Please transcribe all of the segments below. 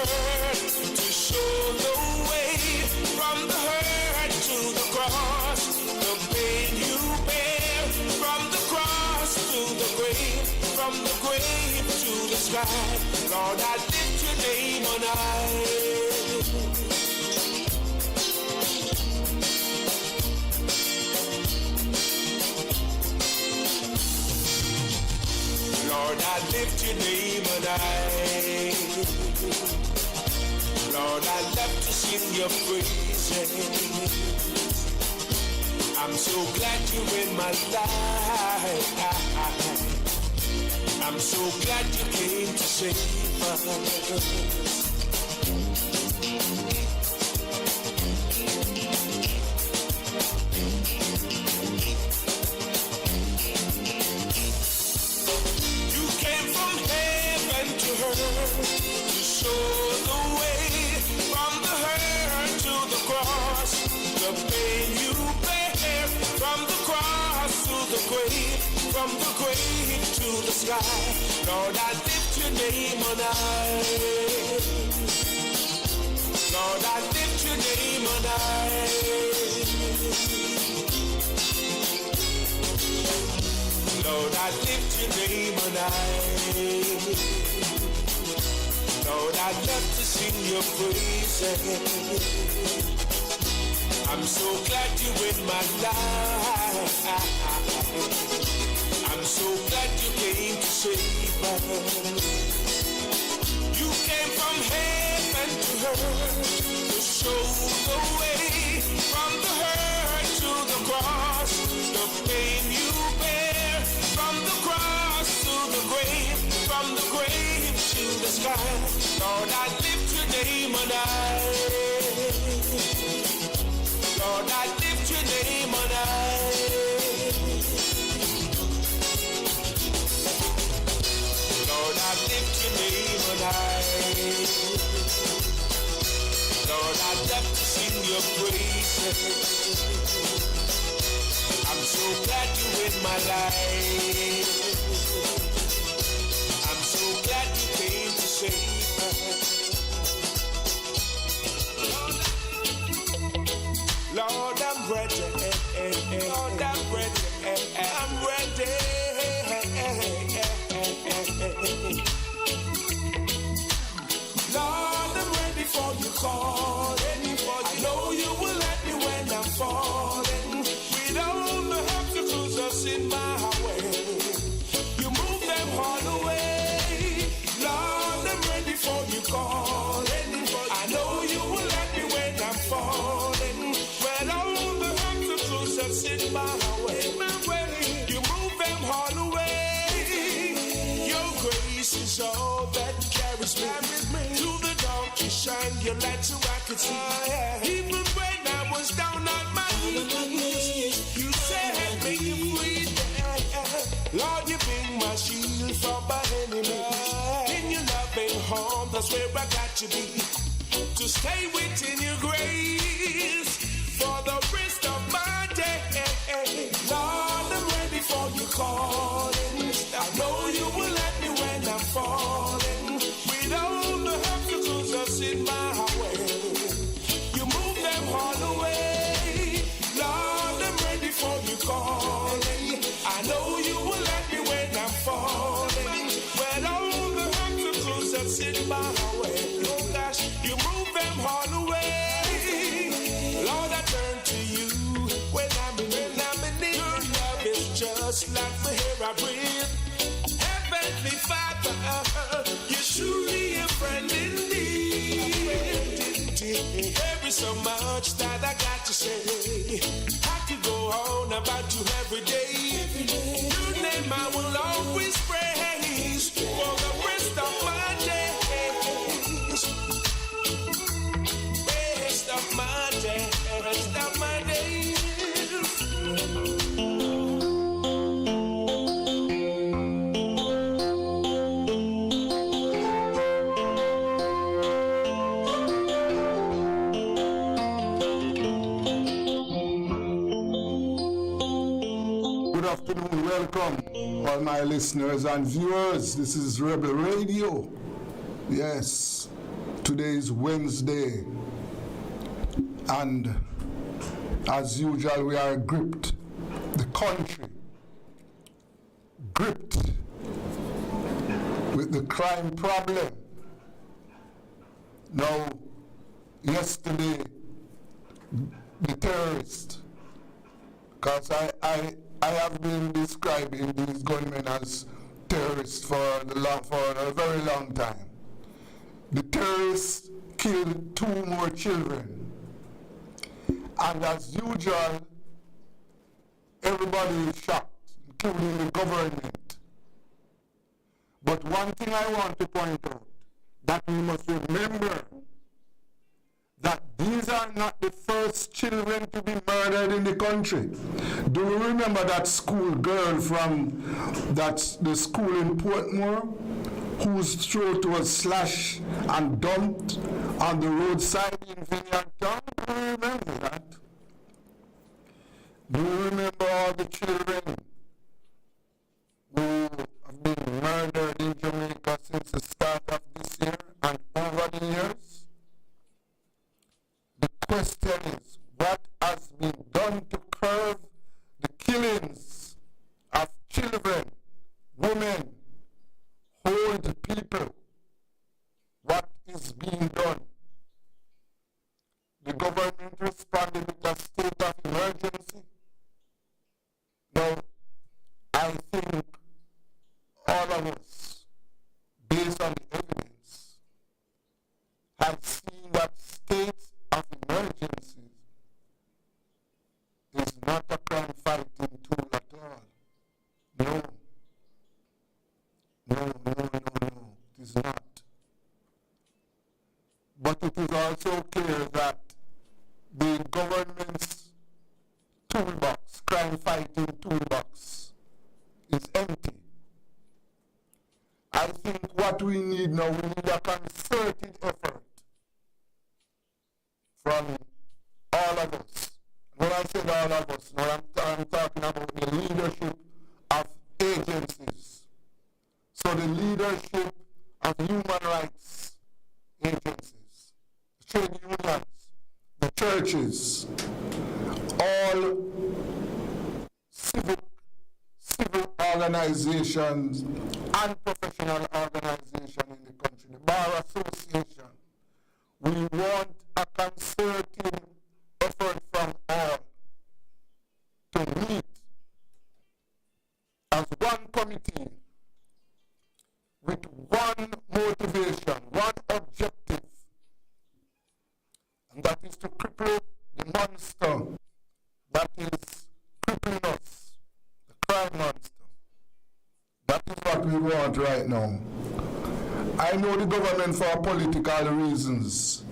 hurt, to show the way from the hurt to the cross, the pain you bear from the cross to the grave, from the grave to the sky. Lord, I lift your name on high. Lord, I lift your name on high. Lord, I love to sing your praises. I'm so glad you're in my life. I'm so glad you came to save us. To show the way from the hurt to the cross, the pain you bear from the cross to the grave, from the grave to the sky. Lord, I lift your name on high. Lord, I lift your name on high. Lord, I lift your name on high. Lord, I'd love to sing your praises. I'm so glad you're in my life. I'm so glad you came to save us. You came from heaven to earth to show the way from the hurt to the cross, the pain you bear from the cross to the grave, from the grave to the sky. Lord, I lift your name on high. Lord, I lift your name on high. Lord, I lift your name on high. Lord, I love to sing your praises. I'm so glad you're in my life. I'm so glad you came to save us. Lord, I'm ready. Lord, I'm ready. I'm ready. Lord, I'm ready for your calling. I know you will let me when I'm falling. With all the obstacles that's in my way, you move them all away. Lord, I'm ready for your calling. I know you will let me when I'm falling. When all the obstacles that's in my way, you move them all away. Your grace is all that carries me to the dark. You shine your light so I could see. Even when I was down on my knees, you set me free. Lord, you bring my shield from my enemy. In your loving home, that's where I got to be. To stay within your grace for the rest of my day. Lord, I'm ready for your calling. I know you will let me when I'm falling. With all the obstacles that's in my way, you move them all away. Lord, I'm ready for your calling. I know you will let me when I'm falling. When all the obstacles that's in my way, oh gosh, you move them all away. Lord, I turn to you when I'm in need. Your love is just like the air I breathe. Heavenly Father, you're truly a friend indeed. There is so much that I got to say. I could go on about you every day. Your name I will always praise for the rest of my days. Rest of my days, rest of my days. Good afternoon, welcome all my listeners and viewers. This is Rebel Radio. Yes, Today is Wednesday, and as usual we are gripped, the country gripped with the crime problem. Now, yesterday, the terrorists, because I have been describing these gunmen as terrorists for a very long time. The terrorists killed 2 more children. And as usual, everybody is shocked, including the government. But one thing I want to point out, that we must remember that these are not the first children to be murdered in the country. Do you remember that school girl from the school in Portmore, whose throat was slashed and dumped on the roadside in Vineyard Town? Do you remember that? Do you remember all the children who have been murdered in Jamaica since the start of this year and over the years? The question is, what has been done to curb the killings of children, women, old people? What is being done? The government responded with a state of emergency. Now, I think all of us, based on the evidence, have seen that state of emergency is not a crime fighting tool at all. No. No, it is not. But it is also clear that the government's toolbox, crime fighting toolbox, is empty. I think what we need now, we need a concerted effort from all of us. When I say all of us, now I'm talking about the leadership of agencies. So the leadership of human rights agencies, trade unions, the churches, all civil organizations and professional organizations in the country, the Bar Association. We want a concerted effort from all to meet as one committee with one motivation, one objective, and that is to cripple the monster that is crippling us, the crime monster. That is what we want right now. I know the government, for political reasons,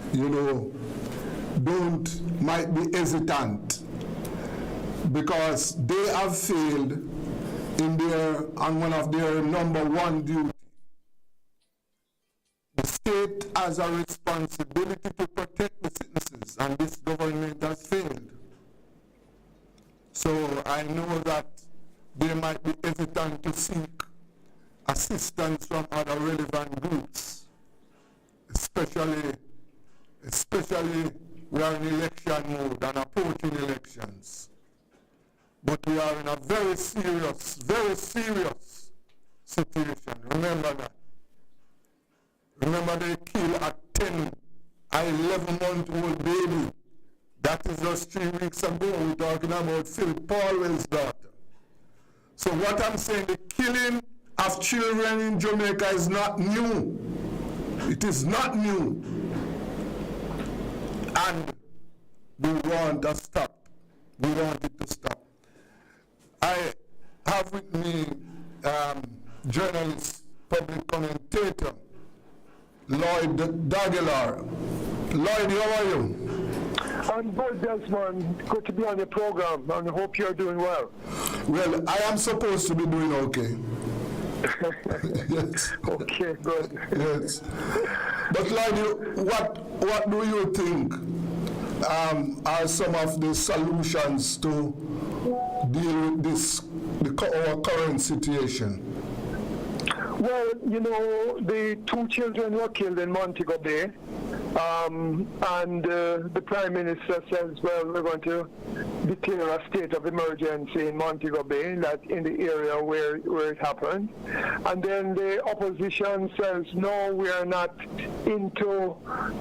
might be hesitant, because they have failed on one of their number one duty. The state has a responsibility to protect the citizens, and this government has failed. So I know that they might be hesitant to seek assistance from other relevant groups, especially we are in election mode and approaching elections. But we are in a very serious situation. Remember that. Remember they killed a 11-month-old baby. That is just 3 weeks ago. We're talking about Phil Paulwell's daughter. So what I'm saying, the killing of children in Jamaica is not new. It is not new. And we want to stop. We want it to stop. I have with me journalist, public commentator, Lloyd Dagelar. Lloyd, how are you? I'm good, Desmond. Good to be on the program, and I hope you're doing well. Well, I am supposed to be doing okay. Yes. Okay, good. Yes. But Lloyd, what do you think are some of the solutions to deal with our current situation? Well, you know, the 2 children were killed in Montego Bay, and the Prime Minister says, well, we're going to declare a state of emergency in Montego Bay, in the area where it happened. And then the opposition says, no, we are not into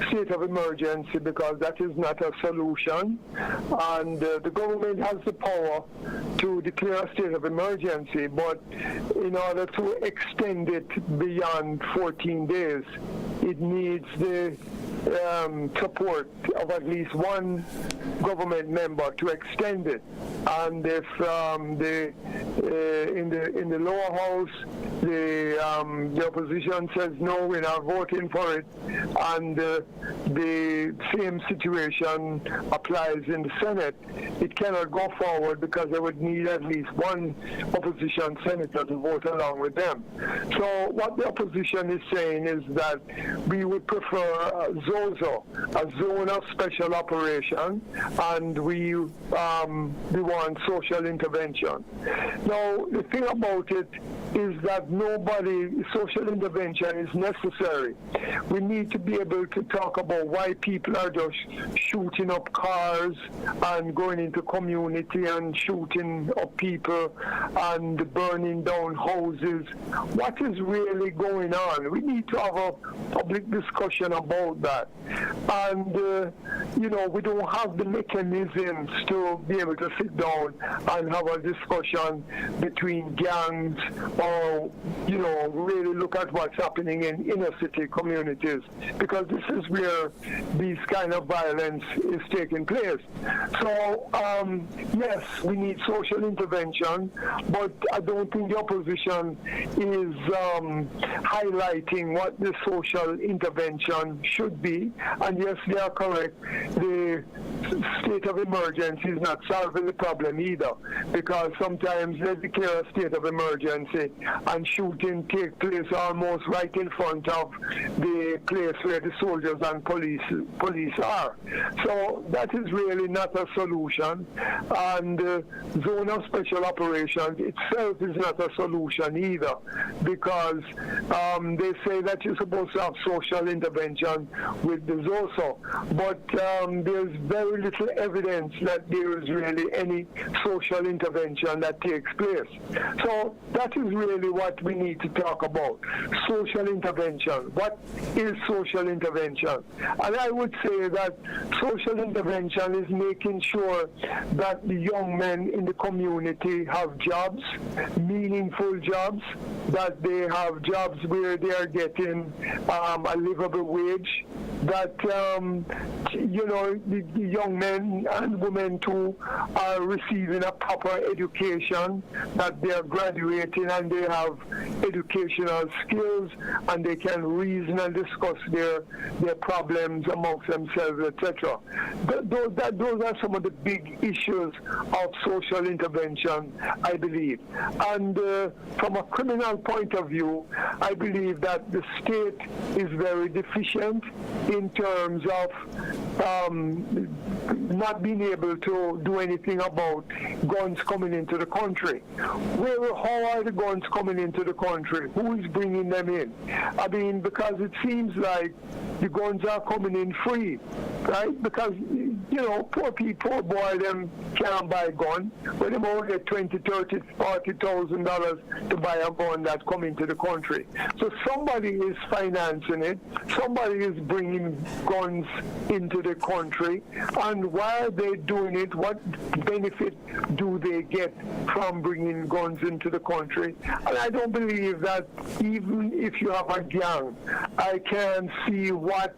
state of emergency because that is not a solution. And the government has the power to declare a state of emergency, but in order to extend it beyond 14 days, it needs the support of at least one government member to extend it. And if in the lower house the opposition says no, we're not voting for it, and the same situation applies in the Senate, it cannot go forward because they would need at least one opposition senator to vote along with them. So what the opposition is saying is that we would prefer ZOSO, a zone of special operation, and we want social intervention. Now, the thing about it is that social intervention is necessary. We need to be able to talk about why people are just shooting up cars and going into community and shooting up people and burning down houses. What is really going on? We need to have a public discussion about that. And, we don't have the mechanisms to be able to sit down and have a discussion between gangs or, really look at what's happening in inner city communities, because this is where these kind of violence is taking place. So, yes, we need social intervention, but I don't think the opposition is highlighting what the social intervention should be. And yes, they are correct. The state of emergency is not solving the problem either, because sometimes they declare a state of emergency and shooting take place almost right in front of the place where the soldiers and police are. So that is really not a solution, and the zone of special operations itself is not a solution either, because they say that you're supposed to have social intervention with the ZOSO, but there's very little evidence that there is really any social intervention that takes place. So that is really what we need to talk about, social intervention. What is social intervention? And I would say that social intervention is making sure that the young men in the community have jobs, meaningful jobs, that they have jobs where they are getting a livable wage, that the young men and women too are receiving a proper education, that they are graduating and they have educational skills and they can reason and discuss their problems amongst themselves, etc. Those are some of the big issues of social intervention, I believe. And from a criminal point of view, I believe that the state is very deficient in terms of not being able to do anything about guns coming into the country. How are the guns coming into the country? Who is bringing them in? I mean, because it seems like the guns are coming in free, right? Because, poor boy, them can't buy a gun, but they only get $20,000, $30,000, $40,000 to buy a gun that come into the country. So somebody is financing it. Somebody is bringing guns into the country. And why are they doing it? What benefit do they get from bringing guns into the country? And I don't believe that even if you have a gang, I can see what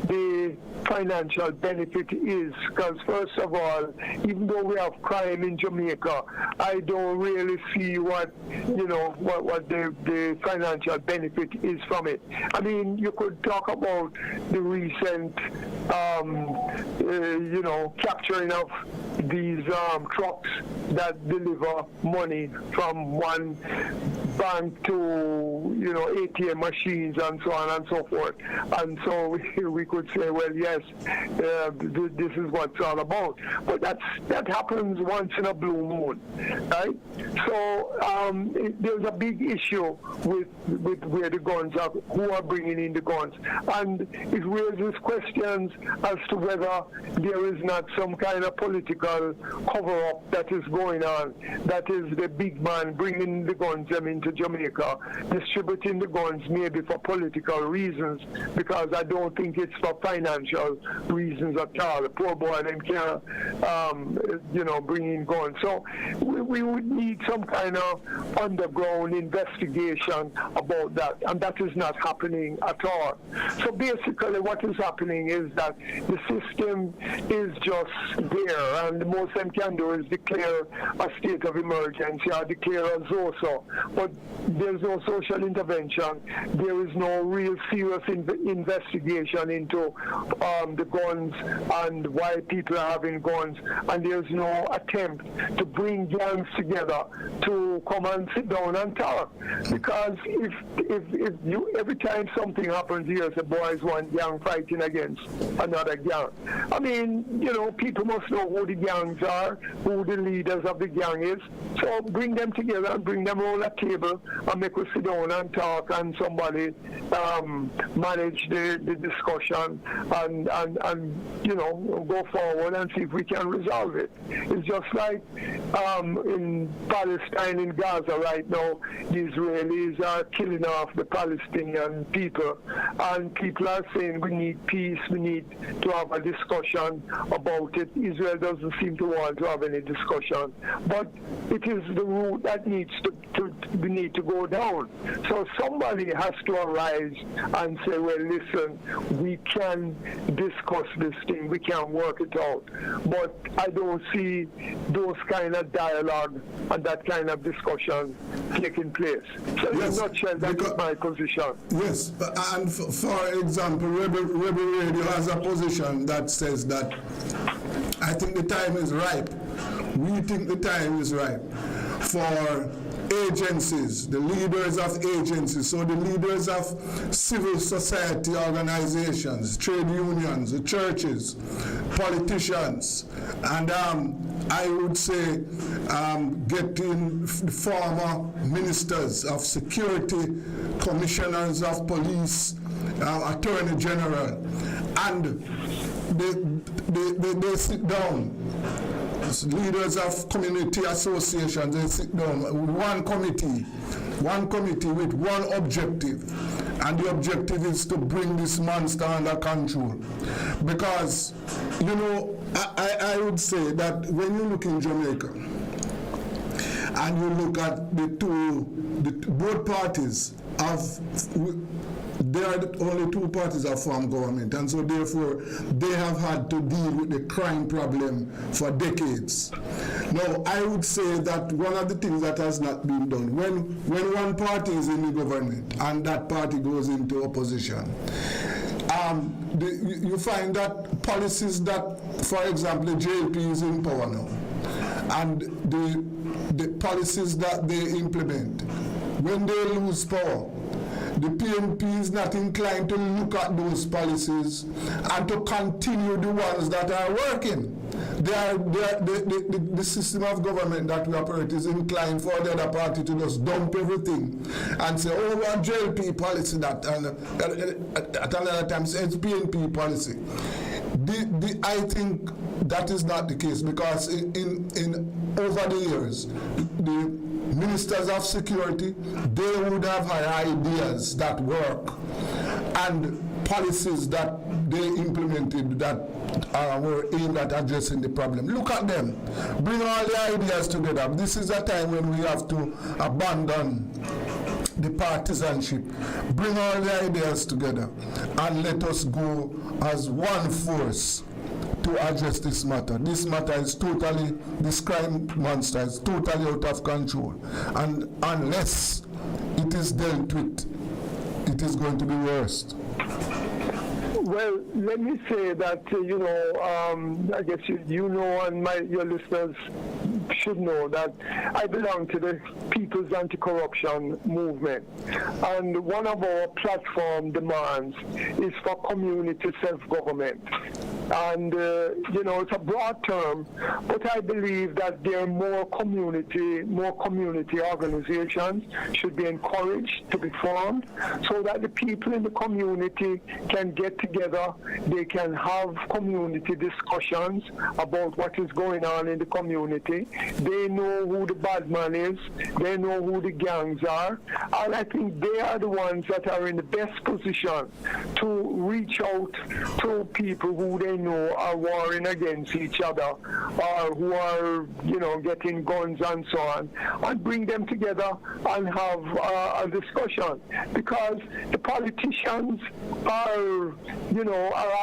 the financial benefit is, because first of all, even though we have crime in Jamaica, I don't really see what the financial benefit is from it. I mean, you could talk about the recent capturing of these trucks that deliver money from one bank to, ATM machines and so on and so forth. And so we could say, well, yes, this is what it's all about. But that happens once in a blue moon, right? So there's a big issue with where the guns are, who are bringing in the guns. And it raises questions as to whether there is not some kind of political cover-up that is going on. That is the big man bringing the guns them into Jamaica, distributing the guns maybe for political reasons, because I don't think it's for financial reasons at all. The poor boy them can't, bring in guns. So we would need some kind of underground investigation about that, and that is not happening at all. So basically what is happening is that the system is just there, and the most them can do is declare a state of emergency or declare a ZOSO, but there's no social intervention. There is no real serious investigation into the guns and why people are having guns, and there's no attempt to bring gangs together to come and sit down and talk. Because if you every time something happens here, the boys one gang fighting against another gang. I mean, people must know who the gangs are, who the leaders of the gang is. So bring them together and bring them around a table and make us sit down and talk, and somebody manage the discussion and go forward and see if we can resolve it. It's just like in Palestine, in Gaza right now, the Israelis are killing off the Palestinian people, and people are saying we need peace, we need to have a discussion about it. Israel doesn't seem to want to have any discussion, but it is the route that needs we need to go down. So somebody has to arise and say, well, listen, we can discuss this thing, we can work it out. But I don't see those kind of dialogue and that kind of discussion taking place. So in a nutshell, that is my position. Yes, and for example, Rebel Radio has a position that says that I think the time is ripe. We think the time is ripe for agencies, the leaders of agencies, so the leaders of civil society organizations, trade unions, the churches, politicians, and I would say getting former ministers of security, commissioners of police, attorney general, and they sit down. Leaders of community associations, they sit down with one committee with one objective, and the objective is to bring this monster under control. Because, I would say that when you look in Jamaica, and you look at both parties there are only two parties that form government, and so therefore they have had to deal with the crime problem for decades. Now, I would say that one of the things that has not been done, when one party is in the government and that party goes into opposition, you find that policies that, for example, the JLP is in power now, and the policies that they implement, when they lose power, the PNP is not inclined to look at those policies and to continue the ones that are working. The system of government that we operate is inclined for the other party to just dump everything and say, oh, we have JLP policy that, and at another time it's PNP policy. I think that is not the case, because in over the years, the ministers of security, they would have had ideas that work and policies that they implemented that were aimed at addressing the problem. Look at them. Bring all the ideas together. This is a time when we have to abandon the partisanship. Bring all the ideas together and let us go as one force to address this matter. This matter is totally, this crime monster is totally out of control. And unless it is dealt with, it is going to be worse. Well, let me say that, I guess you know, and your listeners should know that I belong to the People's Anti-Corruption Movement. And one of our platform demands is for community self-government. And, it's a broad term, but I believe that there are more community organizations should be encouraged to be formed so that the people in the community can get together, they can have community discussions about what is going on in the community. They know who the bad man is, they know who the gangs are, and I think they are the ones that are in the best position to reach out to people who they know are warring against each other or who are, getting guns and so on, and bring them together and have a discussion. Because the politicians are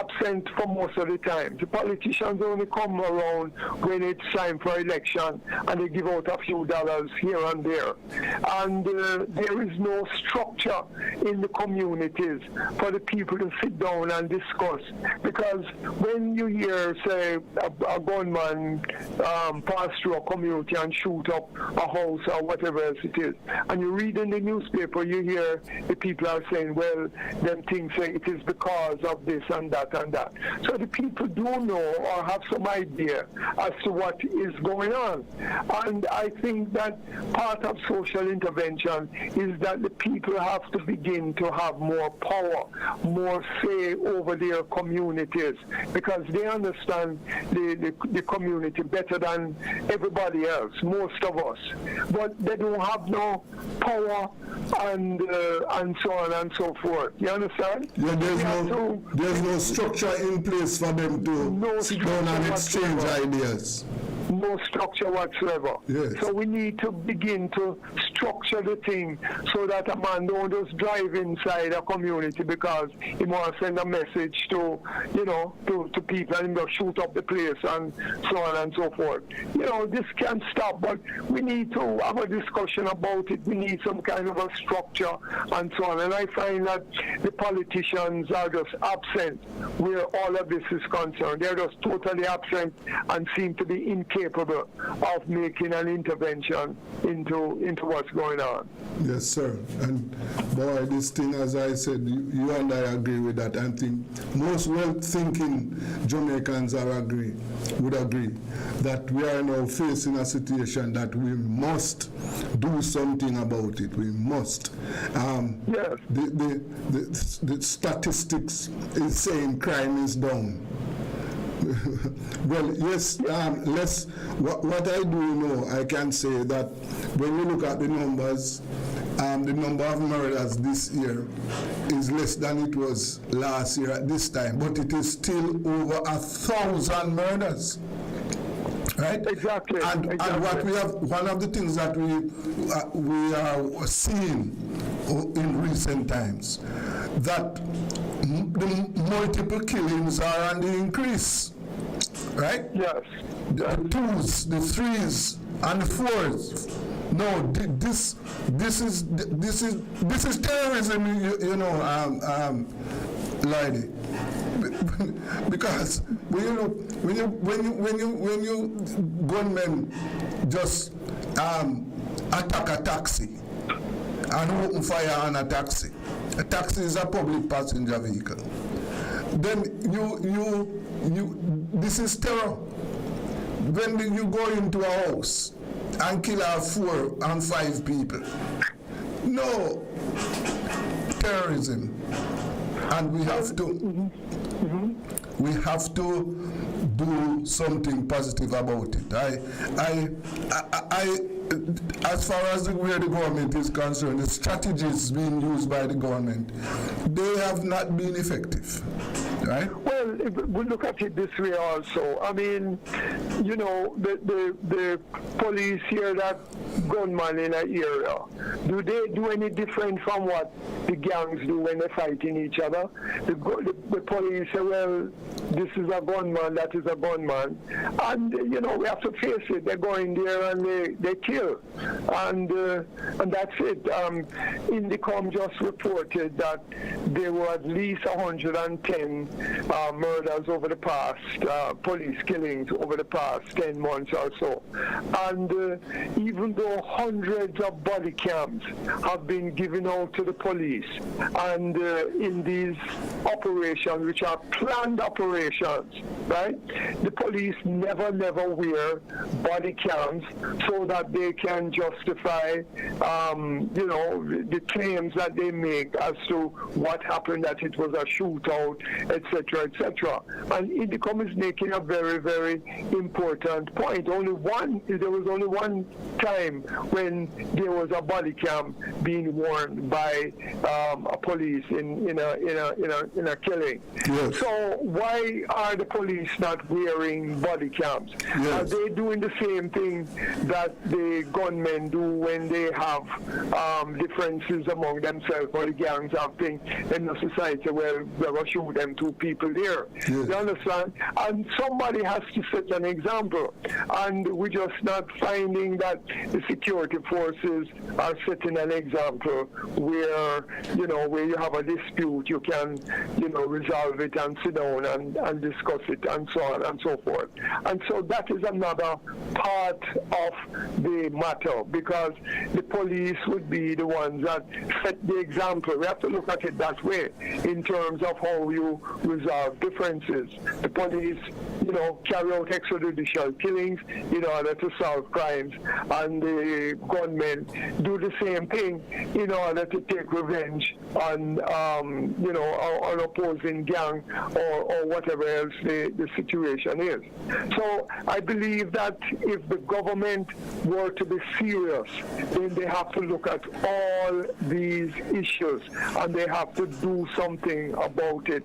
absent for most of the time. The politicians only come around when it's time for election and they give out a few dollars here and there. And there is no structure in the communities for the people to sit down and discuss. Because when you hear, say, a gunman pass through a community and shoot up a house or whatever else it is, and you read in the newspaper, you hear the people are saying, well, them things say it is because of this and that and that. So the people do know or have some idea as to what is going on. And I think that part of social intervention is that the people have to begin to have more power, more say over their communities, because they understand the community better than everybody else, most of us. But they don't have no power and so on and so forth. You understand? Yeah, there's no structure in place for them to sit down and exchange ideas. No structure whatsoever. Yes. So we need to begin to structure the thing so that a man don't just drive inside a community because he wants to send a message to people and he'll shoot up the place and so on and so forth. This can't stop, but we need to have a discussion about it. We need some kind of a structure and so on. And I find that the politicians are just absent where all of this is concerned. They're just totally absent and seem to be incapable of making an intervention into what's going on. Yes, sir. And boy, this thing, as I said, you and I agree with that. I think most well-thinking Jamaicans would agree that we are now facing a situation that we must do something about it. We must. Yes. The statistics is saying crime is down. Well, yes, what I do know, I can say that when you look at the numbers, the number of murders this year is less than it was last year at this time, but it is still over 1,000 murders. Right? Exactly. And what we have, one of the things that we are seeing in recent times, that the multiple killings are on the increase, right? Yes. The 2s, the 3s, and the 4s. No, this is terrorism, lady. Because when you gunmen just attack a taxi and open fire on a taxi is a public passenger vehicle, then this is terror. When you go into a house and kill 4 and 5 people, no, terrorism. And we have to do something positive about it. As far as where the government is concerned, the strategies being used by the government, they have not been effective, right? Well, we look at it this way also. I mean, the police hear that gunman in an area. Do they do any different from what the gangs do when they're fighting each other? The police say, well, this is a gunman, that is a gunman. And, we have to face it. They go in there and they kill. And that's it. Indicom just reported that there were at least 110 murders over the past, police killings over the past 10 months or so. And even though hundreds of body cams have been given out to the police, and in these operations, which are planned operations, right, the police never wear body cams so that they can justify, the claims that they make as to what happened, that it was a shootout, etc., etc. And INDECOM is making a very, very important point. There was only one time when there was a body cam being worn by a police in a killing. Yes. So why are the police not wearing body cams? Yes. Are they doing the same thing that the gunmen do when they have differences among themselves, or the gangs have things in the society where they will shoot them two people there? Yes. You understand? And somebody has to set an example, and we're just not finding that the security forces are setting an example where you have a dispute, you can resolve it and sit down and discuss it and so on and so forth. And so that is another part of the matter, because the police would be the ones that set the example. We have to look at it that way in terms of how you resolve differences. The police, carry out extrajudicial killings in order to solve crimes, and the gunmen do the same thing in order to take revenge on, an opposing gang or whatever else the situation is. So I believe that if the government were to be serious, then they have to look at all these issues and they have to do something about it.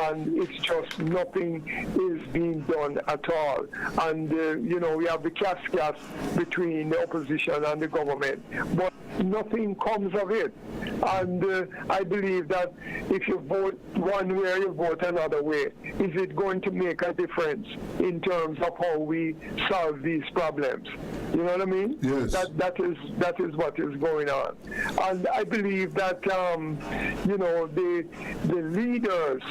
And it's just nothing is being done at all. And, we have the cascade between the opposition and the government, but nothing comes of it. And I believe that if you vote one way or you vote another way, is it going to make a difference in terms of how we solve these problems? You know what I mean? Yes. That is what is going on. And I believe that, the leaders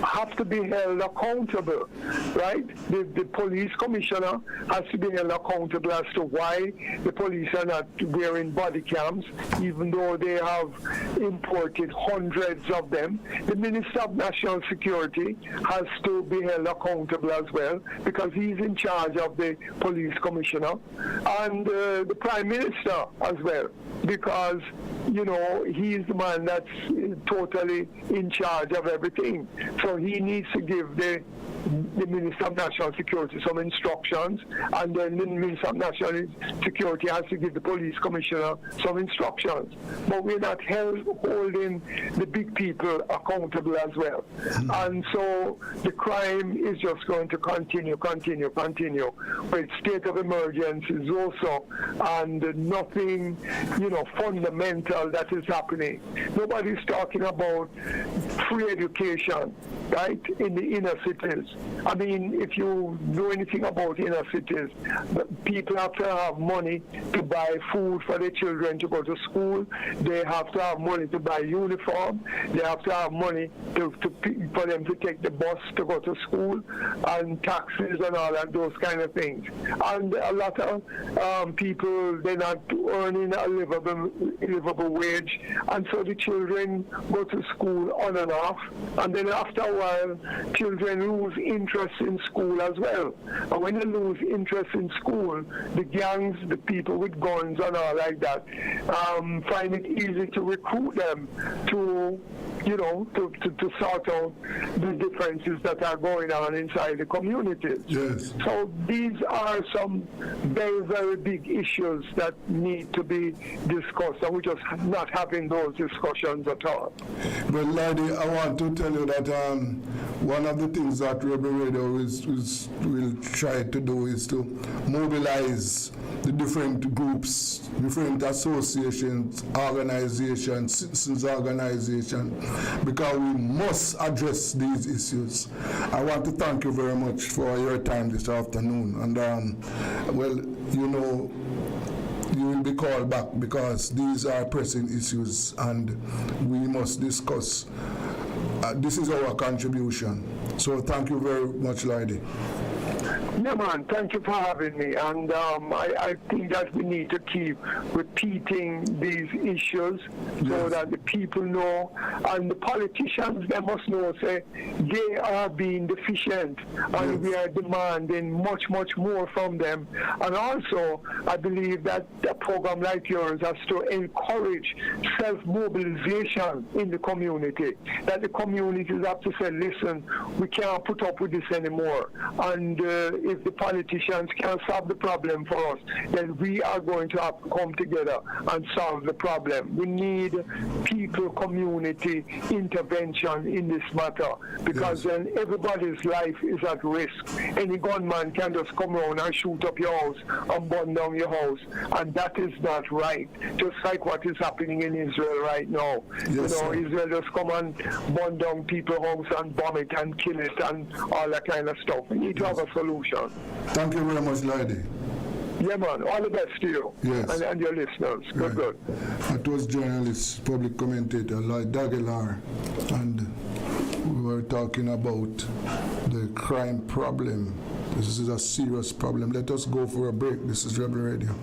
have to be held accountable, right? The police commissioner has to be held accountable as to why the police are not wearing body cams, even though they have imported hundreds of them. The Minister of National Security has to be held accountable as well, because he's in charge of the police commissioner, and the Prime Minister as well, because he's the man that's totally in charge of everything. So he needs to give the Minister of National Security some instructions, and then the Minister of National Security has to give the police commissioner some instructions. But we're not holding the big people accountable as well. And so the crime is just going to continue with state of emergencies also, and nothing, fundamental that is happening. Nobody's talking about free education, right, in the inner cities. I mean, if you know anything about inner cities, people have to have money to buy food for their children to go to school. They have to have money to buy uniform. They have to have money for them to take the bus to go to school, and taxes and all that, those kind of things. And a lot of people, they're not earning a livable wage, and so the children go to school on and off, and then after a while, children lose interest in school as well. And when they lose interest in school, the gangs, the people with guns and all like that, find it easy to recruit them to sort out the differences that are going on inside the communities. Yes. So these are some very, very big issues that need to be discussed, and we're just not having those discussions at all. Well, Ladi, I want to tell you that one of the things that Rebel Radio will try to do is to mobilize the different groups, different associations, organizations, citizens organizations, because we must address these issues. I want to thank you very much for your time this afternoon. And, you will be called back, because these are pressing issues and we must discuss. This is our contribution So thank you very much, Lady. Yeah, man, thank you for having me. And I think that we need to keep repeating these issues so that the people know, and the politicians, they must know, say, they are being deficient, and we are demanding much, much more from them. And also, I believe that a program like yours has to encourage self-mobilization in the community, that the communities have to say, listen, we can't put up with this anymore. And if the politicians can't solve the problem for us, then we are going to have to come together and solve the problem. We need people, community intervention in this matter, because then everybody's life is at risk. Any gunman can just come around and shoot up your house and burn down your house, and that is not right. Just like what is happening in Israel right now. Israel just come and burn down people's homes and bomb it and kill it and all that kind of stuff. We need to have a solution. Thank you very much, Lady. Yeah, man. All the best to you and your listeners. Good. That was journalist, public commentator Lloyd Dagelar, and we were talking about the crime problem. This is a serious problem. Let us go for a break. This is Rebel Radio.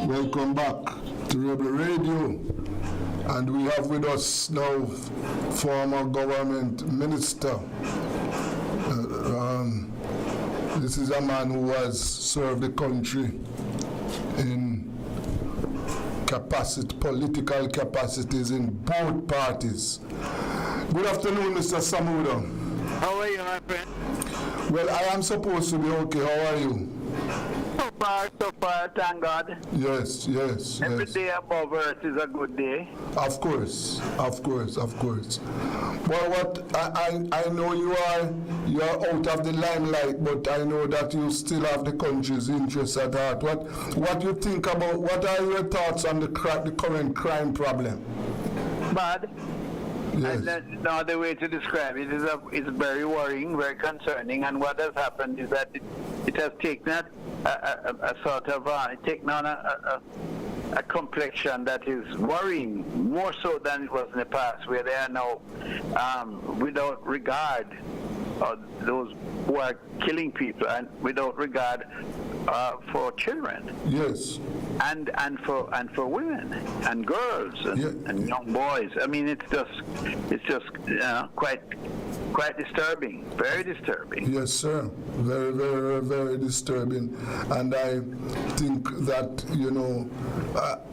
Welcome back to Rebel Radio, and we have with us now former government minister. This is a man who has served the country in political capacities in both parties. Good afternoon, Mr. Samuda. How are you, my friend? Well, I am supposed to be okay. How are you? So far, thank God. Yes. Every day above earth is a good day. Of course. Well, what I know you are out of the limelight, but I know that you still have the country's interests at heart. What you think about? What are your thoughts on the current crime problem? Bad. Yes. And that's no other way to describe it. It's very worrying, very concerning. And what has happened is that it has taken a sort of taken on a complexion that is worrying more so than it was in the past, where they are now without regard those who are killing people and without regard for children. Yes. And for women and girls and young boys. I mean, it's just quite disturbing, very disturbing. Yes, sir. Very, very, very disturbing. And I think that,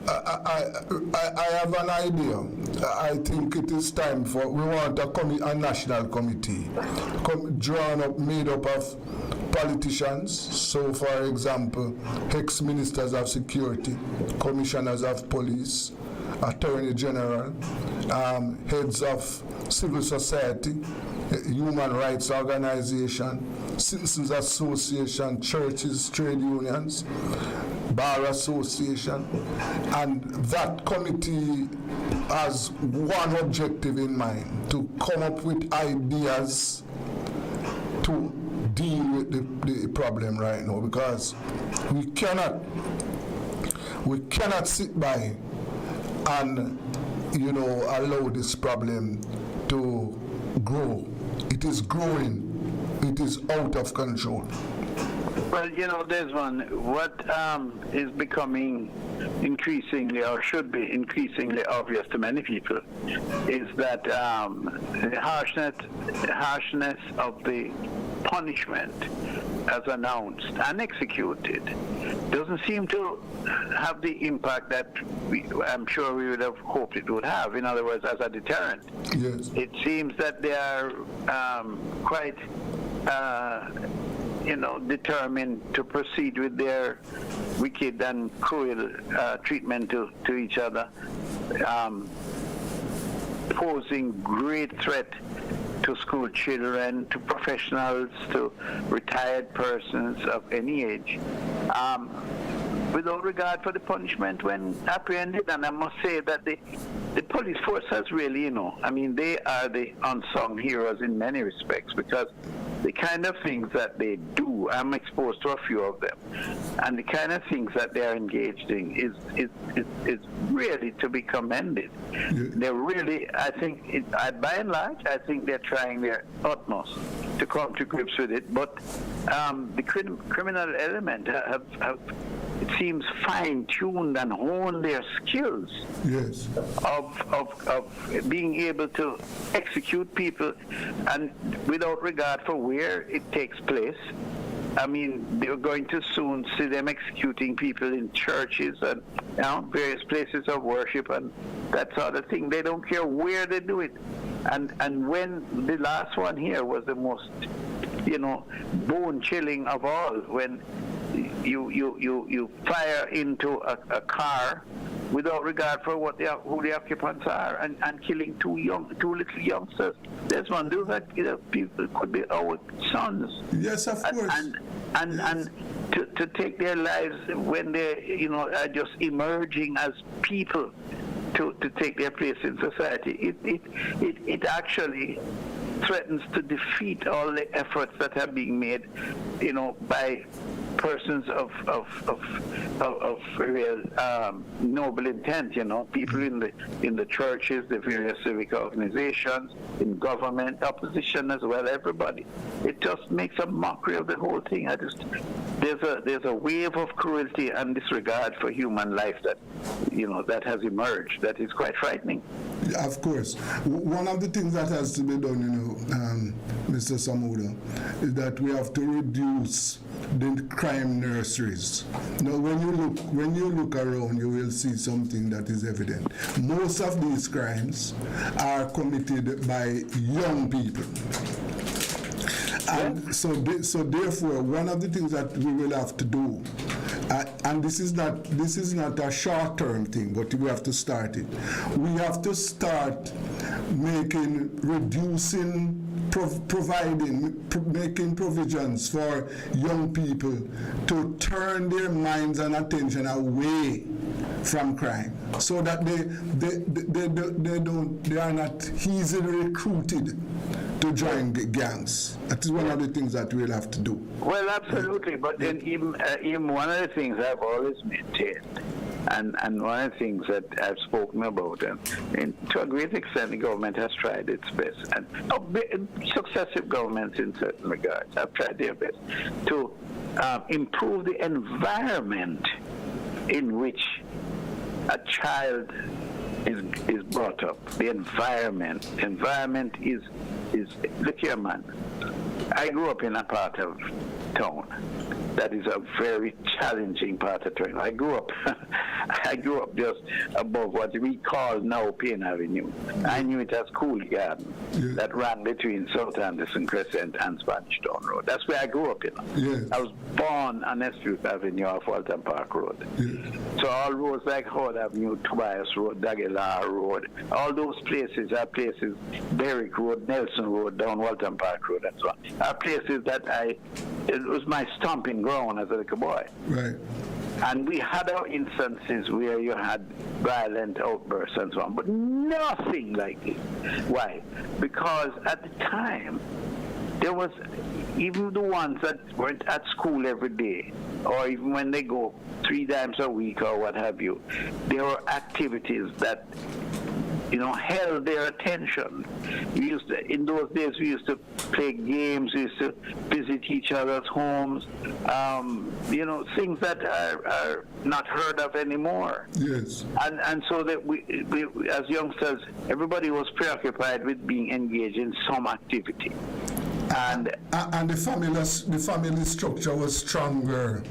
I have an idea. I think it is time we want a national committee made up of politicians. So, for example, ex-ministers of security, commissioners of police, attorney general, heads of civil society, human rights organization, citizens association, churches, trade unions, bar association, and that committee has one objective in mind: to come up with ideas to deal with the problem right now, because we cannot sit by and allow this problem to grow. It is growing. It is out of control. Well, Desmond, what is becoming increasingly, or should be increasingly obvious to many people, is that the harshness of the punishment as announced and executed doesn't seem to have the impact that I'm sure we would have hoped it would have. In other words, as a deterrent. Yes. It seems that they are quite determined to proceed with their wicked and cruel treatment to each other, posing great threat to school children, to professionals, to retired persons of any age, without regard for the punishment when apprehended. And I must say that the police force has really, they are the unsung heroes in many respects, because the kind of things that they do, I'm exposed to a few of them, and the kind of things that they are engaged in is really to be commended. Yeah. They're really, I think, by and large, I think they're trying their utmost to come to grips with it. But the criminal element have it seems fine-tuned and honed their skills. Yes. of being able to execute people, and without regard for where it takes place. I mean, they're going to soon see them executing people in churches and various places of worship and that sort of thing. They don't care where they do it. And when the last one here was the most, bone-chilling of all, when you fire into a car without regard for who the occupants are, and killing two little youngsters. There's one. Those are people could be our sons. Yes, of course. And to take their lives when they are just emerging as people to take their place in society. It actually threatens to defeat all the efforts that are being made, by persons of real noble intent, people in the churches, the various civic organizations, in government, opposition as well, everybody. It just makes a mockery of the whole thing. There's a wave of cruelty and disregard for human life that that has emerged that is quite frightening. Of course. One of the things that has to be done, Mr. Samuda, is that we have to reduce the crime nurseries. Now, when you look around, you will see something that is evident. Most of these crimes are committed by young people. And so therefore, one of the things that we will have to do, and this is not a short-term thing, but we have to start it. We have to start making provisions for young people to turn their minds and attention away from crime, so that they are not easily recruited to join gangs. That is one of the things that we'll have to do. Well, absolutely, but then even one of the things I've always maintained, and one of the things that I've spoken about, and to a great extent the government has tried its best, and successive governments in certain regards have tried their best to improve the environment in which a child is brought up. The environment is look here, man. I grew up in a part of town. That is a very challenging part of town. I grew up just above what we call now Payne Avenue. I knew it as Cool Garden that ran between South Anderson Crescent and Spanish Town Road. That's where I grew up, I was born on Eastwood Avenue off Walton Park Road. So all roads like Howard Avenue, Tobias Road, Dagelar Road, all those places are places, Berwick Road, Nelson Road, down Walton Park Road, and so on, are places that it was my stomping ground as a little boy. Right. And we had our instances where you had violent outbursts and so on, but nothing like this. Why? Because at the time, there was, even the ones that weren't at school every day, or even when they go 3 times a week or what have you, there were activities that held their attention. In those days, we used to play games, we used to visit each other's homes, things that are not heard of anymore. Yes. And so that we, as youngsters, everybody was preoccupied with being engaged in some activity. And the family structure was stronger.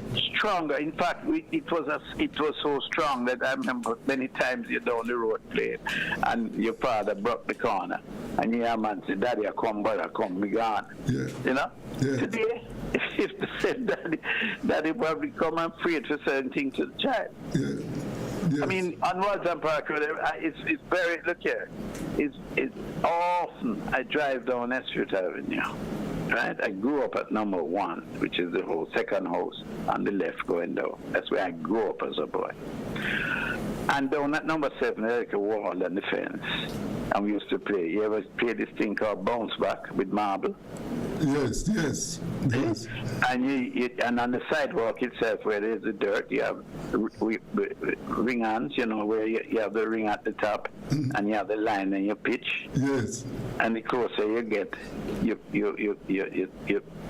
In fact, it was so strong that I remember many times you're down the road playing, and your father broke the corner, and your man said, "Daddy, I come, brother, come, me gone." Yeah. Yeah. Today, if they said Daddy probably come and afraid for certain things to the child. Yeah. Yes. I mean, on Walton Park Road, it's very, look here, it's often I drive down Eastwood Avenue, right? I grew up at number 1, which is the whole second house on the left going down. That's where I grew up as a boy. And down at number 7, there's like a wall and the fence. And we used to play. You ever play this thing called bounce back with marble? Yes. And on the sidewalk itself, where there's the dirt, you have ring ends, where you have the ring at the top, and you have the line and you pitch. Yes. And the closer you get, you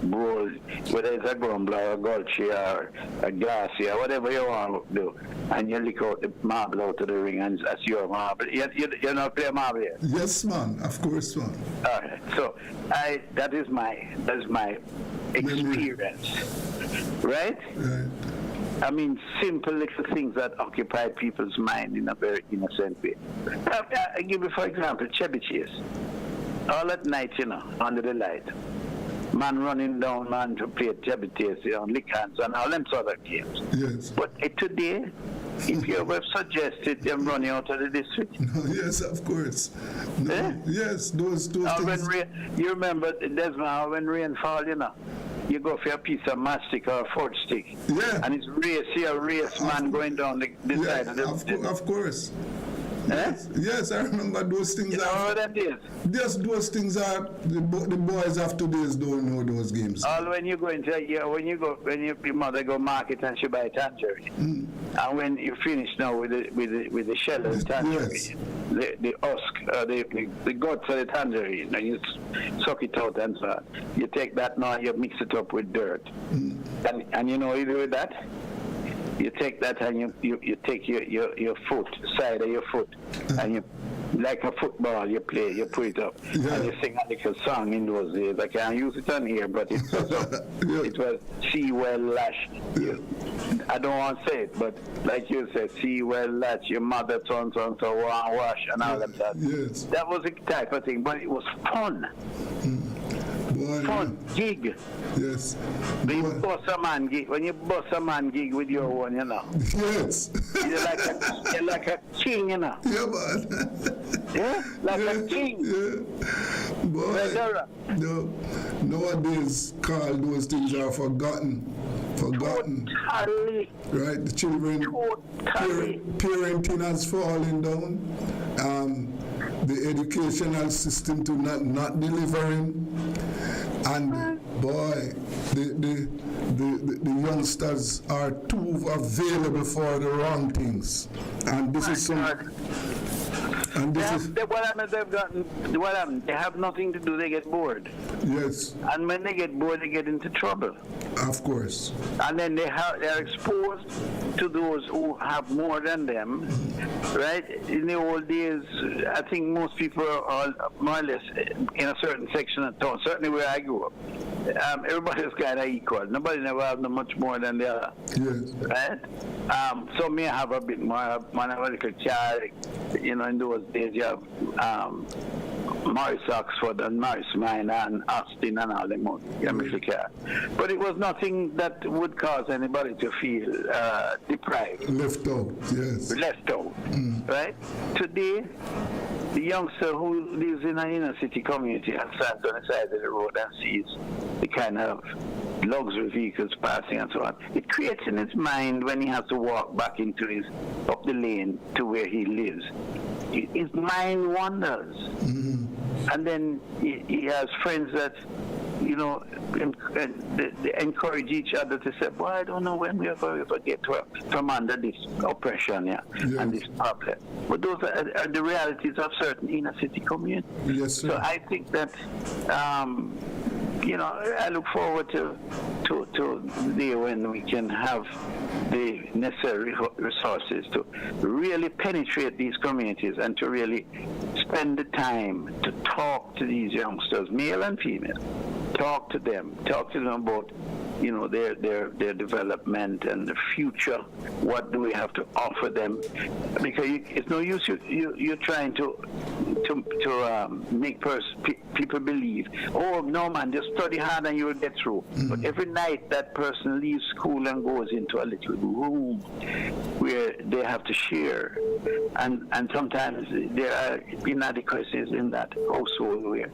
roll, whether it's a grumbler or a gulchy or a glassy or whatever you want to do, and you lick out the marble out of the ring, and that's your marble. You not play marble yet? Yes, man. Of course, man. All right. So that is my experience, right? Right. I mean, simple little things that occupy people's mind in a very innocent way. I give you, for example, Chevy Chase. All at night, under the light. Man running down, man to play Chevy Chase, lick hands and all them sort of games. Yes. But today, if you ever suggested them running out of the district. No, yes, of course. No, yes, those things. You remember, Desmond, when rain fall, you go for a piece of mastic or a forge stick. Yeah. And it's a race man going down the side of the... Of course. Eh? Yes, I remember those things. You know what that is? Yes, those things are, the boys of today's don't know those games. All when you go into, when your mother go market and she buy tangerine. And when you finish now with the shell of the tangerine, the husk, the guts of the tangerine, and you suck it out and so on. You take that now, you mix it up with dirt. And you know what you do with that? You take that and you take your foot, side of your foot, and you, like a football, you play, you put it up, and you sing a little song in those days. I can't use it on here, but it was, it was See Well Lash. I don't want to say it, but like you said, See Well Lash, your mother turns on to wash and all of that. Yes. That was the type of thing, but it was fun. Fun gig. Yes. When you bust a man gig with your one, Yes. You're like a king, Yeah, man. Yeah? Like a king. Yeah. Boy. No. Nowadays, Carl, those things are forgotten. Totally. Right? The children, parenting has fallen down. The educational system to not delivering, and boy, the youngsters are too available for the wrong things, and this is some. And this is what happened? They have nothing to do. They get bored. Yes. And when they get bored, they get into trouble. Of course. And then they're exposed to those who have more than them, right? In the old days, I think most people are more or less in a certain section of town, certainly where I grew up. everybody's kind of equal. Nobody never have no much more than the other. Yes. Right? Some may have a bit more. Man have a little child. You know, in those days you have Morris Oxford and Morris Minor and Austin and all them car. But it was nothing that would cause anybody to feel deprived. Left out, yes. Left out, right? Today, the youngster who lives in an inner city community and stands on the side of the road and sees the kind of luxury vehicles passing and so on, it creates in his mind when he has to walk back into up the lane to where he lives. His mind wanders. And then he has friends that, you know, they encourage each other to say, well, I don't know when we are going to get from under this oppression and this problem. But those are the realities of certain inner city communities. Yes, sir. So I think that, you know, I look forward to the day when we can have the necessary resources to really penetrate these communities and to really spend the time to talk to these youngsters, male and female. Talk to them about, you know, their development and the future. What do we have to offer them? Because it's no use you're trying to make people believe, oh no man, just study hard and you will get through. But every night that person leaves school and goes into a little room where they have to share, and sometimes there are inadequacies in that household where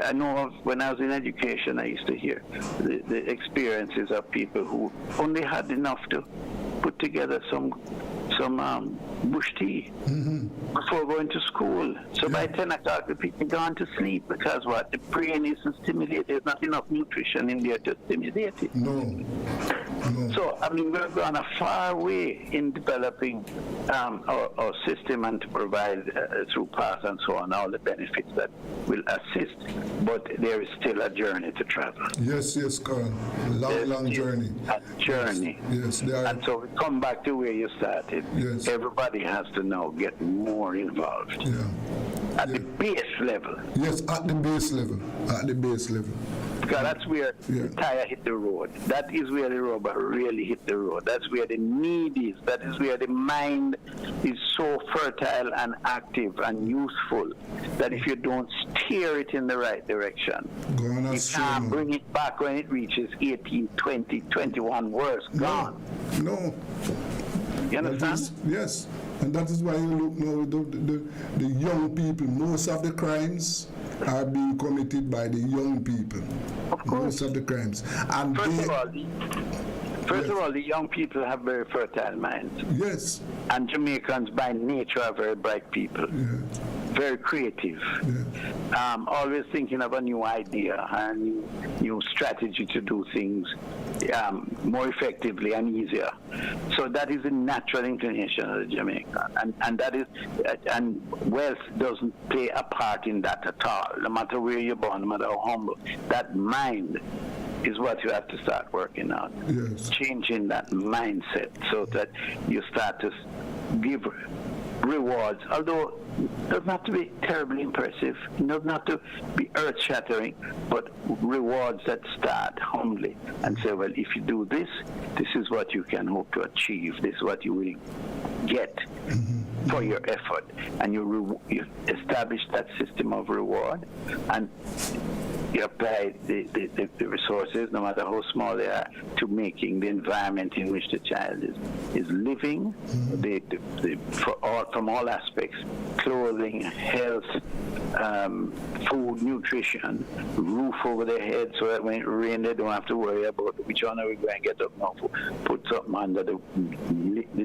I know of when I was in education, I used to hear the experiences of people who only had enough to put together some bush tea before going to school. So by 10 o'clock, the people gone to sleep because what? The brain isn't stimulated. There's not enough nutrition in there to stimulate it. No. So, I mean, we're going a far way in developing our system and to provide through PASS and so on all the benefits that will assist. But there is still a journey to travel. Yes, Carl. Long journey. A journey. Yes, there are. And so we come back to where you started. Yes. Everybody has to now get more involved. Yeah. At the base level. Yes, at the base level. At the base level. Because that's where the tire hit the road. That is where the rubber really hit the road. That's where the need is. That is where the mind is so fertile and active and useful that if you don't steer it in the right direction, you can't bring it back when it reaches 18, 20, 21, worse, gone. No. You understand? Yes. And that is why you look now, the young people, most of the crimes are being committed by the young people. Of course. Most of the crimes. And First of all, the young people have very fertile minds. Yes. And Jamaicans by nature are very bright people. Yeah. Very creative. Yeah. Always thinking of a new idea and new strategy to do things more effectively and easier. So that is a natural inclination of the Jamaican. And that is, and wealth doesn't play a part in that at all. No matter where you're born, no matter how humble, that mind is what you have to start working on. Yes. Changing that mindset so that you start to give rewards, although it doesn't have to be terribly impressive, it doesn't have to be earth-shattering, but rewards that start humbly and say, well, if you do this, this is what you can hope to achieve, this is what you will get for your effort, and you establish that system of reward, and you apply the resources, no matter how small they are, to making the environment in which the child is living, from all aspects, clothing, health, food, nutrition, roof over their head so that when it rains they don't have to worry about which one are we going to get up now for, put something under the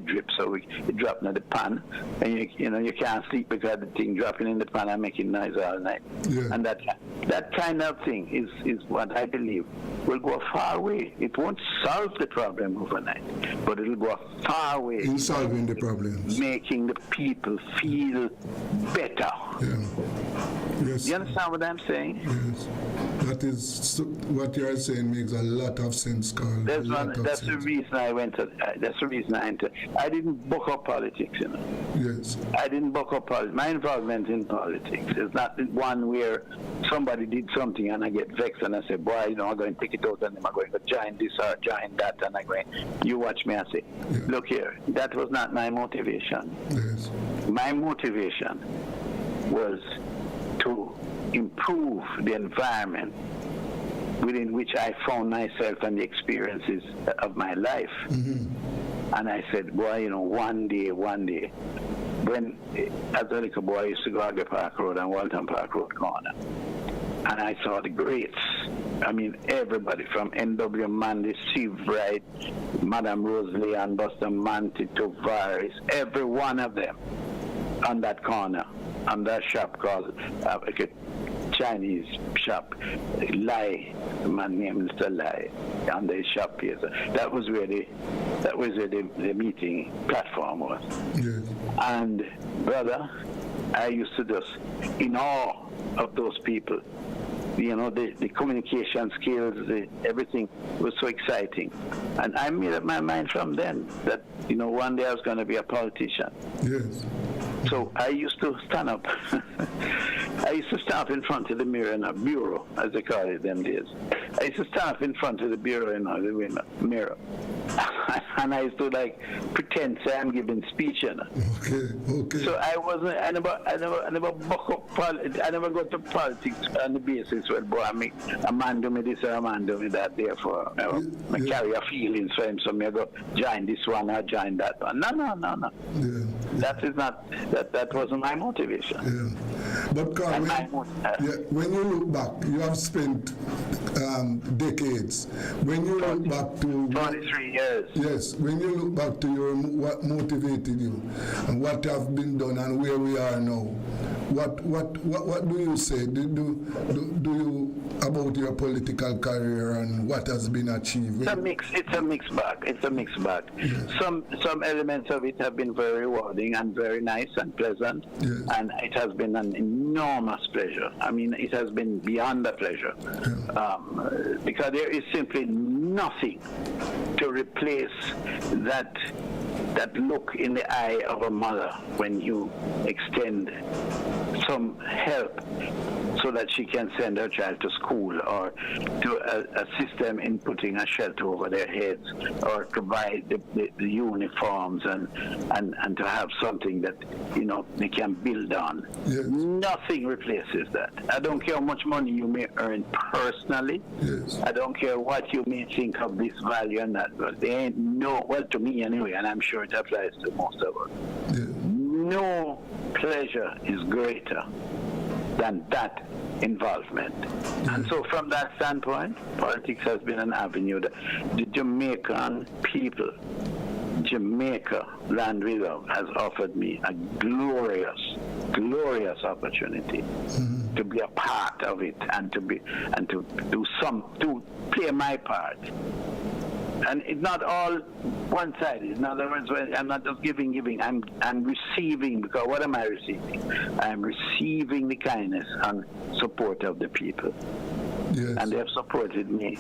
drip so it drop in the pan, and you can't sleep because the thing dropping in the pan and making noise all night. Yeah. And that kind of thing is what I believe will go a far way. It won't solve the problem overnight, but it'll go a far way in solving the problems, making the people feel better. Yeah. Yes. You understand what I'm saying? Yes. That is what you are saying makes a lot of sense, Carl. That's the reason I went to. That's the reason I entered. I didn't book up politics, you know. Yes. I didn't book up politics. My involvement in politics is not one where somebody did something and I get vexed and I say, boy, you know, I'm going to take it out and I'm going to join this or join that, and I'm going, you watch me, I say, look here, that was not my motivation. Yes. My motivation was to improve the environment within which I found myself and the experiences of my life. Mm-hmm. And I said, boy, you know, one day, when as a little boy I used to go Aggie Park Road and Walton Park Road corner, and I saw the greats. I mean, everybody from N.W. Mandy, Steve Wright, Madame Rosalie and Buster Manti to Varys, every one of them on that corner, on that shop called Chinese shop, Lai, man named Mr. Lai, on the shop here. That was where the meeting platform was. Yes. And brother, I used to just in awe of those people. You know, the communication skills, everything was so exciting. And I made up my mind from then that, you know, one day I was going to be a politician. Yes. So I used to stand up. I used to stand up in front of the mirror in a bureau, as they call it them days. I used to stand up in front of the bureau in the mirror. And I used to like pretend say I'm giving speech, you know. Okay. So I never buck up I never got to politics on the basis where boy a man do me this or a man do me that, therefore I carry a feelings for him, so I go join this one or join that one. No. Yeah. That is not that wasn't my motivation. Yeah. But Carl, when you look back, you have spent decades. When you look back to 23 years. Yes, when you look back to what motivated you and what have been done and where we are now, what do you say? Do you about your political career and what has been achieved? It's a mixed bag. Yes. Some elements of it have been very rewarding and very nice and pleasant, yes. And it has been an enormous pleasure. I mean, it has been beyond a pleasure, because there is simply nothing to replace that look in the eye of a mother when you extend some help so that she can send her child to school, or to assist them in putting a shelter over their heads, or provide the uniforms and to have something that, you know, they can build on. Yes. Nothing replaces that. I don't care how much money you may earn personally. Yes. I don't care what you may think of this value and that, but there ain't well, to me anyway, and I'm sure it applies to most of us. Yeah. No pleasure is greater than that involvement. And so from that standpoint, politics has been an avenue that the Jamaican people, Jamaica Land Reserve, has offered me a glorious opportunity to be a part of it and to play my part. And it's not all one-sided. In other words, I'm not just giving. I'm receiving, because what am I receiving? I'm receiving the kindness and support of the people. Yes. And they have supported me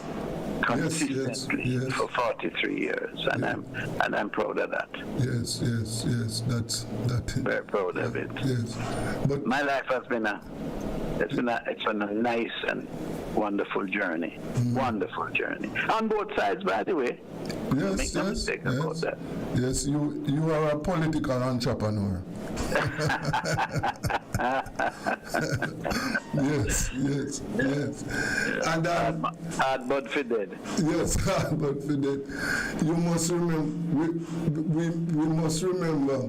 consistently for 43 years, and I'm proud of that. Yes. That's very proud of it. Yes. But my life has been it's been a nice and wonderful journey. Wonderful journey. On both sides, by the way. Yes, Make no mistake about that. Yes, you are a political entrepreneur. Yes. And hard but for dead. Yes, hard but for dead. You must remember. We must remember.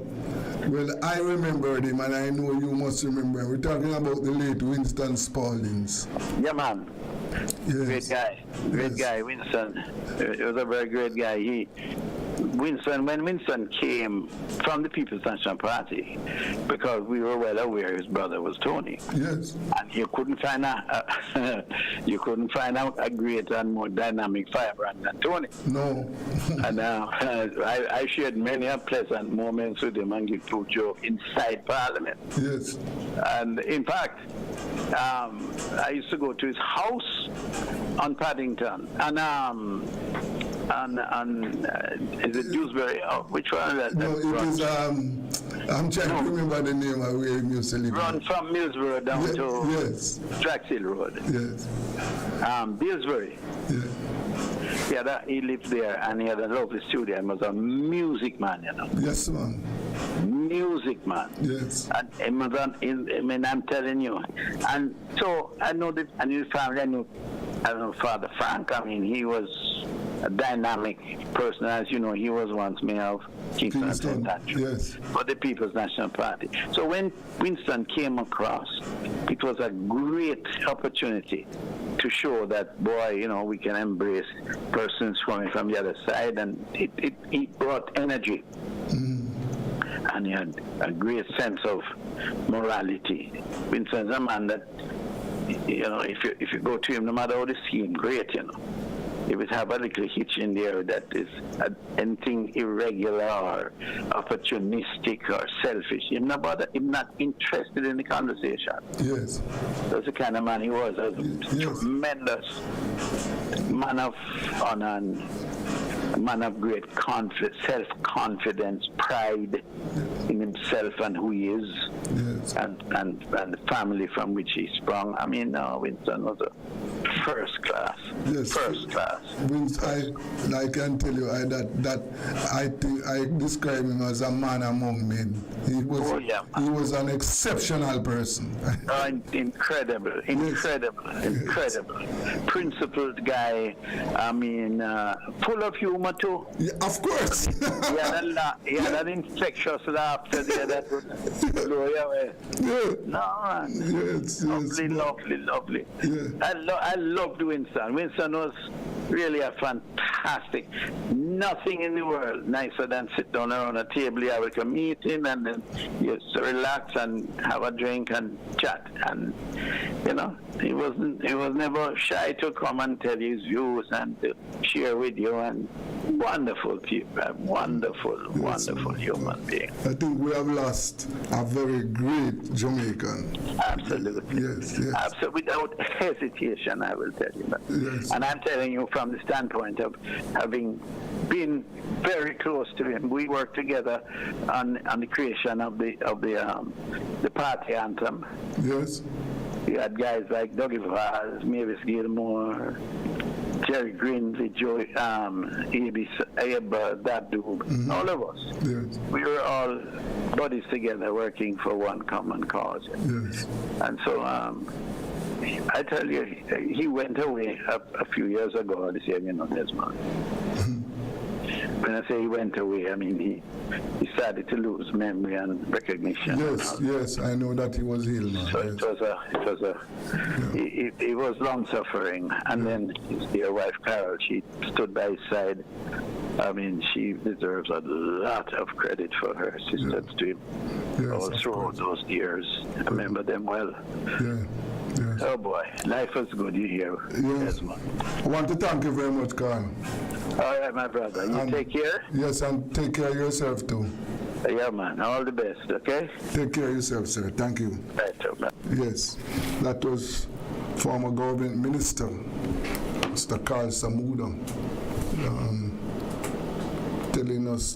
Well, I remembered him, and I know you must remember him. We're talking about the late Winston Spaldings. Yeah, man. Yes. Great guy, Winston. He was a very great guy. When Winston came from the People's National Party, because we were well aware his brother was Tony. Yes. And you couldn't find a greater and more dynamic firebrand than Tony. No. And I shared many a pleasant moments with him and give two jokes inside Parliament. Yes. And in fact, I used to go to his house on Paddington, and is it Dewsbury? Oh, which one is that? No, it is, I'm trying to remember the name of where he used to live. Run from Millsboro down to yes. Draxhill Road. Yes. Dewsbury. Yeah. He lived there, and he had a lovely studio. He was a music man, you know. Yes, man. Music man. Yes. And I'm telling you. And so I know that, and his family, I know Father Frank. I mean, he was a dynamic person. As you know, he was once mayor of Kingston. Yes. For the People's National Party. So when Winston came across, it was a great opportunity to show that, boy, you know, we can embrace persons coming from the other side, and it brought energy. And he had a great sense of morality. Winston's a man that, you know, if you go to him, no matter how they see him, great, you know. If it have a little hitch in there that is anything irregular or opportunistic or selfish, I'm not interested in the conversation. Yes. That's the kind of man he was. A tremendous man of honor and a man of great self-confidence, pride in himself and who he is, yes. and the family from which he sprung. I mean, Winston was a first class. Yes. First class. I can tell you I think I describe him as a man among men. He was an exceptional person. Incredible. Principled guy. I mean, full of humor too. Yeah, of course. he had an infectious laughter there that would blow you away. Yeah. No, man. Yes. Lovely. Yeah. I loved Winston. Winston was really a fantastic. Nothing in the world nicer than sit down around a table here with a meeting and then just relax and have a drink and chat. And you know, he was never shy to come and tell his views and to share with you. And wonderful people, wonderful human being. I think we have lost a very great Jamaican. Absolutely. Yes. Absolutely, without hesitation, I will tell you that. Yes. And I'm telling you from the standpoint of having been very close to him. We worked together on the creation of the party anthem. Yes. You had guys like Dougie Vaz, Mavis Gilmore, Jerry Grimsley, Joey, Abe, Dabdoo, all of us. Yes. We were all buddies together working for one common cause. Yes. And so I tell you, he went away a few years ago, the same, you know, Desmond. When I say he went away, I mean he started to lose memory and recognition. Yes, I know that he was ill now. So yes. he was long suffering, and then his dear wife Carol, she stood by his side. I mean, she deserves a lot of credit for her assistance to him all through those years. I remember them well. Yeah. Yes. Oh boy, life was good, you hear. Yes. I want to thank you very much, Carl. All right, my brother. You take care. Yes, and take care of yourself too. Yeah, man. All the best, okay? Take care of yourself, sir. Thank you. Right, man. Yes, that was former government minister, Mr. Carl Samuda,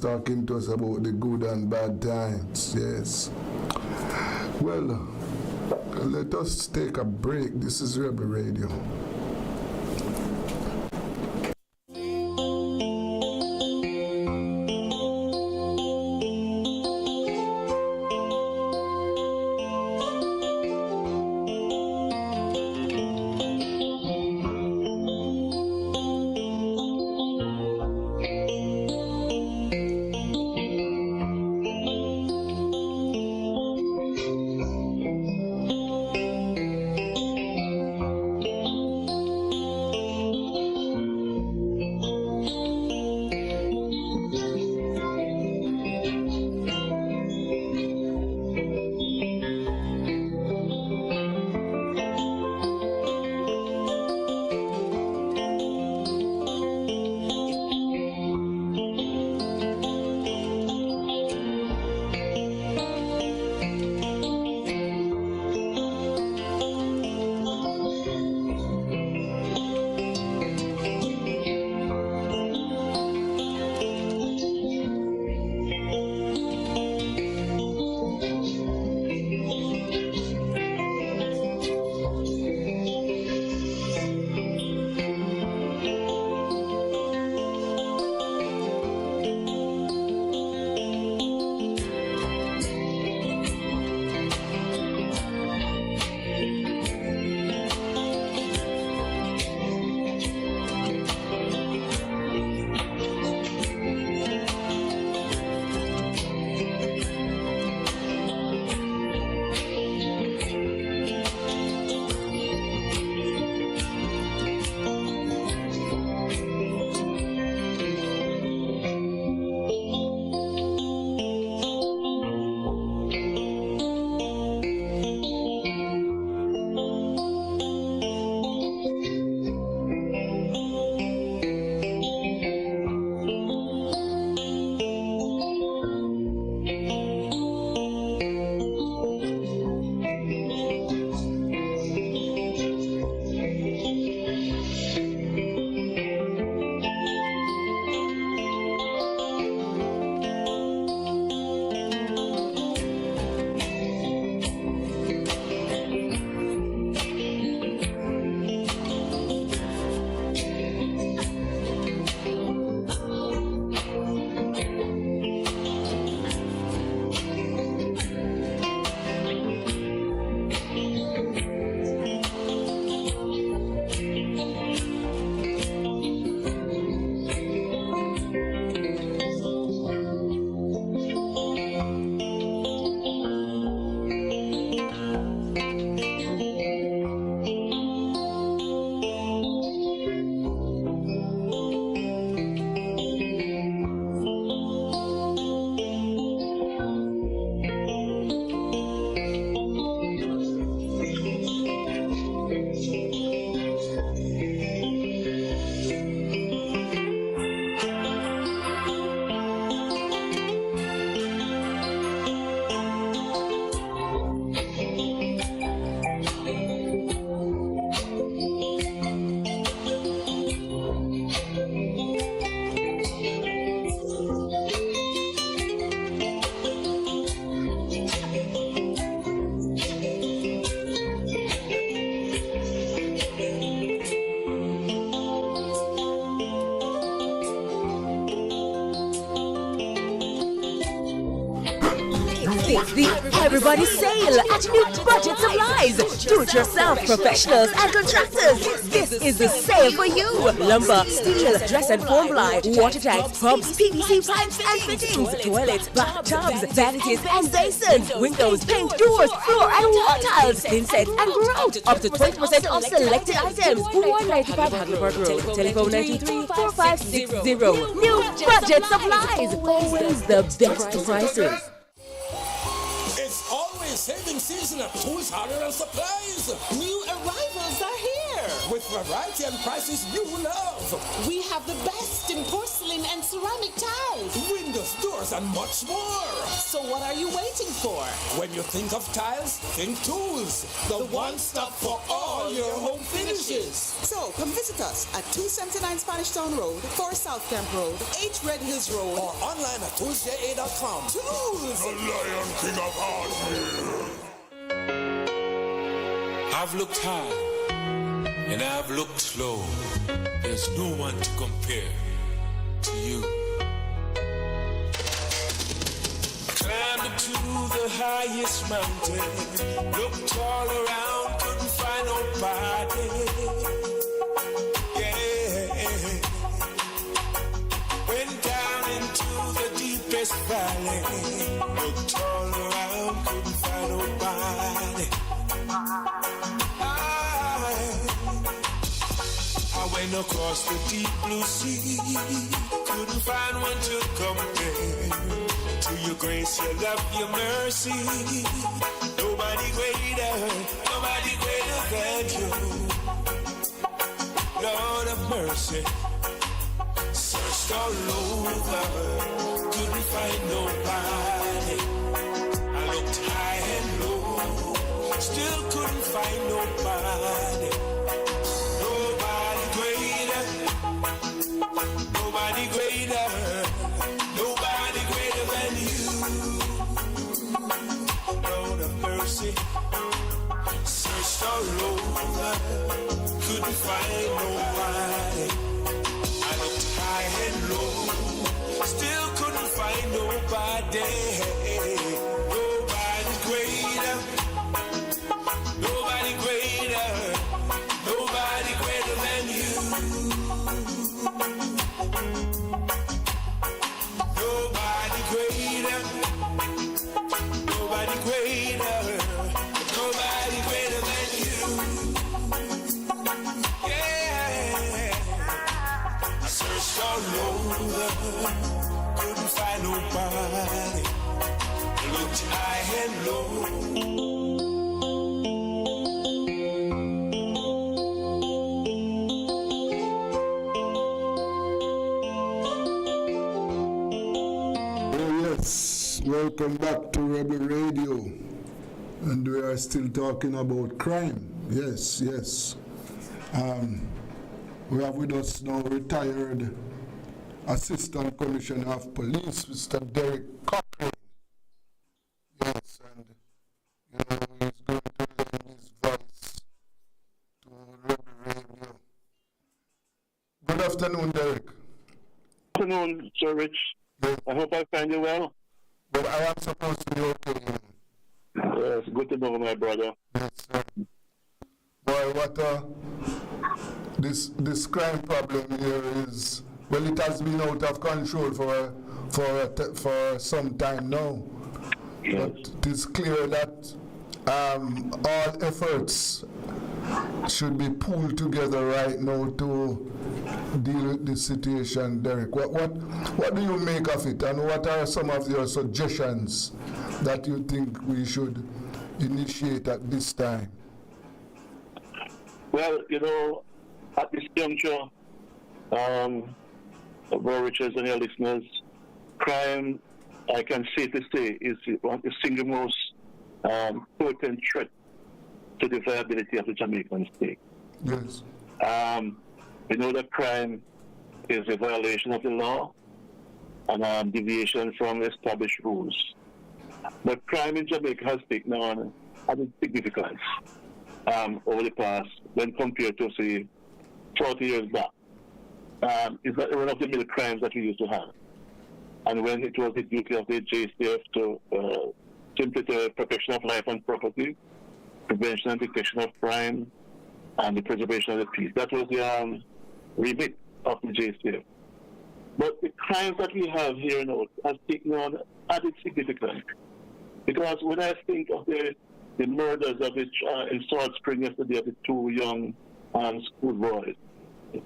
talking to us about the good and bad times. Yes. Well, let us take a break. This is Rebel Radio. It's the Everybody Sale at New Budget Supplies. Do-it-yourself professionals and contractors. This is the sale for you. Lumber, steel, dress and foam ply, water tanks, pumps, PVC pipes and fittings, toilets, bathtubs, vanities and basins, windows, paint, doors, floor and wall tiles, thin sets and grout. Up to 20% off selected items. 195 Hagelberg Road. Telephone 923-4560. New Budget Supplies. Always the best prices. It's always saving season at Tools, Hardware and Supplies. New arrivals are here. With variety and prices you love. We have the best in porcelain and ceramic tiles, Windows, doors, and much more. so what are you waiting for? When you think of tiles, think Tools. The one-stop for all your home finishes. So, come visit us at 279 Spanish Town Road, 4 South Camp Road, 8 Red Hills Road, Or online at toolsja.com. Tools! The Lion King of Hardware. I've looked high and I've looked low. There's no one to compare to you. Climbed to the highest mountain, looked all around, couldn't find nobody. Yeah. Went down into the deepest valley, looked all around, couldn't find nobody. I went across the deep blue sea, couldn't find one to compare to your grace, your love, your mercy. Nobody greater than you. Lord of mercy, searched all over, couldn't find nobody. I looked high and low, still couldn't find nobody. Nobody greater, nobody greater, nobody greater than you. Lord of mercy, searched all over, couldn't find nobody. I looked high and low, still couldn't find nobody. Nobody greater, nobody greater, nobody greater than you. Nobody greater, nobody greater, nobody greater than you. Yeah, I searched all over, couldn't find nobody. Looked high and low. Yes, welcome back to Rebel Radio. And we are still talking about crime. Yes. We have with us now retired Assistant Commissioner of Police, Mr. Derek Cochrane. Yes, and he's going to lend his voice to Rebel Radio. Good afternoon, Derek. Good afternoon, Sir Rich. Yes. I hope I find you well. But I am supposed to be okay. Yes, good to know, my brother. Yes, sir. Boy, what this crime problem here is, well, it has been out of control for some time now. Yes. But it is clear that all efforts should be pulled together right now to deal with this situation, Derek. What do you make of it, and what are some of your suggestions that you think we should initiate at this time? Well, at this juncture, Brother Richards and your listeners, crime, I can safely say, is the single most potent threat to the viability of the Jamaican state. Yes. We know that crime is a violation of the law and deviation from established rules. But crime in Jamaica has taken on a significance over the past when compared to, say, 40 years back. It's not one of the middle crimes that we used to have. And when it was the duty of the JCF to simply the protection of life and property, prevention and detection of crime, and the preservation of the peace. That was the remit of the JCF. But the crimes that we have here now has taken on added significance. Because when I think of the murders of it in Salt Spring yesterday of the two young schoolboys,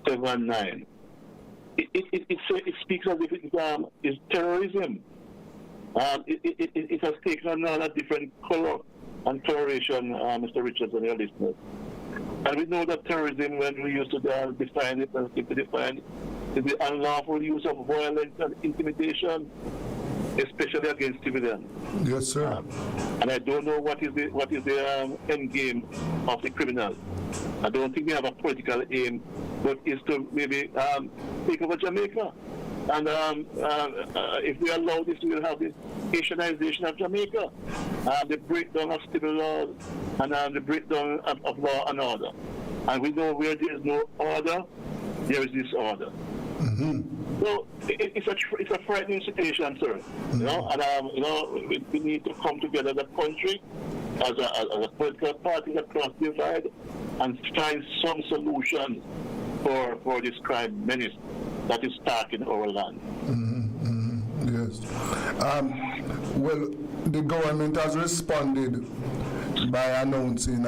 7 and 9, it speaks as if it is terrorism. It has taken on a different color and coloration, Mr. Richards and your listeners. And we know that terrorism, when we used to define it and keep to define it, is the unlawful use of violence and intimidation, especially against civilians. Yes, sir. And I don't know what is the end game of the criminals. I don't think we have a political aim, but it's to maybe take over Jamaica. And if we allow this, we will have the Asianization of Jamaica, the breakdown of civil laws, and the breakdown of law and order. And we know where there is no order, there is disorder. So it's a frightening situation, sir. You know, and we need to come together as a country, as a political party across the divide, and find some solutions for this crime menace that is starting our land. Yes. Well, the government has responded by announcing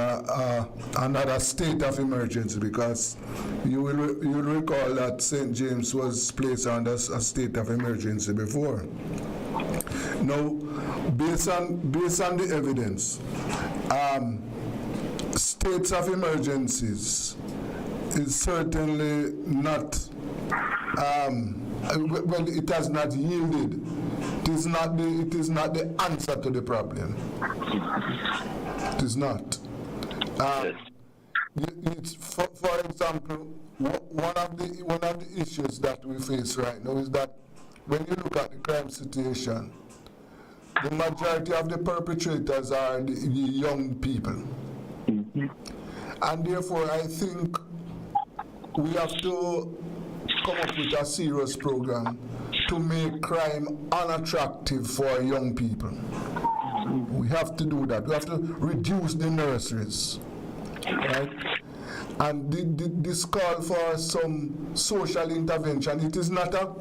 another state of emergency, because you will recall that St. James was placed under a state of emergency before. Now, based on the evidence, states of emergencies is certainly not. Well, it has not yielded. It is not the answer to the problem. It is not. It's, for example, one of the issues that we face right now is that when you look at the crime situation, the majority of the perpetrators are the young people. And therefore, I think we have to come up with a serious program to make crime unattractive for young people. We have to do that. We have to reduce the nurseries, right? And this call for some social intervention, it is not a,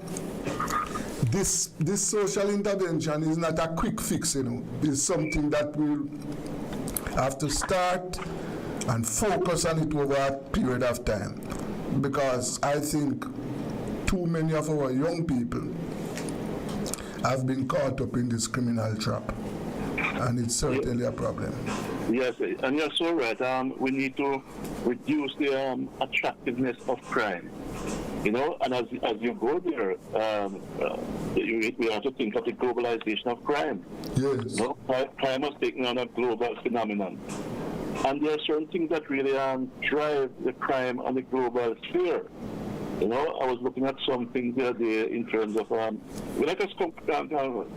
this social intervention is not a quick fix, you know. It's something that we'll have to start and focus on it over a period of time. Because I think too many of our young people have been caught up in this criminal trap. And it's certainly a problem. Yes, and you're so right. We need to reduce the attractiveness of crime. You know, and as you go there, we have to think of the globalization of crime. Yes. You know, crime has taken on a global phenomenon. And there are certain things that really drive the crime on the global sphere. You know, I was looking at some things the other day in terms of, let us come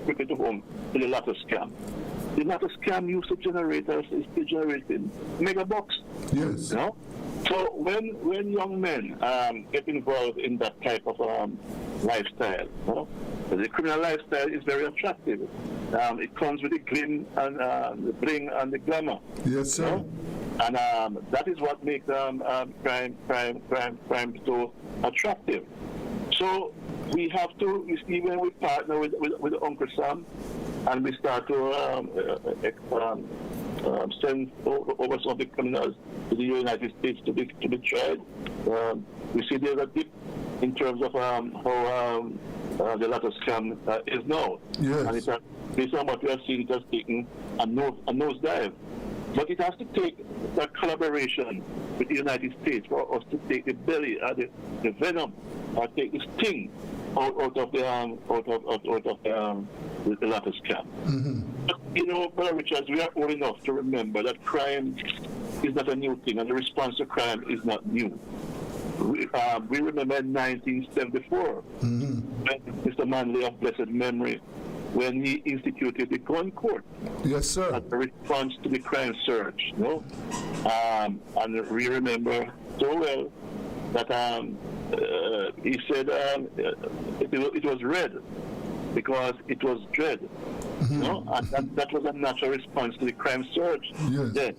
quickly to home to the latter scam. The latter scam used to generate is still generating mega bucks. Yes. You know? So when young men get involved in that type of lifestyle, you know, the criminal lifestyle is very attractive. It comes with the gleam and the bling and the glamour. Yes, sir. You know? And that is what makes crime so attractive. So we have to, you see, when we partner with Uncle Sam, and we start to send over some of the criminals to the United States to be tried. We see there's a dip in terms of how the latter scam is now. Yes. And it's based on what we have seen, it has taken a nosedive. But it has to take that collaboration with the United States for us to take the belly, the venom, or take the sting out of the latter scam. But, you know, Brother Richards, we are old enough to remember that crime is not a new thing, and the response to crime is not new. We remember in 1974, when Mr. Manley of blessed memory, when he instituted the gun court. Yes, sir. As a response to the crime surge, you know? And we remember so well that he said it was red because it was dread. and that was a natural response to the crime surge. Yes. Yeah.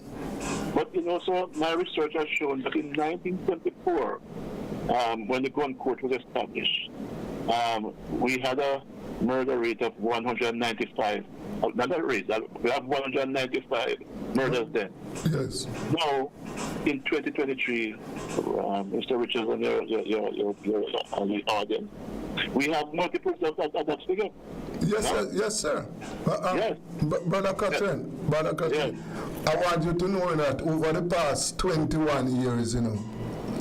But so my research has shown that in 1974, when the gun court was established, we had a murder rate of 195. Not a rate, we have 195 murders then. Yes. Now, in 2023, Mr. Richards and your audience, we have multiples of that figure. Yes, sir. Yes. Brother Catherine, I want you to know that over the past 21 years,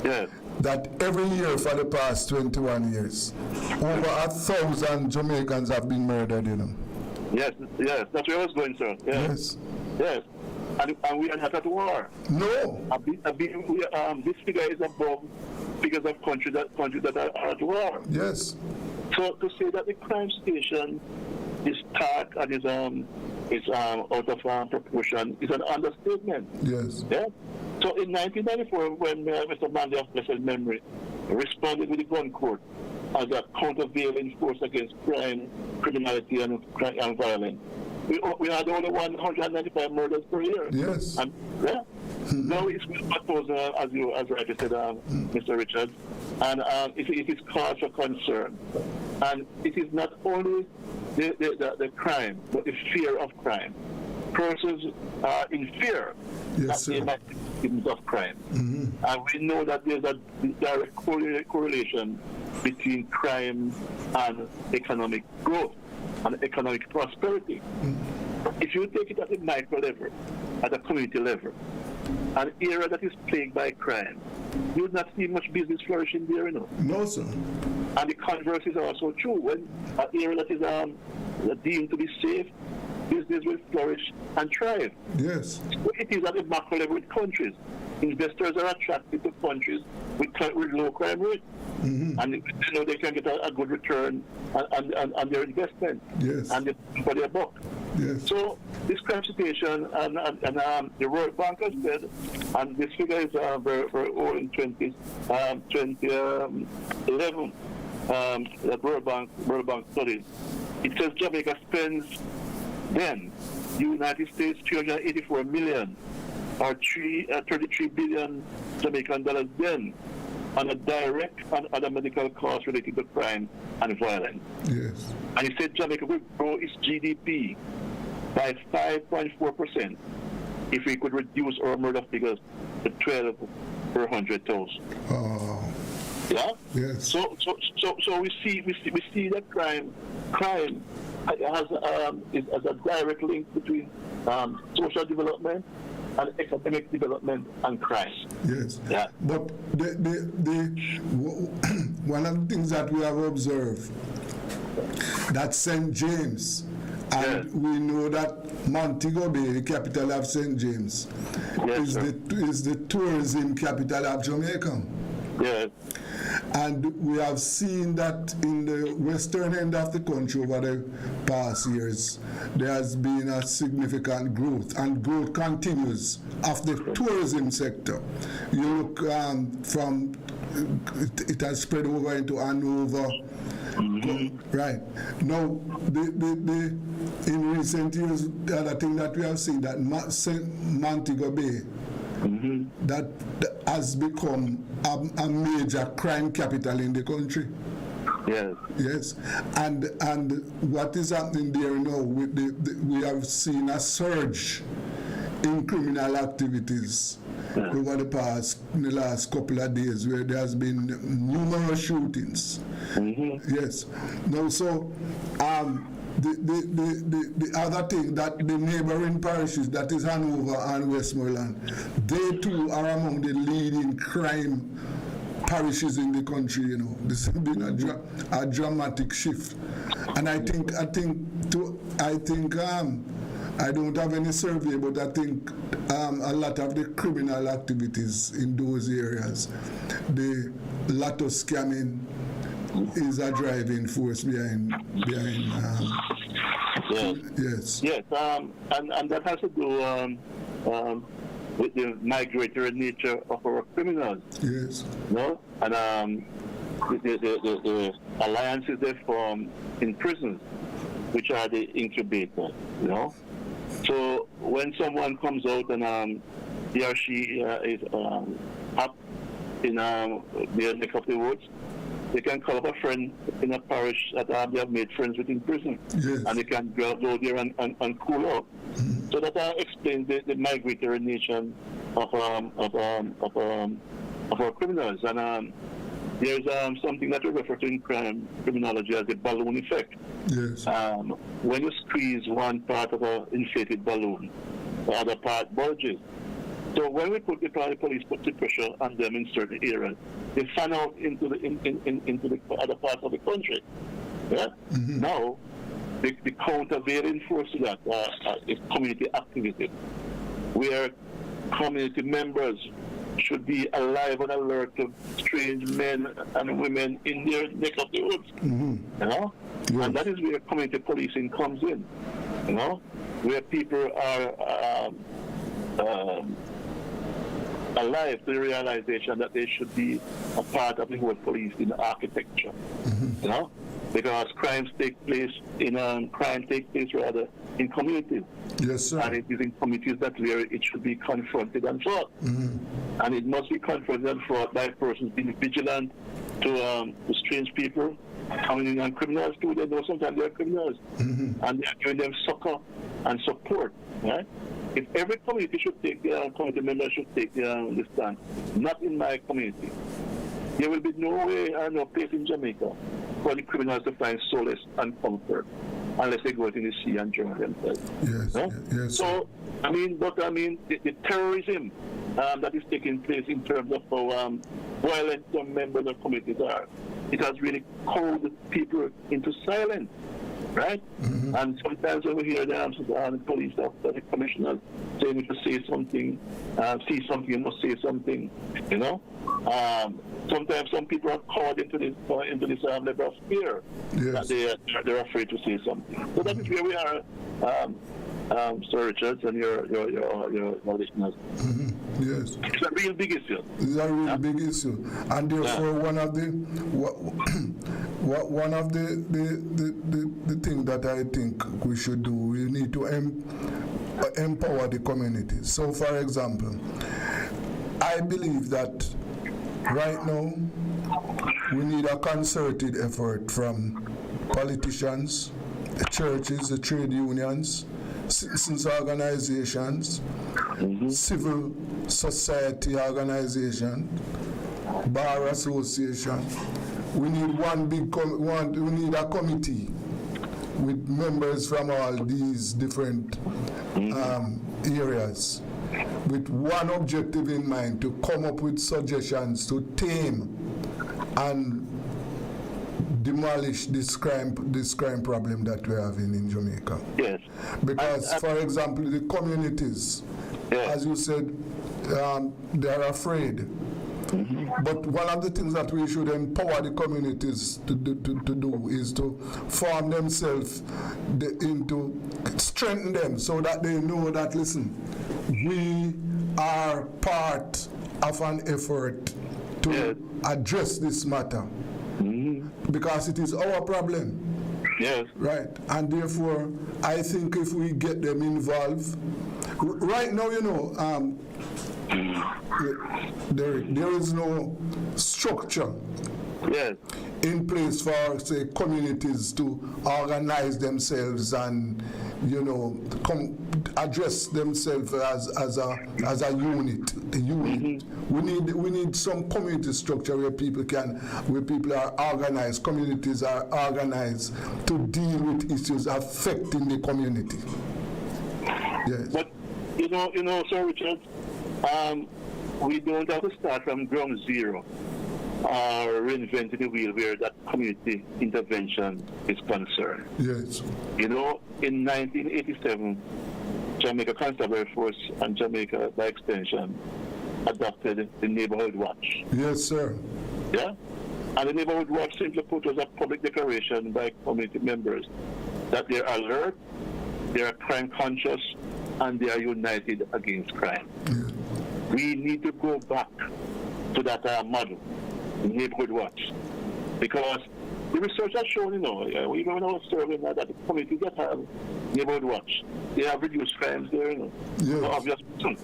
yes, that every year for the past 21 years, over 1,000 Jamaicans have been murdered, Yes, that's where I was going, sir. Yes. And we are not at war. No. This figure is above figures of countries that are at war. Yes. So to say that the crime situation is stark and is out of proportion is an understatement. Yes. Yeah. So in 1994, when Mr. Manley of blessed memory responded with the gun court as a countervailing force against crime, criminality, and violence, we had only 195 murders per year. Yes. And now it's proposed, as rightly said, Mr. Richards, and it is cause for concern. And it is not only the crime, but the fear of crime. Persons are in fear that they might be victims of crime. And we know that there's a direct correlation between crime and economic growth and economic prosperity. If you take it at the micro level, at a community level, an area that is plagued by crime, you would not see much business flourishing there, No, sir. And the converse is also true. When an area that is deemed to be safe, business will flourish and thrive. Yes. So it is at the macro level with countries. Investors are attracted to countries with low crime rates. And they can get a good return on their investment. Yes. And for their buck. Yes. So this crime situation, and the World Bank has said, and this figure is very, very old in 2011, that World Bank studies. It says Jamaica spends then United States $384 million or 33 billion Jamaican dollars then on a direct and other medical costs related to crime and violence. Yes. And he said Jamaica will grow its GDP by 5.4% if we could reduce our murder figures to 12 per 100,000. Yeah. Yes. So we see that crime has a direct link between social development and economic development and crime. Yes. Yeah. But one of the things that we have observed, that St. James, and we know that Montego Bay, the capital of St. James, is the tourism capital of Jamaica. Yes. And we have seen that in the western end of the country over the past years, there has been a significant growth, and growth continues of the tourism sector. You look from, it has spread over into Hanover. Right. Now, in recent years, the other thing that we have seen, that Montego Bay, that has become a major crime capital in the country. Yes. Yes. And what is happening there now, we have seen a surge in criminal activities over the last couple of days, where there has been numerous shootings. Yes. Now, so the other thing, that the neighboring parishes, that is Hanover and Westmoreland, they too are among the leading crime parishes in the country. This has been a dramatic shift, and I think I don't have any survey, but I think a lot of the criminal activities in those areas, the lotto scamming is a driving force behind yes. Yes, and that has to do with the migratory nature of our criminals. Yes. No? And the alliances they form in prisons which are the incubators, you know. So when someone comes out and he or she is up in their neck of the woods, they can call up a friend in a parish that they have made friends with in prison, yes. and they can go there and cool out. Mm-hmm. So that explains the migratory nature of our criminals. And there's something that we refer to in criminology as the balloon effect. Yes. When you squeeze one part of an inflated balloon, the other part bulges. So when we put the police put the pressure on them in certain areas, they fan out into the other parts of the country. Yeah? Mm-hmm. Now, the countervailing force to that is community activism, where community members should be alive and alert to strange men and women in their neck of the woods. Mm-hmm. You know? Yes. And that is where community policing comes in. You know? Where people are alive to the realization that they should be a part of the whole policing architecture. Mm-hmm. You know? Because crime takes place in communities. Yes, sir. And it is in communities that where it should be confronted and fought. Mm-hmm. And it must be confronted and fought by persons being vigilant to strange people coming in, and criminals too. They know sometimes they are criminals, mm-hmm. and they are giving them succor and support. Right? If every community should take community members should take the stand, not in my community, there will be no way and no place in Jamaica for the criminals to find solace and comfort unless they go out in the sea and drown themselves. Yes, huh? Yes. So, the terrorism that is taking place in terms of how violent some members of communities are, it has really called people into silence, right? Mm-hmm. And sometimes when we hear the police officers, the commissioners saying to say something, see something, you must say something, you know. Sometimes some people are caught into this level of fear, yes, that they're afraid to say something. So that is where we are, Sir Richards and your listeners. Mm-hmm. Yes, it's a real big issue. It's a real big issue, and therefore one of the thing that I think we should do, we need to empower the community. So, for example, I believe that right now we need a concerted effort from politicians, the churches, the trade unions, citizens organizations, mm-hmm. civil society organizations, bar association. We need we need a committee with members from all these different areas, with one objective in mind: to come up with suggestions to tame and demolish this crime problem that we're having in Jamaica. Yes. Because, for example, the communities, as you said, they're afraid. Mm-hmm. But one of the things that we should empower the communities to do is to form themselves into strengthen them so that they know that, listen, we are part of an effort to address this matter, mm-hmm. because it is our problem. Yes. Right. And therefore, I think if we get them involved, right now, you know, there is no structure in place for, say, communities to organize themselves and, you know, address themselves as a unit. Mm-hmm. We need some community structure where people are organized, communities are organized to deal with issues affecting the community. Yes. But you know, Sir Richard, we don't have to start from ground zero or reinventing the wheel where that community intervention is concerned. Yes. You know, in 1987, Jamaica Constabulary Force and Jamaica, by extension, adopted the Neighborhood Watch. Yes, sir. Yeah? And the Neighborhood Watch simply put was a public declaration by community members that they're alert, they are crime conscious, and they are united against crime. Yeah. We need to go back to that model, the Neighborhood Watch, because The research has shown, even when I was serving that the communities that have neighborhood watch, they have reduced crimes there, Yes. for obvious reasons.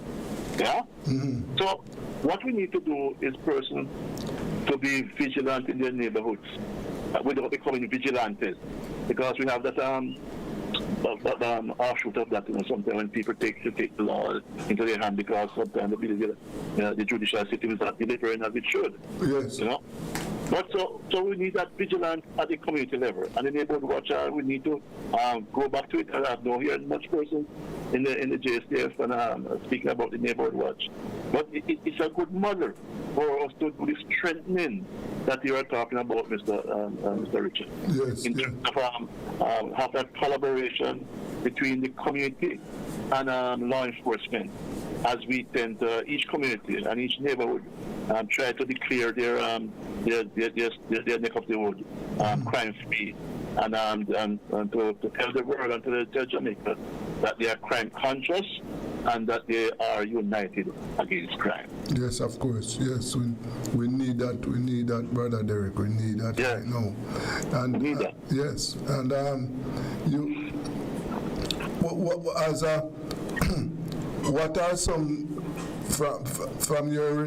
Yeah? Mm-hmm. So what we need to do is person to be vigilant in their neighborhoods without becoming vigilantes, because we have that offshoot of that, sometimes when people take the law into their hand, because sometimes the judicial system is not delivering as it should. Yes. But so we need that vigilance at the community level, and the neighborhood watcher. We need to go back to it. I have not heard much person in the JSTF and speaking about the neighborhood watch, but it's a good model for us to do the strengthening that you are talking about, Mr. Richard. Yes. In terms of have that collaboration between the community and law enforcement, as we tend to each community and each neighborhood try to declare their neck of the wood crime free, and to tell the world and to tell Jamaica that they are crime conscious and that they are united against crime. Yes, of course. Yes, we need that. We need that, Brother Derek. We need that right now. And we need that. Yes, and you, what are some from your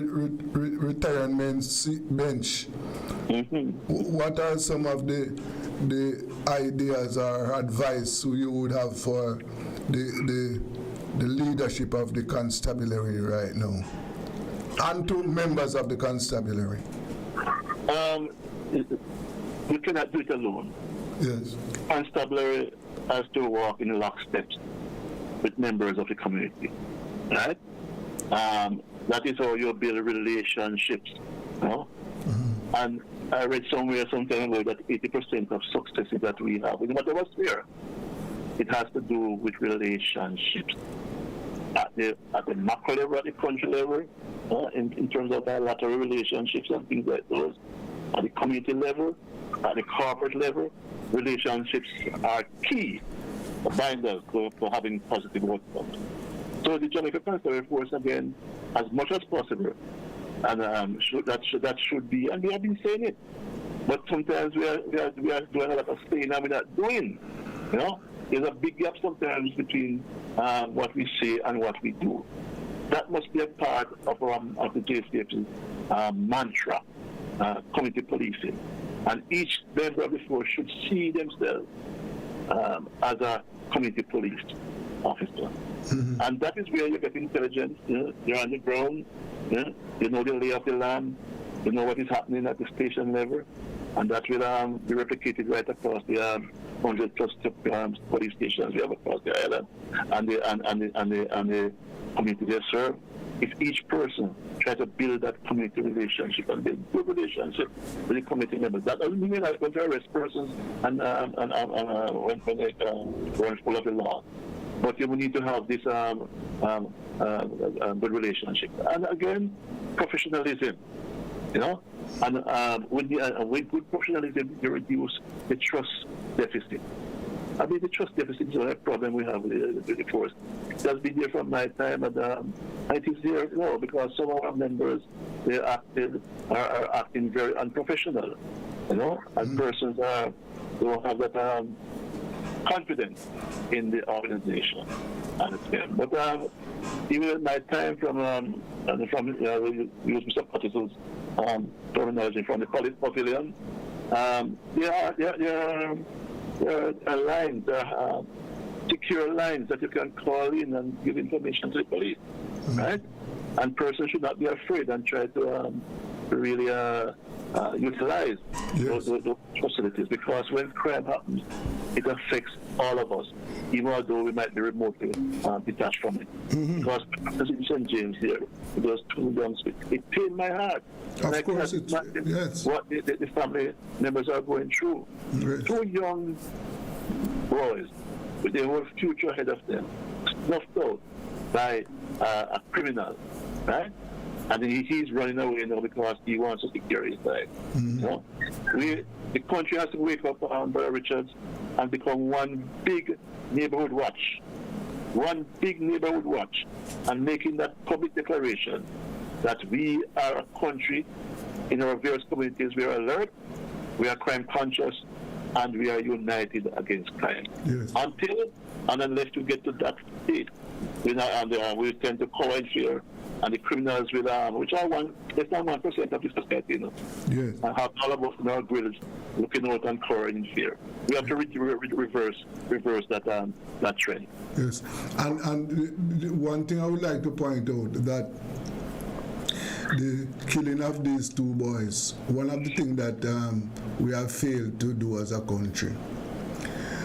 retirement bench? Mm-hmm. What are some of the ideas or advice you would have for the leadership of the constabulary right now, and to members of the constabulary? You cannot do it alone. Yes. Constabulary has to walk in lockstep with members of the community, right? That is how you build relationships, Mm-hmm. And I read somewhere some time ago that 80% of successes that we have, no matter what sphere, it has to do with relationships at the macro level, at the country level, in terms of bilateral relationships and things like those. At the community level, at the corporate level, relationships are key binders for having positive outcomes. So the Jamaica Constabulary Force, again, as much as possible, and that should be, and we have been saying it, but sometimes we are doing a lot of saying and we're not doing. There's a big gap sometimes between what we say and what we do. That must be a part of the JCF's mantra, community policing, and each member of the force should see themselves as a community police officer. Mm-hmm. And that is where you get intelligence. You're on the ground. You know the lay of the land. You know what is happening at the station level, and that will be replicated right across the 100 plus police stations we have across the island, and the community they serve. If each person tries to build that community relationship and build good relationship with the community members, that doesn't mean I'm going to arrest persons and when they run full of the law. But you will need to have this good relationship. And again, professionalism, and with good professionalism, you reduce the trust deficit. I mean, the trust deficit is a problem we have with the force. It has been there from my time, and it is there now because some of our members are acting very unprofessional, and persons don't have that confidence in the organization. But even at my time from use Mr. Pattison's terminology from the police pavilion, there are lines, secure lines that you can call in and give information to the police, right? And persons should not be afraid and try to really utilize those facilities, because when crime happens, it affects all of us, even although we might be remotely detached from it. Mm-hmm. Because in St. James here, it was 2 young kids. It pained my heart. Of course, yes. What the family members are going through. Yes. 2 young boys with their whole future ahead of them, snuffed out by a criminal, right? And he's running away now because he wants to secure his life. Mm-hmm. The country has to wake up, Brother Richards, and become one big neighborhood watch. One big neighborhood watch, and making that public declaration that we are a country in our various communities, we are alert, we are crime conscious, and we are united against crime. Yes. Until and unless we get to that state, we tend to cover in fear, and the criminals will, which are less than 1% of the society, Yes. and have all of us in our grills looking out and covering in fear. We have to reverse that trend. Yes. And the one thing I would like to point out that the killing of these two boys, one of the things that we have failed to do as a country,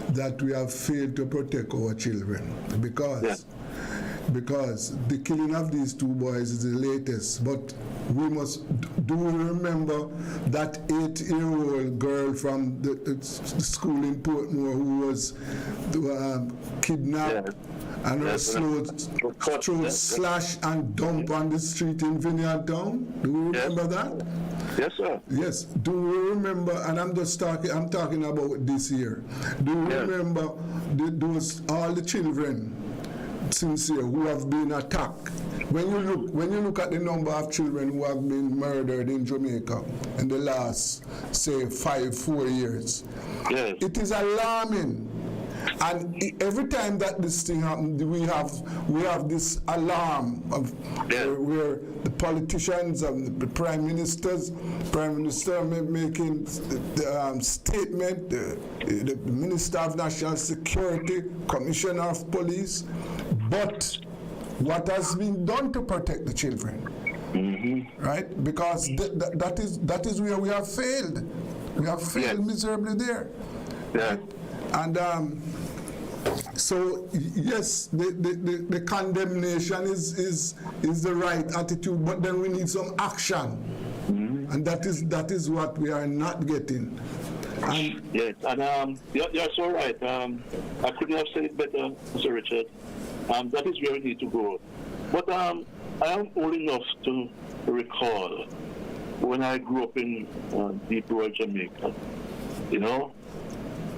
that we have failed to protect our children, because the killing of these two boys is the latest, but we must do remember that 8-year-old girl from the school in Portmore who was kidnapped and her throat slashed and dumped on the street in Vineyard Town. Do you remember that? Yes, sir. Yes. Do you remember, and I'm talking about this year, do you remember all the children sincere who have been attacked? When you look at the number of children who have been murdered in Jamaica in the last, say, 4 years, it is alarming. And every time that this thing happens, we have this alarm of where the politicians and the prime minister making the statement, the Minister of National Security, Commissioner of Police, but what has been done to protect the children, right? Because that is where we have failed. We have failed miserably there. Yeah. And so yes, the condemnation is the right attitude, but then we need some action, and that is what we are not getting. And yes, and you're so right. I couldn't have said it better, Mr. Richard. That is where we need to go. But I am old enough to recall when I grew up in deep rural Jamaica. You know,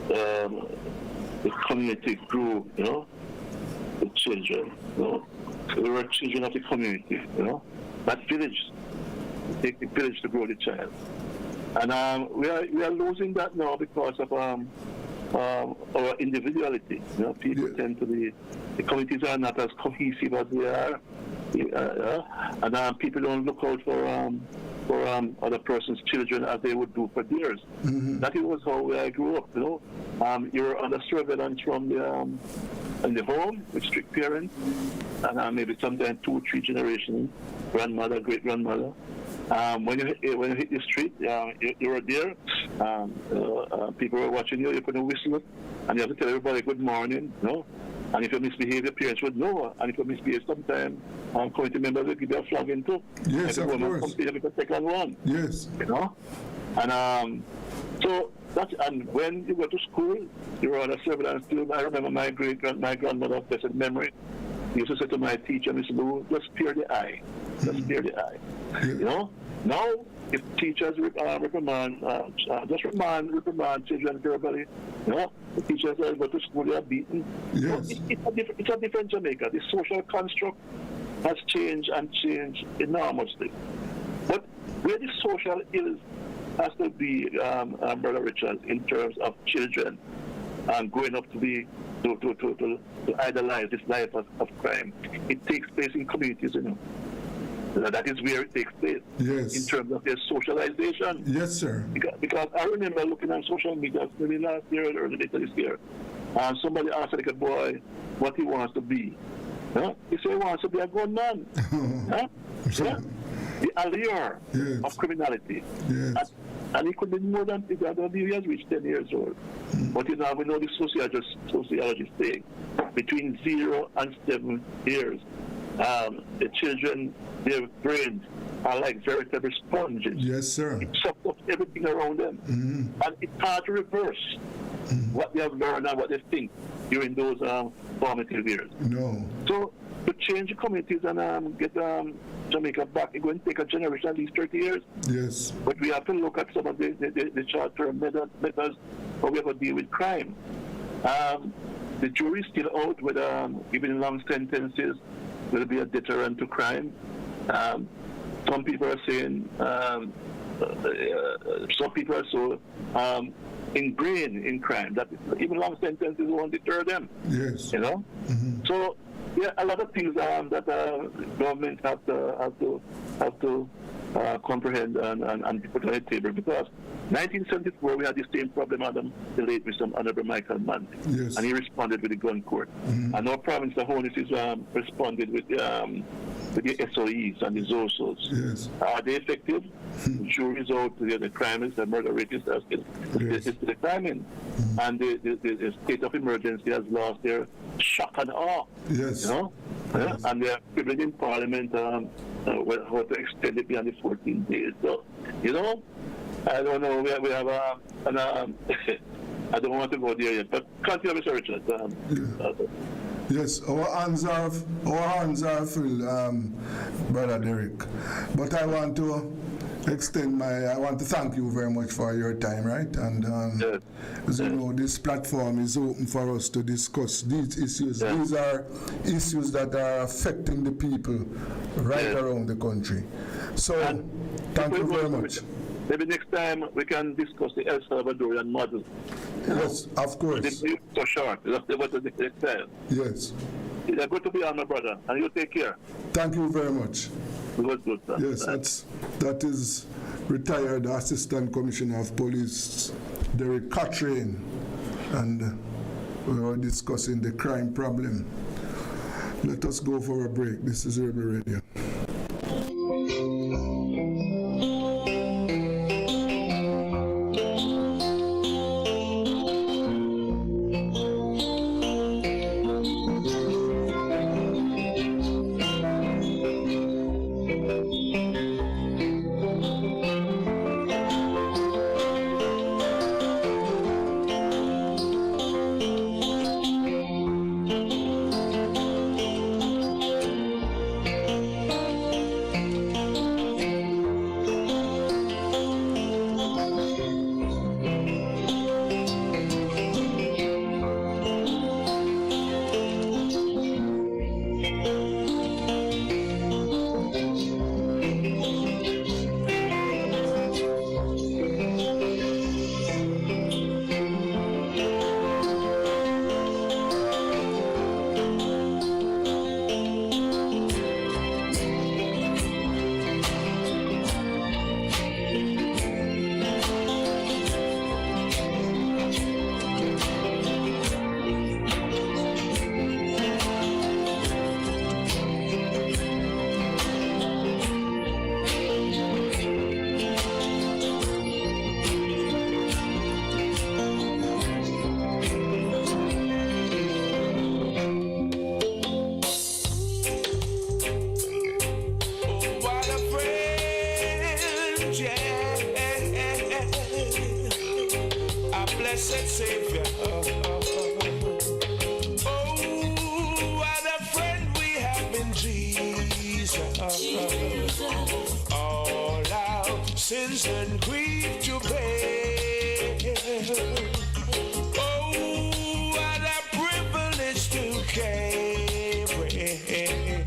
the community grew. You know, the children. You know, we were children of the community. You know, that village. Take the village to grow the child. And we are losing that now because of our individuality. You know, people tend to be, the communities are not as cohesive as they are, and people don't look out for other person's children as they would do for theirs. That was how I grew up. You know, you're under surveillance from in the home with strict parents, and maybe sometimes 2 or 3 generations, grandmother, great grandmother. When you hit the street, you were there. People were watching you. You couldn't whistle, and you have to tell everybody good morning. You know? And if you misbehave, your parents would know. And if you misbehave, sometimes community members will give you a flogging too. Yes, of course. Come with a second one. Yes. You know, and so that's, and when you go to school, you were on a surveillance too. I remember my grandmother, blessed memory, used to say to my teacher, Miss Lou, just spare the eye. Just spare the eye. You know? Now, if teachers reprimand children verbally, you know, the teachers go to school, they are beaten. Yes. It's a different Jamaica. The social construct has changed enormously. But where the social ills has to be, Brother Richard, in terms of children growing up to idolize this life of crime, it takes place in communities, you know. That is where it takes place. Yes. In terms of their socialization. Yes, sir. Because I remember looking on social media maybe last year or later this year, and somebody asked a little boy what he wants to be. Huh? He said he wants to be a gunman. Huh? Yeah? The allure of criminality. Yes. And he could be more than, he has reached 10 years old. But you know, we know the sociologists say between 0 and 7 years, the children, their brains are like veritable sponges. Yes, sir. It sucks up everything around them. And it's hard to reverse what they have learned and what they think during those formative years. No. So to change the communities and get Jamaica back, it's going to take a generation, at least 30 years. Yes. But we have to look at some of the short-term methods how we have to deal with crime. The jury is still out whether giving long sentences will be a deterrent to crime. Some people are saying some people are so ingrained in crime that even long sentences won't deter them. Yes. You know? Mm-hmm. So, yeah, a lot of things that government have to comprehend and put on the table, because 1974 we had the same problem, Adam, the late Mr. Honorable Michael Mann, yes. and he responded with the gun court. Mm-hmm. And our Prime Minister Honus is responded with the SOEs and the ZOSOs. Yes. Are they effective? Juries out, the crime is the murder rate is declining, and the state of emergency has lost their shock and awe. Yes. You know, yes. And they are privileged in Parliament how to extend it beyond the 14 days. So, you know, I don't know. We have I don't want to go there yet, but continue, Mr. Richard. Yes, our hands are full, Brother Derek. But I want to I want to thank you very much for your time, right? And as you know, this platform is open for us to discuss these issues. Yeah. These are issues that are affecting the people right around the country. So, thank you very much. Maybe next time we can discuss the El Salvadorian model. Yes, of course. It's so short. That's what the next time. Yes. It's good to be on, my brother, and you take care. Thank you very much. Good, sir. Yes, that is retired Assistant Commissioner of Police Derek Cochrane, and we were discussing the crime problem. Let us go for a break. This is Rebel Radio. blessed Savior. Oh, what a friend we have in Jesus. All our sins and grief to bear. Oh, what a privilege to carry everything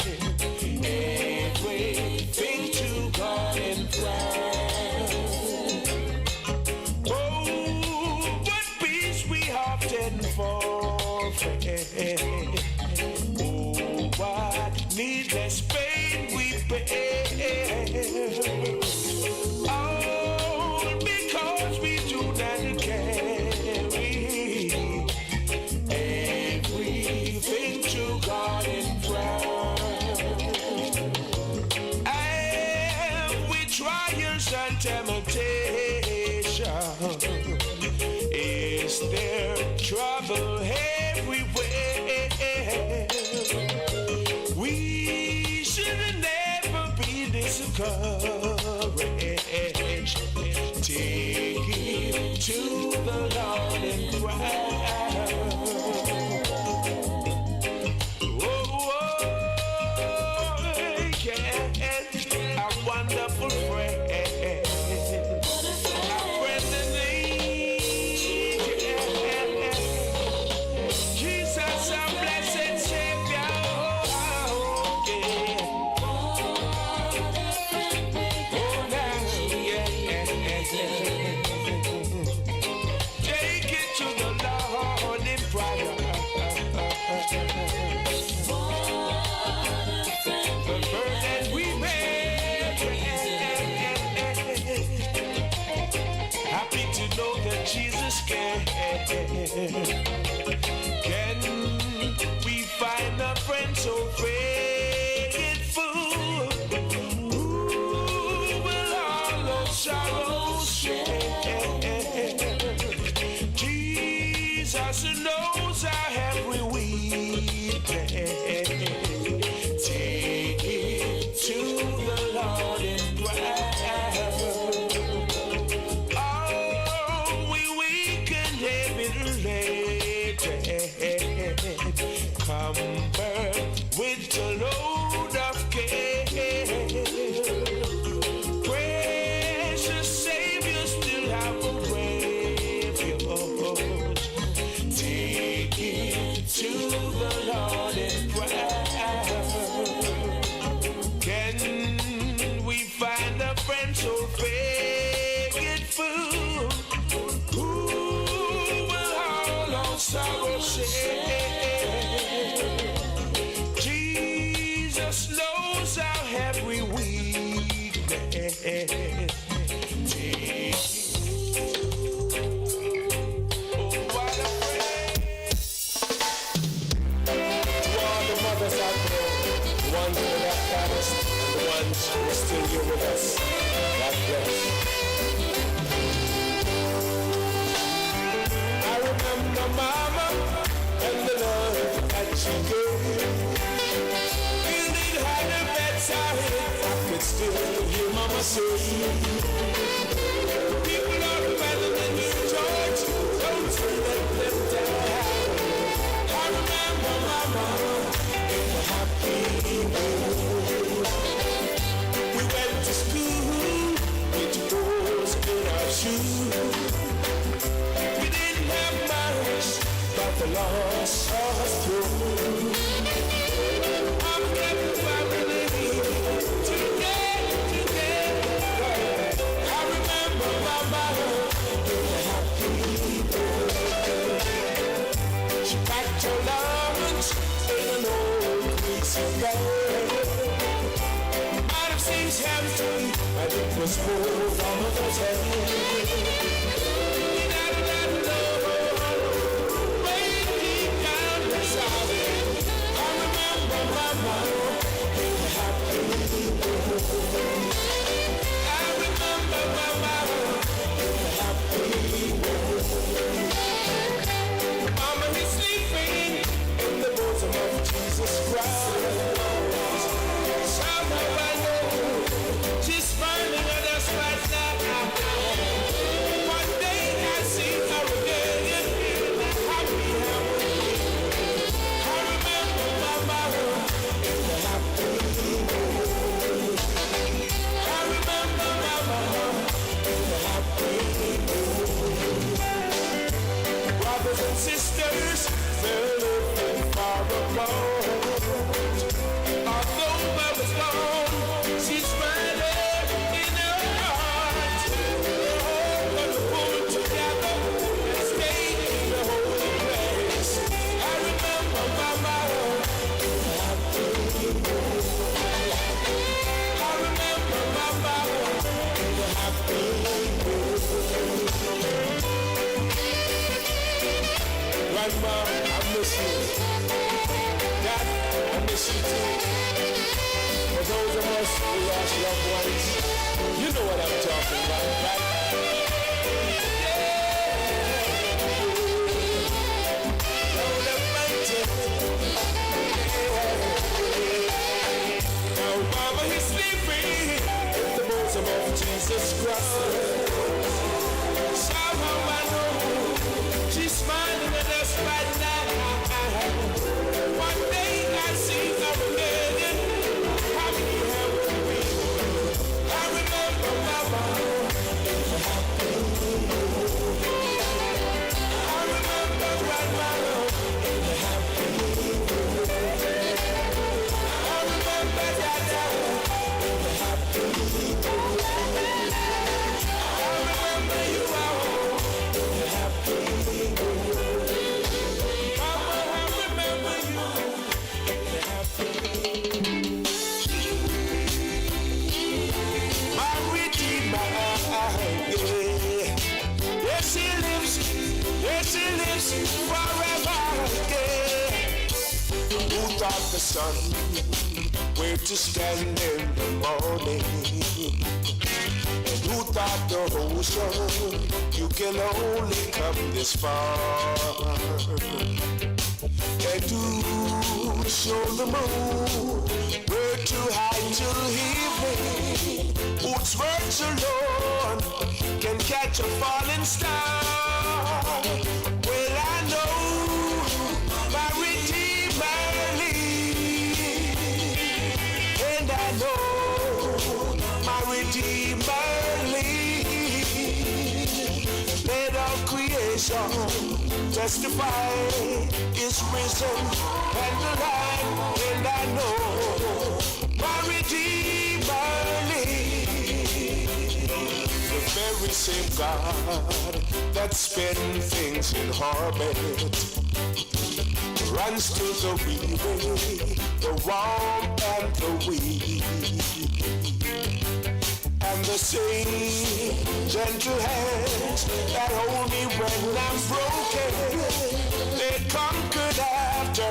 to God in prayer. Oh, what needless pain we bear. All because we do not carry everything to God in prayer. And with trials and temptation, is there trouble everywhere? We should never be discouraged. Take it to the Lord in prayer. Oh, yeah, a wonderful friend. so faithful. Ooh, will all those sorrows share. Jesus knows our every weakness. Take it to the Lord in prayer. Oh, we weak and heavy laden, comfort with the load of care. Precious Savior, still have a refuge. Take it to the Lord in prayer. Can we find a friend so faithful? Who will all our sorrow share? Jesus knows our every weakness. Take what a friend. To all the mothers out there, the ones who are baptized, and the ones who are still here with us, God bless. I remember Mama and the love that she gave. Feeling her the bedside, I could still hear Mama say, people are better than you, George. Don't you let them down. I remember Mama in the happy mood. We went to school with holes in our shoes. We didn't have much, but the Lord saw us through. I'm glad family together. I remember Mama in the happy mood. She packed her lunch in an old greasy bag. Might have seemed empty, but it was full of Mama's head. Way deep down inside, I remember Mama in the happy mood. I remember Mama in the happy mood. Mama is sleeping in the bosom of Jesus Christ. Somehow I know she's smiling at us right now. One day I see her again. Happy Halloween. I remember Mama in the happy mood. I remember Mama in the happy mood. Brothers and sisters, they're living far apart. Although Mama's gone, she's smiling in her heart. Oh, but we pull together and stay in the holy place. I remember Mama in the happy mood. I remember Mama in the happy mood. Grandma, I miss you. Dad, I miss you too. For those of us who lost loved ones, you know what I'm talking about, right? Lord Almighty. Now Mama is sleeping in the bosom of Jesus Christ. Somehow I know she's smiling at us right now. One day I see her again. Happy Halloween. I remember Mama in the happy mood. I remember Grandma in the happy mood. I remember Dada in the happy mood. I taught the sun where to stand in the morning? And who taught the ocean you can only come this far? And who showed the moon where to hide till evening? Whose words alone can catch a falling star? Well, I know my Redeemer lives, and I know my Redeemer lives. Let all creation testify is risen and alive, and I know my Redeemer lives. The very same God that spins things in orbit runs to the weary, the warm and the weak. And the same gentle hands that hold me when I'm broken, they conquered after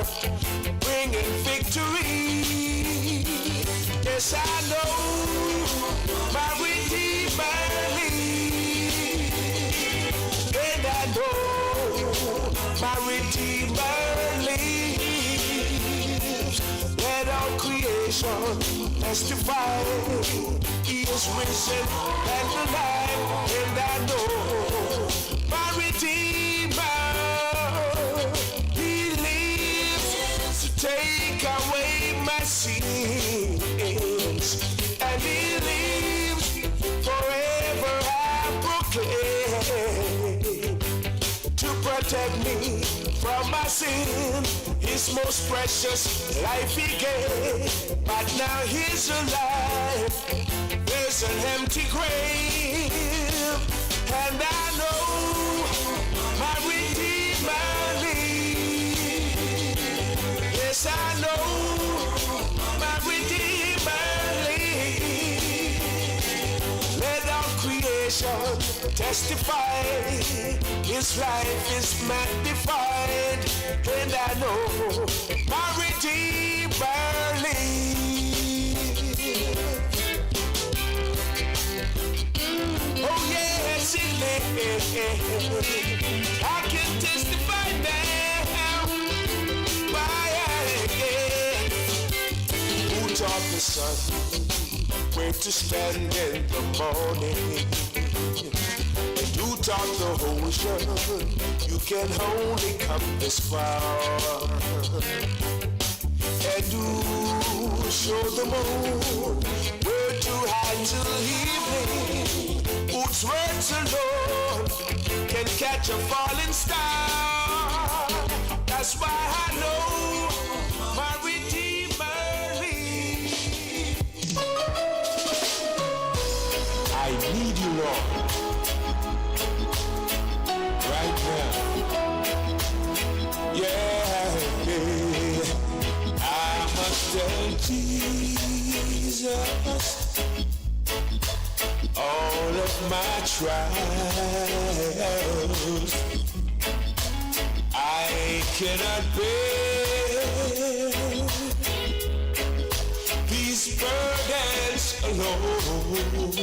bringing victory. Yes, I know my Redeemer lives, and I know my Redeemer lives. Let all creation testify He is risen and alive, and I know my Redeemer, He lives to take away my sins, and He lives forever, I proclaim, to protect me from my sin. His most precious life He gave, but now He's alive. There's an empty grave, and I know my Redeemer lives. Yes, I know my Redeemer lives. Let all creation testify His life is magnified, and I know my Redeemer lives. Oh yes, He lives. I can testify now. Why again? Who taught the sun where to stand in the morning? And who taught the ocean you can only come this far? And who showed the moon where to hide till evening? Whose words alone can catch a falling star? That's why I know my Redeemer lives. I need you, Lord, right now. Yeah, I must tell Jesus all of my trials. I cannot bear these burdens alone.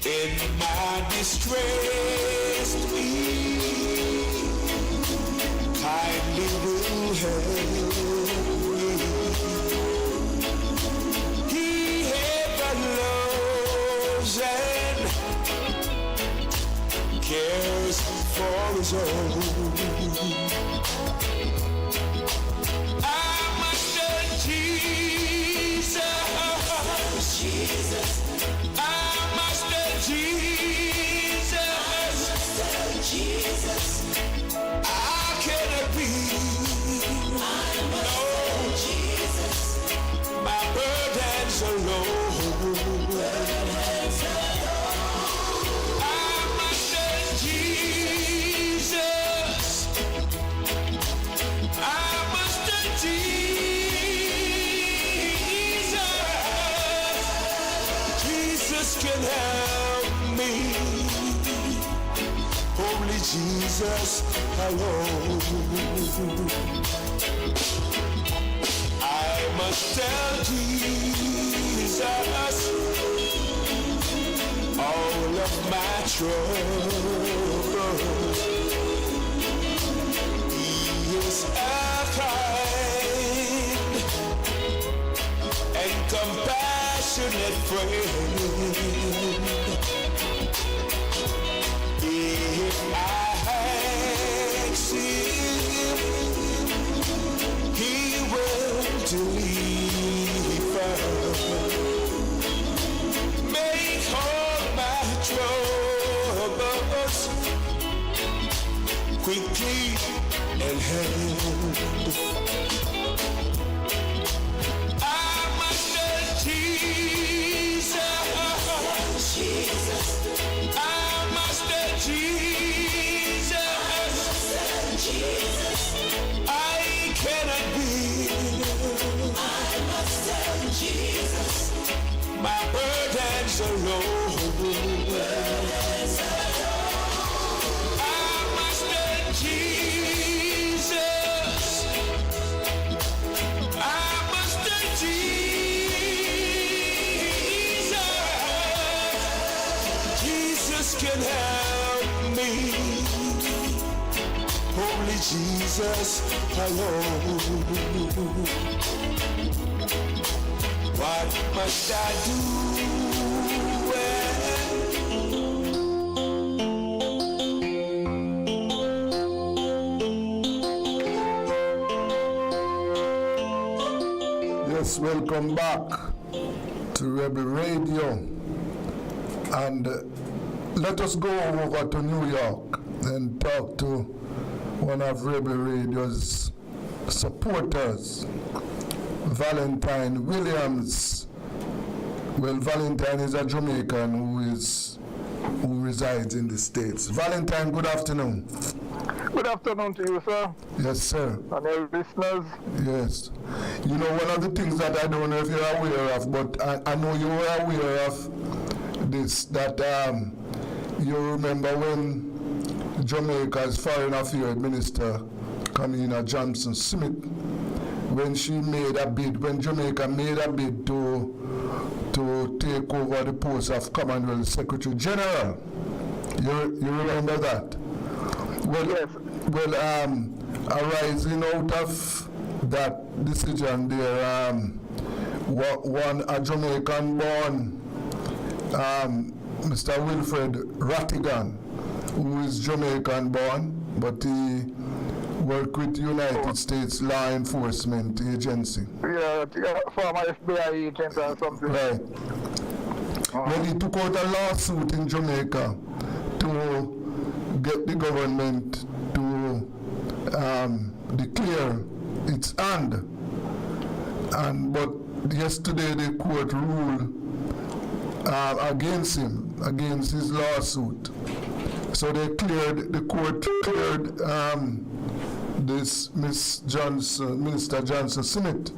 In my distress, kindly will help me. He ever loves and cares for His own. I must turn Jesus. I must turn Jesus. I cannot be. Jesus. My burdens alone. I must turn Jesus. I must turn Jesus. Jesus can help me. Only Jesus alone. of my troubles. He is a kind and compassionate friend. If I ask him, he will deliver. Make all my troubles quickly and hand. I must have Jesus. I must have Jesus. I cannot be. I must have Jesus. My burdens are low. I must have Jesus. I must have Jesus. Jesus can help me. Only Jesus alone. What must I do? Yes, welcome back to Rebel Radio. And let us go over to New York and talk to one of Rebel Radio's supporters, Valentine Williams. Well, Valentine is a Jamaican who resides in the States. Valentine, good afternoon. Good afternoon to you, sir. Yes, sir. And your listeners. Yes. You know, one of the things that I don't know if you're aware of, but I know you were aware of this, that you remember when Jamaica's Foreign Affairs Minister, Kamina Johnson-Smith, when Jamaica made a bid to take over the post of Commonwealth Secretary General. You remember that? Well, yes. Well, arising out of that decision there, a Jamaican-born Mr. Wilfred Rattigan, who is Jamaican-born, but he worked with United States Law Enforcement Agency. Yeah, former FBI agent or something. Right. Well, he took out a lawsuit in Jamaica to get the government to declare its hand. But yesterday the court ruled against him, against his lawsuit. So the court cleared this Minister Johnson-Smith,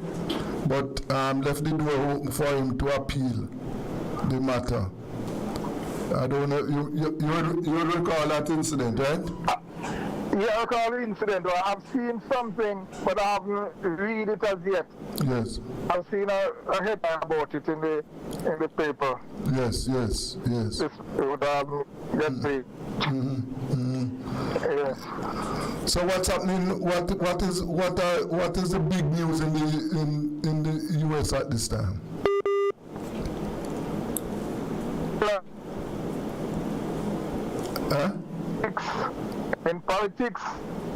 but left the door open for him to appeal the matter. I don't know, you recall that incident, right? Yeah, I recall the incident. I've seen something, but I haven't read it as yet. Yes. I've seen a headline about it in the paper. Yes. It would get paid. Yes. So what's happening? What is the big news in the U.S. at this time? In politics,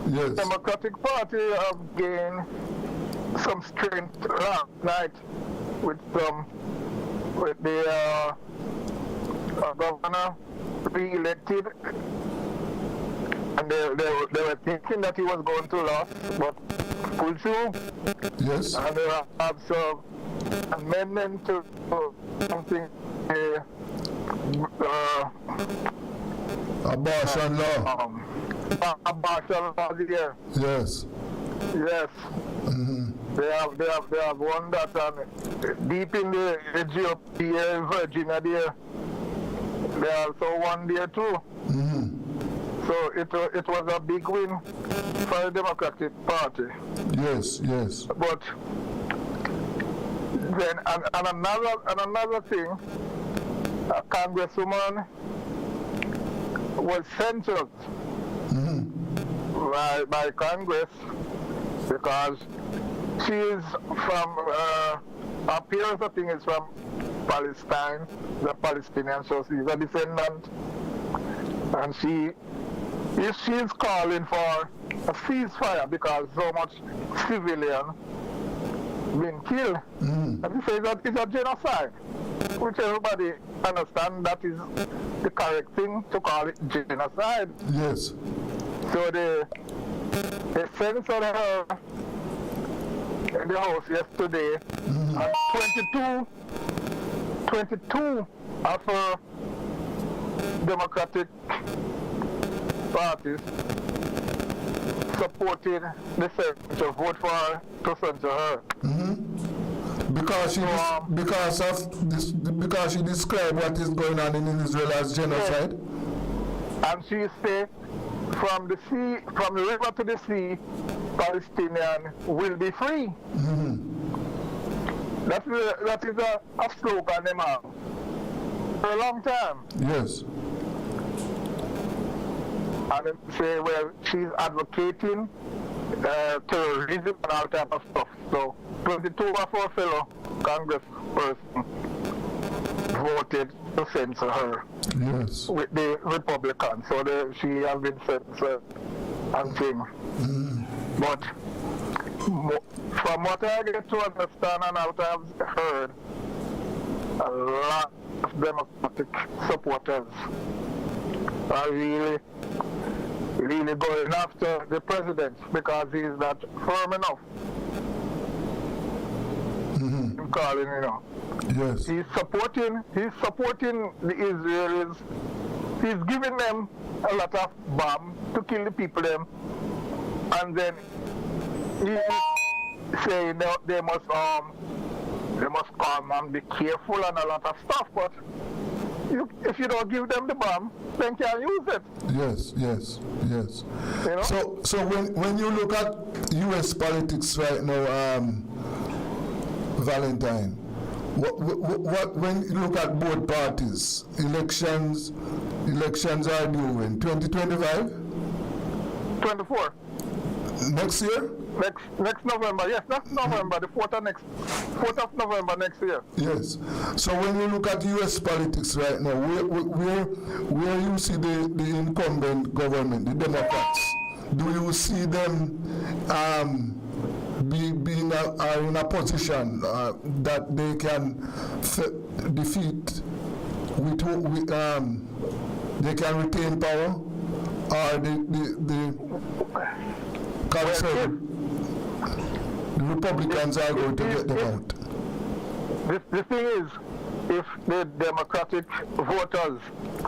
yes. the Democratic Party have gained some strength last night with the governor re-elected, and they were thinking that he was going to lose, but pulled through. Yes. And they have some amendment to something. Abortion law. Abortion law there. Yes. Yes. Mm-hmm. They have won that, and deep in the GOP in Virginia there, they also won there too. Mm-hmm. So it was a big win for the Democratic Party. Yes. But then another thing, a Congresswoman was censored by Congress because she is from, her parents, I think, is from Palestine, the Palestinian, so she's a descendant. And she is calling for a ceasefire because so much civilian been killed. And she says that it's a genocide, which everybody understands that is the correct thing to call it genocide. Yes. So they censored her in the house yesterday, and 22 of her Democratic parties supported the censor, vote for her to censor her. Because she described what is going on in Israel as genocide. And she said, from the river to the sea, Palestinian will be free. That is a slogan they have for a long time. Yes. And they say, well, she's advocating terrorism and all type of stuff. So 22 of our fellow congressperson voted to censor her. Yes. With the Republicans. So she has been censored and things. But from what I get to understand and what I've heard, a lot of Democratic supporters are really going after the president because he is not firm enough. I'm calling, Yes. He's supporting the Israelis. He's giving them a lot of bombs to kill the people them, and then he's saying they must calm and be careful and a lot of stuff. But if you don't give them the bomb, then can't use it. Yes. So when you look at U.S. politics right now, Valentine, what when you look at both parties, elections are due in 2025? 24. Next year? Next November, yes, next November, the 4th of November next year. Yes. So when you look at U.S. politics right now, where you see the incumbent government, the Democrats, do you see them being in a position that they can defeat they can retain power, or the conservative? The Republicans are going to get them out. The thing is, if the Democratic voters,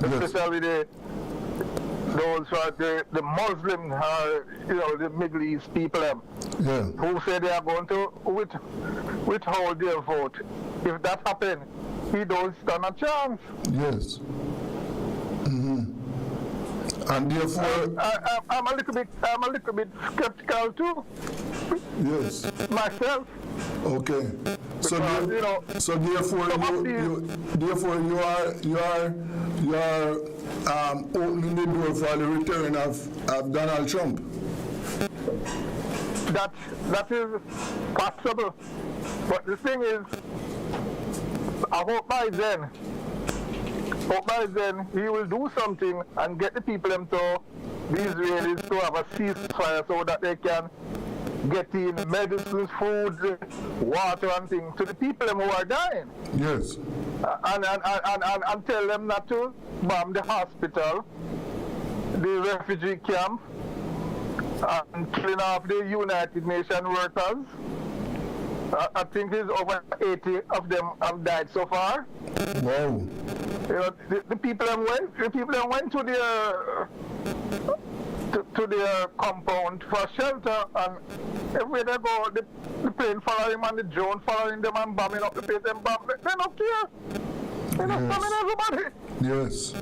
especially those who are the Muslim, the Middle East people, who say they are going to withhold their vote, if that happens, he don't stand a chance. Yes. And therefore, I'm a little bit skeptical too. Yes. Myself. Okay. Because, so therefore you are opening the door for the return of Donald Trump. That is possible. But the thing is, I hope by then he will do something and get the people the Israelis to have a ceasefire so that they can get in medicines, food, water and things to the people who are dying. Yes. And tell them not to bomb the hospital, the refugee camp, and killing off the United Nations workers. I think there's over 80 of them have died so far. Wow. The people went to their compound for shelter, and everywhere they go, the plane following them and the drone following them and bombing up the place. They don't care. They're not bombing everybody. Yes.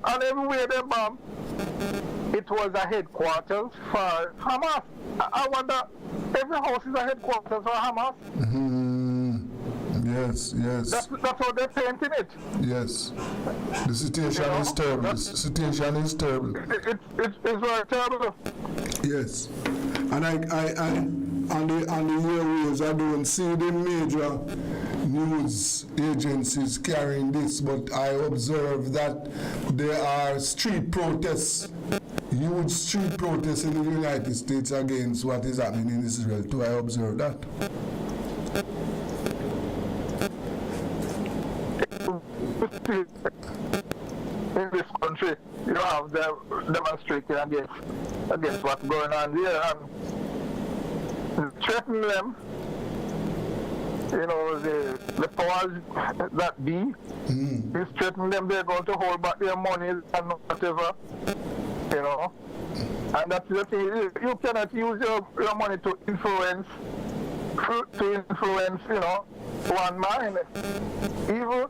And everywhere they bomb, it was a headquarters for Hamas. I wonder, every house is a headquarters for Hamas. Yes, yes. That's how they're painting it. Yes. The situation is terrible. The situation is terrible. It's very terrible. Yes. And I on the airwaves, I don't see the major news agencies carrying this, but I observe that there are street protests, huge street protests in the United States against what is happening in Israel too. I observe that. In this country, you have them demonstrating against what's going on here and threaten them. You know, the powers that be is threatening them. They're going to hold back their money and whatever. You know, and that's the thing. You cannot use your money to influence. You know, one man. Even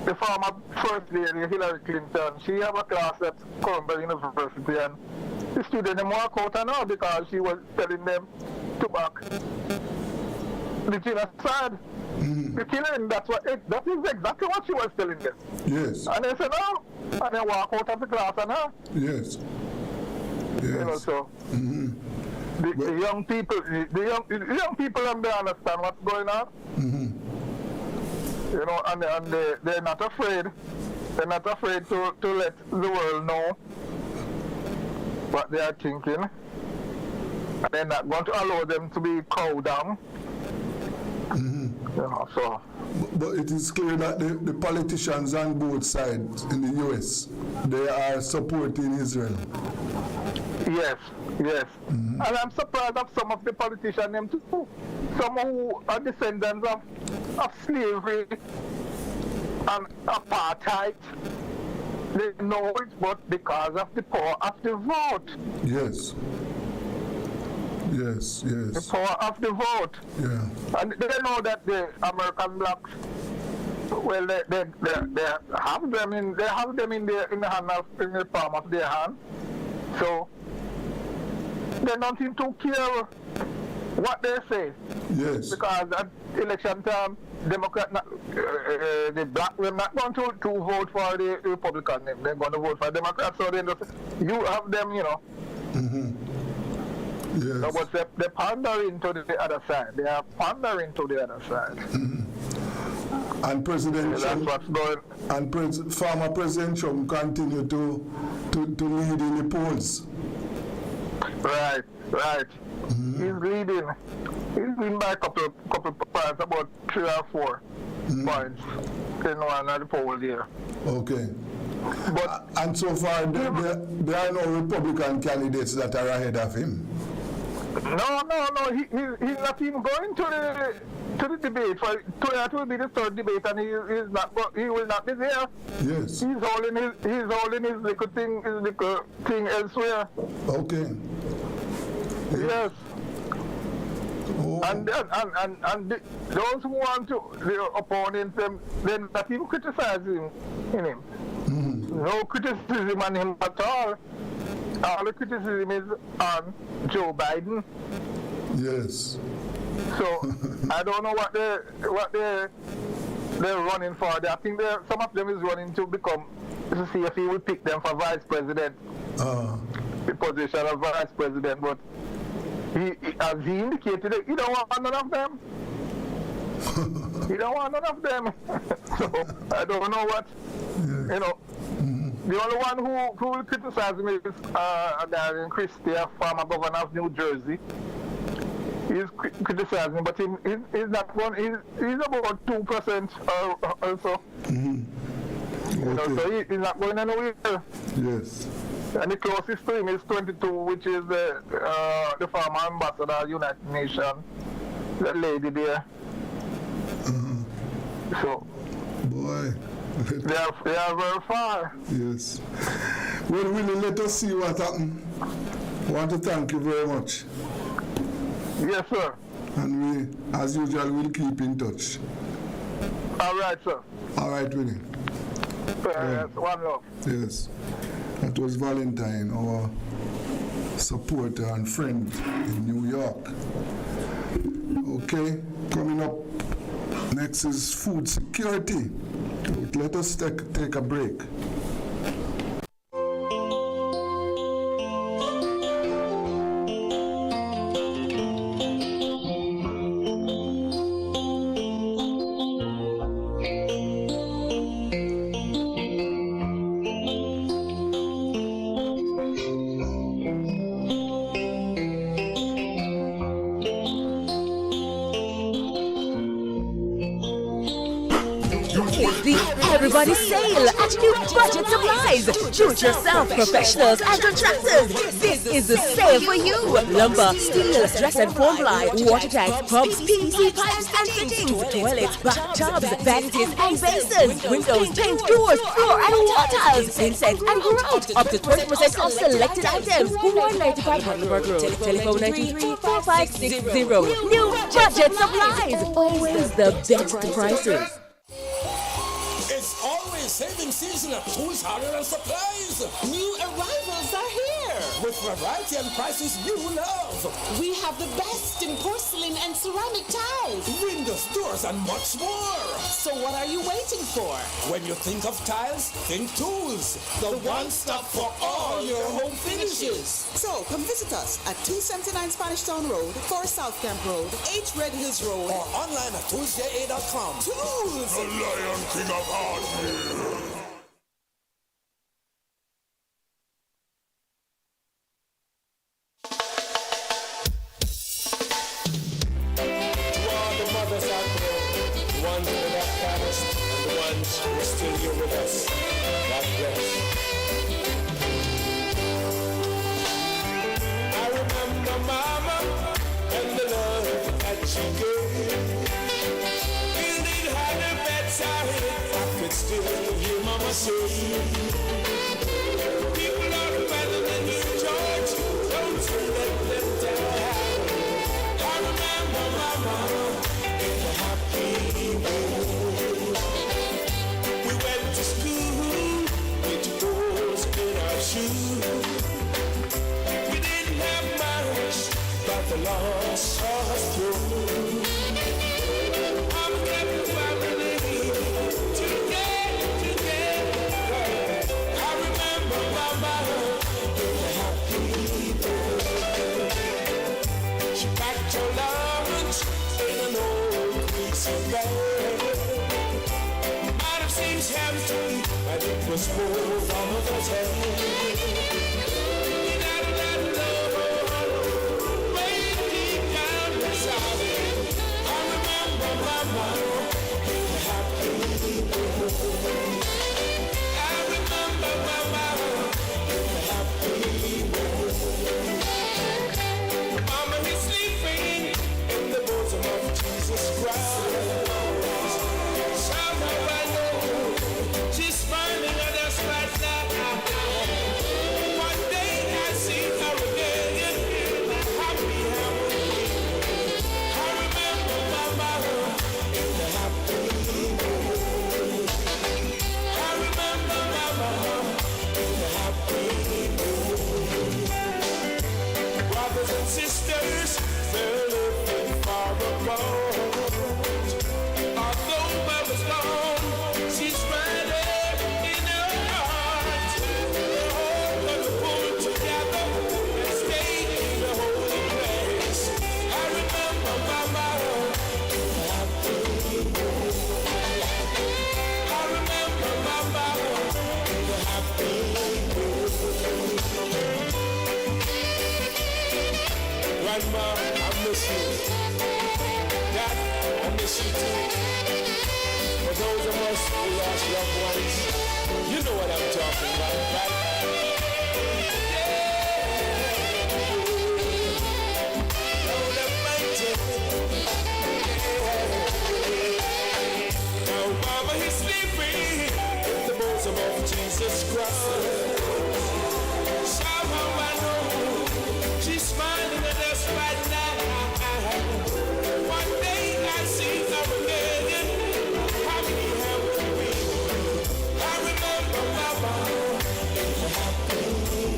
the former First Lady Hillary Clinton, she have a class at Columbia University, and the students walk out on her because she was telling them to back the genocide, the killing. That is exactly what she was telling them. Yes. And they said no, and they walk out of the class on her. Yes. Yes. You know, so the young people, the young people, they understand what's going on. You know, and they're not afraid. They're not afraid to let the world know what they are thinking. And they're not going to allow them to be cowed down. You know, so. But it is clear that the politicians on both sides in the U.S., they are supporting Israel. Yes, yes. And I'm surprised of some of the politicians, them too. Some who are descendants of slavery and apartheid. They know it, but because of the power of the vote. Yes. Yes, yes. The power of the vote. Yeah. And they know that the American blacks, well, they have them in the palm of their hand. So they don't seem to care what they say. Yes. Because at election time, the black will not going to vote for the Republican. They're going to vote for Democrats. So they just, you have them, you know. Yes. No, but they're pandering to the other side. They are pandering to the other side. And President Trump, that's what's going. And former President Trump continue to lead in the polls. Right, right. He's leading. He's leading by a couple points, about 3 or 4 points in one of the poll there. Okay. But and so far, there are no Republican candidates that are ahead of him. No. He's not even going to the debate. Tonight will be the third debate, and he will not be there. Yes. He's holding his little thing elsewhere. Okay. Yes. Oh. And those who want to, the opponents, they're not even criticizing him. No criticism on him at all. All the criticism is on Joe Biden. Yes. So I don't know what they're running for. I think some of them is running to see if he will pick them for vice president, the position of vice president. But as he indicated, he don't want none of them. He don't want none of them. So I don't know what, you know. The only one who will criticize me is Darren Christie, former governor of New Jersey. He's criticizing, but he's not one. He's about 2% or so. You know, so he's not going anywhere. Yes. And the closest to him is 22, which is the former ambassador of the United Nations, that lady there. So, boy, they are very far. Yes. Well, Willie, let us see what happens. I want to thank you very much. Yes, sir. And we, as usual, will keep in touch. All right, sir. All right, Willie. Yes, one love. Yes. That was Valentine, our supporter and friend in New York. Okay, coming up Next is food security. Let us take a break. It's the Everybody Sale at New Budget Supplies. Do-it-yourself professionals and contractors. This is the sale for you. Lumber, steel, dress and foam ply, water tanks, pumps, PVC pipes and fittings, toilets, bathtubs, vanities and basins, windows, paint, doors, floor and wall tiles, insects and grout. Up to 20% off selected items. 195 Huckleberg Road. Telephone 93-4560. New Budget Supplies. Always the best prices. It's always saving season at Tools, Hardware and Supplies. New arrivals are here. With variety and prices you love. We have the best in porcelain and ceramic tiles, Windows, doors, and much more. so what are you waiting for? When you think of tiles, think Tools. The one-stop for all your home finishes. So come visit us at 279 Spanish Town Road, 4 South Camp Road, 8 Red Hills Road, Or online at toolsja.com. Tools! The Lion King of Hardware. Mothers out there, the ones that have passed, and the ones who are still here with us. God bless. I remember Mama and the love that she gave. Building her bedside, I could still hear Mama say, people are better than you, George. Don't you let them down. I remember Mama. We went to school with doors in our shoes. We didn't have much, but the Lord saw us through. I'm kept family together. I remember Mama in the happy day. She packed her lunch in an old greasy bag. Might have seemed empty, but it was full from the head. Way deep down inside, I remember Mama in the happy day. I remember Mama in the happy day. Mama is sleeping in the bosom of Jesus Christ. Somehow I know she's smiling at us right now. One day I see her again in the happy Halloween. I remember Mama in the happy moon. I remember Mama in the happy moon. Brothers and sisters, they're living far apart. Although Mama's gone, she's right in her heart. We're all gonna pull together and stay in the holy place. I remember Mama in the happy moon. I remember Mama in the happy moon. Grandma, I miss you. Dad, I miss you too. For those of us who lost loved ones, you know what I'm talking about, right? Lord Almighty. Now Mama is sleeping in the bosom of Jesus Christ. Somehow I know she's smiling at us right now. One day I see her again. Happy Halloween. I remember Mama in the happy moon.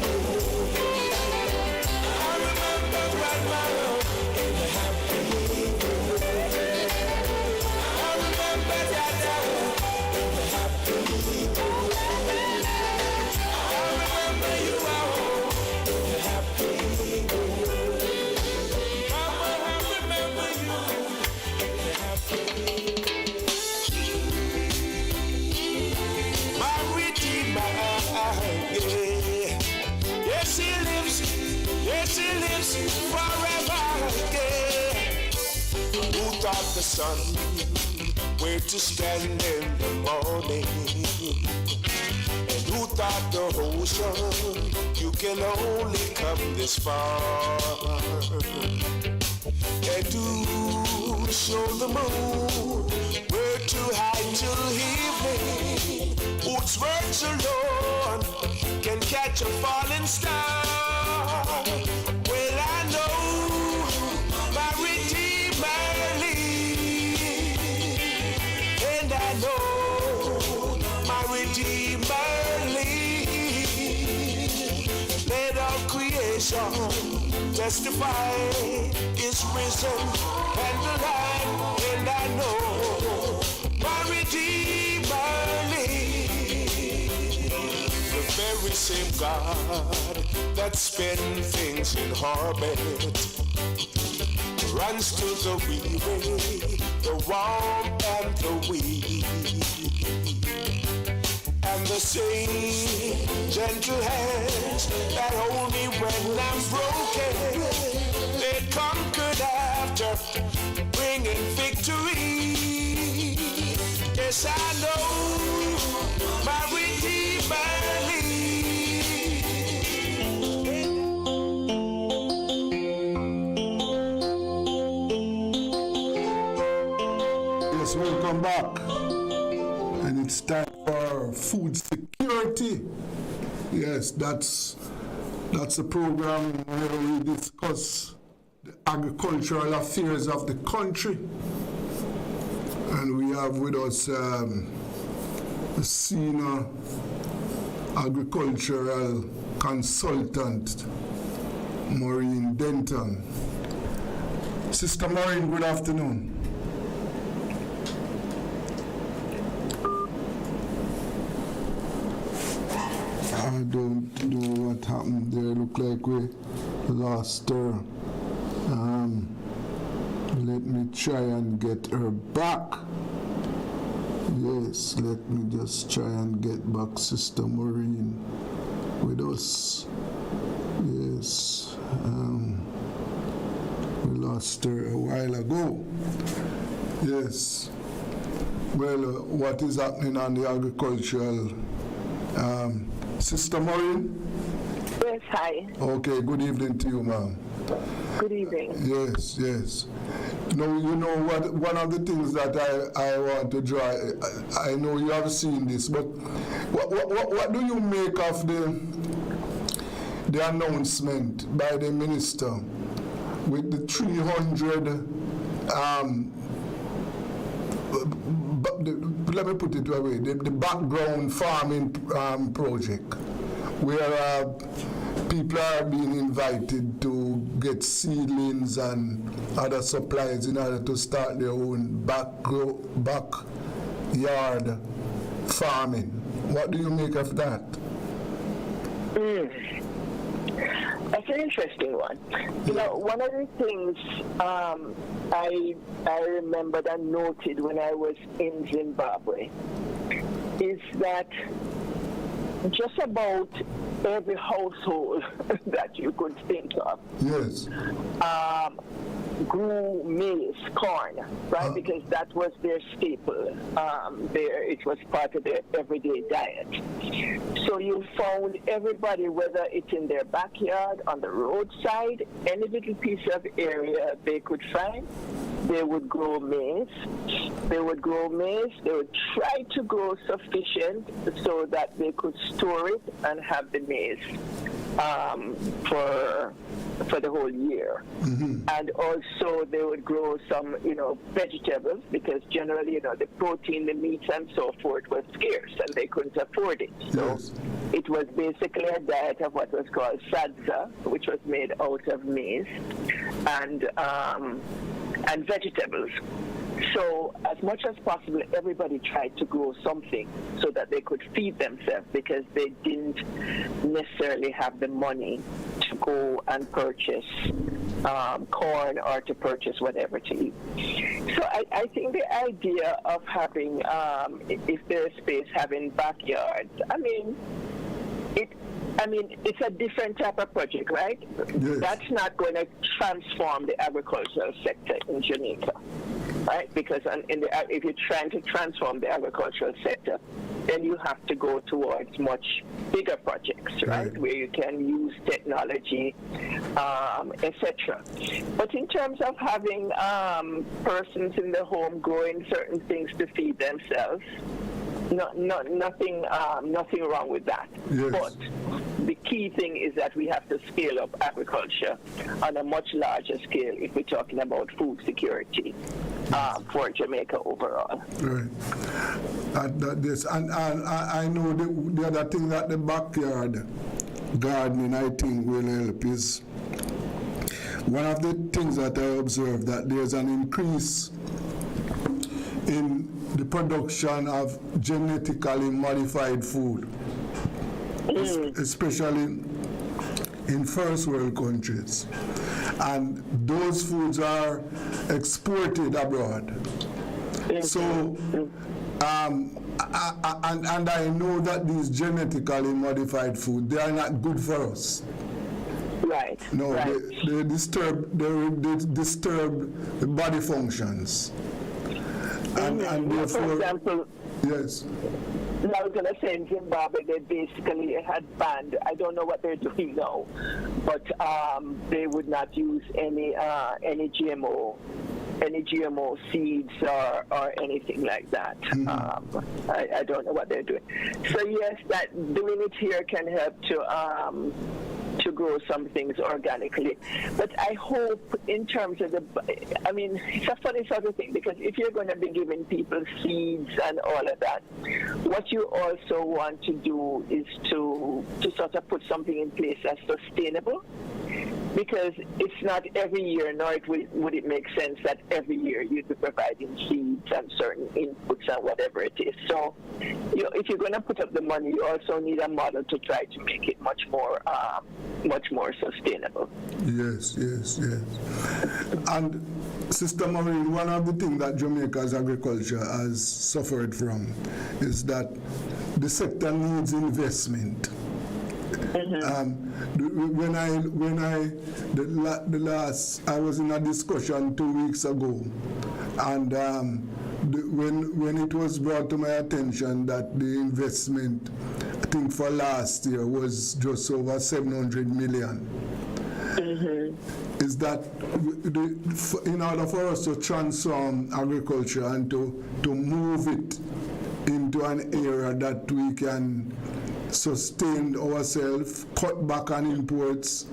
I remember Grandma in the happy moon. I got the sun, where to stand in the morning? And who thought the ocean, you can only come this far? And to show the moon where to hide till evening, whose words alone can catch a falling star. Well, I know my Redeemer lives, and I know my Redeemer lives. Let all creation testify is risen and alive, and I know my Redeemer lives. The very same God that spins things in orbit runs to the weary, the warm and the weak. And the same gentle hands that hold me when I'm broken, they conquered after bringing victory. Yes, I know my Redeemer lives. Yes, welcome back. And it's time for food security. Yes, that's a program where we discuss the agricultural affairs of the country. And we have with us the senior agricultural consultant, Maureen Denton. Sister Maureen, good afternoon. I don't know what happened there. Look like we lost her. Let me try and get her back. Yes, let me just try and get back Sister Maureen with us. Yes, we lost her a while ago. Yes. Well, what is happening on the agricultural Sister Maureen? Yes, hi. Okay, good evening to you, ma'am. Good evening. Yes, yes. No, you know what? One of the things that I want to draw, I know you have seen this, but what do you make of the announcement by the minister with the 300 let me put it away, the background farming project, where people are being invited to get seedlings and other supplies in order to start their own backyard farming. What do you make of that? That's an interesting one. You know, one of the things I remembered and noted when I was in Zimbabwe is that just about every household that you could think of, yes, grew maize, corn, right? Because that was their staple. It was part of their everyday diet. So you found everybody, whether it's in their backyard, on the roadside, any little piece of area they could find, they would grow maize. They would try to grow sufficient so that they could store it and have the maize for the whole year. Mm-hmm. And also they would grow some, vegetables, because generally, the protein, the meats and so forth was scarce and they couldn't afford it. So yes, it was basically a diet of what was called sadza, which was made out of maize and vegetables. So as much as possible, everybody tried to grow something so that they could feed themselves, because they didn't necessarily have the money to go and purchase corn or to purchase whatever to eat. So I think the idea of having, if there's space, having backyards, it's a different type of project, right? Yes. That's not going to transform the agricultural sector in Jamaica. right? Because if you're trying to transform the agricultural sector, then you have to go towards much bigger projects, right? Where you can use technology, etc. But in terms of having persons in the home growing certain things to feed themselves, nothing wrong with that. Yes. But the key thing is that we have to scale up agriculture on a much larger scale if we're talking about food security for Jamaica overall. Right. And I know the other thing that the backyard gardening, I think, will help is one of the things that I observed, that there's an increase in the production of genetically modified food, especially in first world countries. And those foods are exported abroad. So, and I know that these genetically modified food, they are not good for us. Right. No, right. They disturb the body functions. And therefore, for example, yes. I was going to say in Zimbabwe, they basically had banned, I don't know what they're doing now, but they would not use any GMO seeds or anything like that. I don't know what they're doing. So yes, that doing it here can help to grow some things organically. But I hope in terms of it's a funny sort of thing, because if you're going to be giving people seeds and all of that, what you also want to do is to sort of put something in place that's sustainable. Because it's not every year, nor would it make sense that every year you'd be providing seeds and certain inputs and whatever it is. So, if you're going to put up the money, you also need a model to try to make it much more sustainable. Yes. And Sister Maureen, one of the things that Jamaica's agriculture has suffered from is that the sector needs investment. When I was in a discussion 2 weeks ago, and when it was brought to my attention that the investment, I think for last year, was just over 700 million. Is that in order for us to transform agriculture and to move it into an era that we can sustain ourselves, cut back on imports,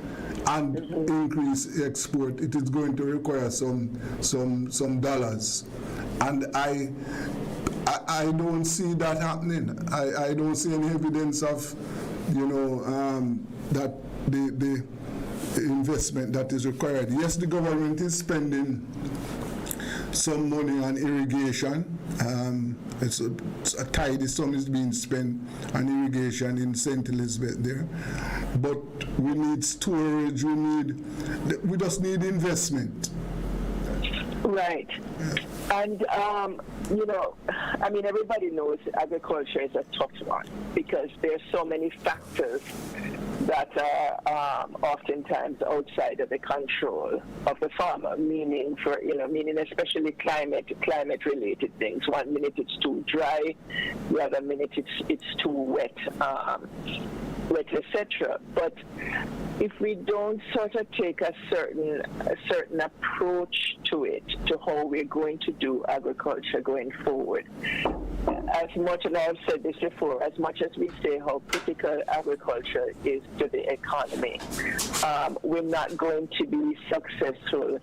and increase export, it is going to require some dollars. And I don't see that happening. I don't see any evidence of, that the investment that is required. Yes, the government is spending some money on irrigation. It's a tidy sum is being spent on irrigation in St. Elizabeth there. But we need storage, we just need investment. Right. And, everybody knows agriculture is a tough one because there's so many factors that are oftentimes outside of the control of the farmer, meaning especially climate-related things. 1 minute it's too dry, the other minute it's too wet, etc. But if we don't sort of take a certain approach to it, to how we're going to do agriculture going forward, as much, and I've said this before, as much as we say how critical agriculture is to the economy, we're not going to be successful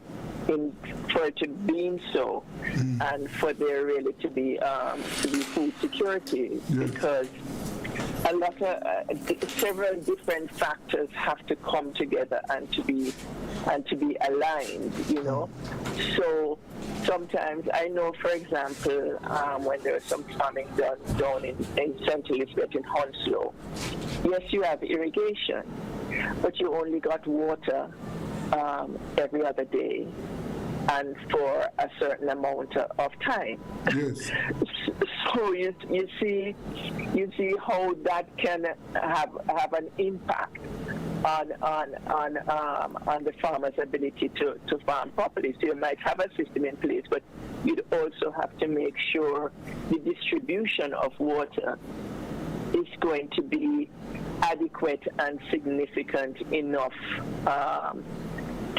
for it to be so, and for there really to be food security, because a lot of several different factors have to come together and to be aligned, So sometimes I know, for example, when there was some farming done down in St. Elizabeth in Hounslow, yes, you have irrigation, but you only got water every other day and for a certain amount of time. Yes. So you see how that can have an impact on the farmer's ability to farm properly. So you might have a system in place, but you'd also have to make sure the distribution of water is going to be adequate and significant enough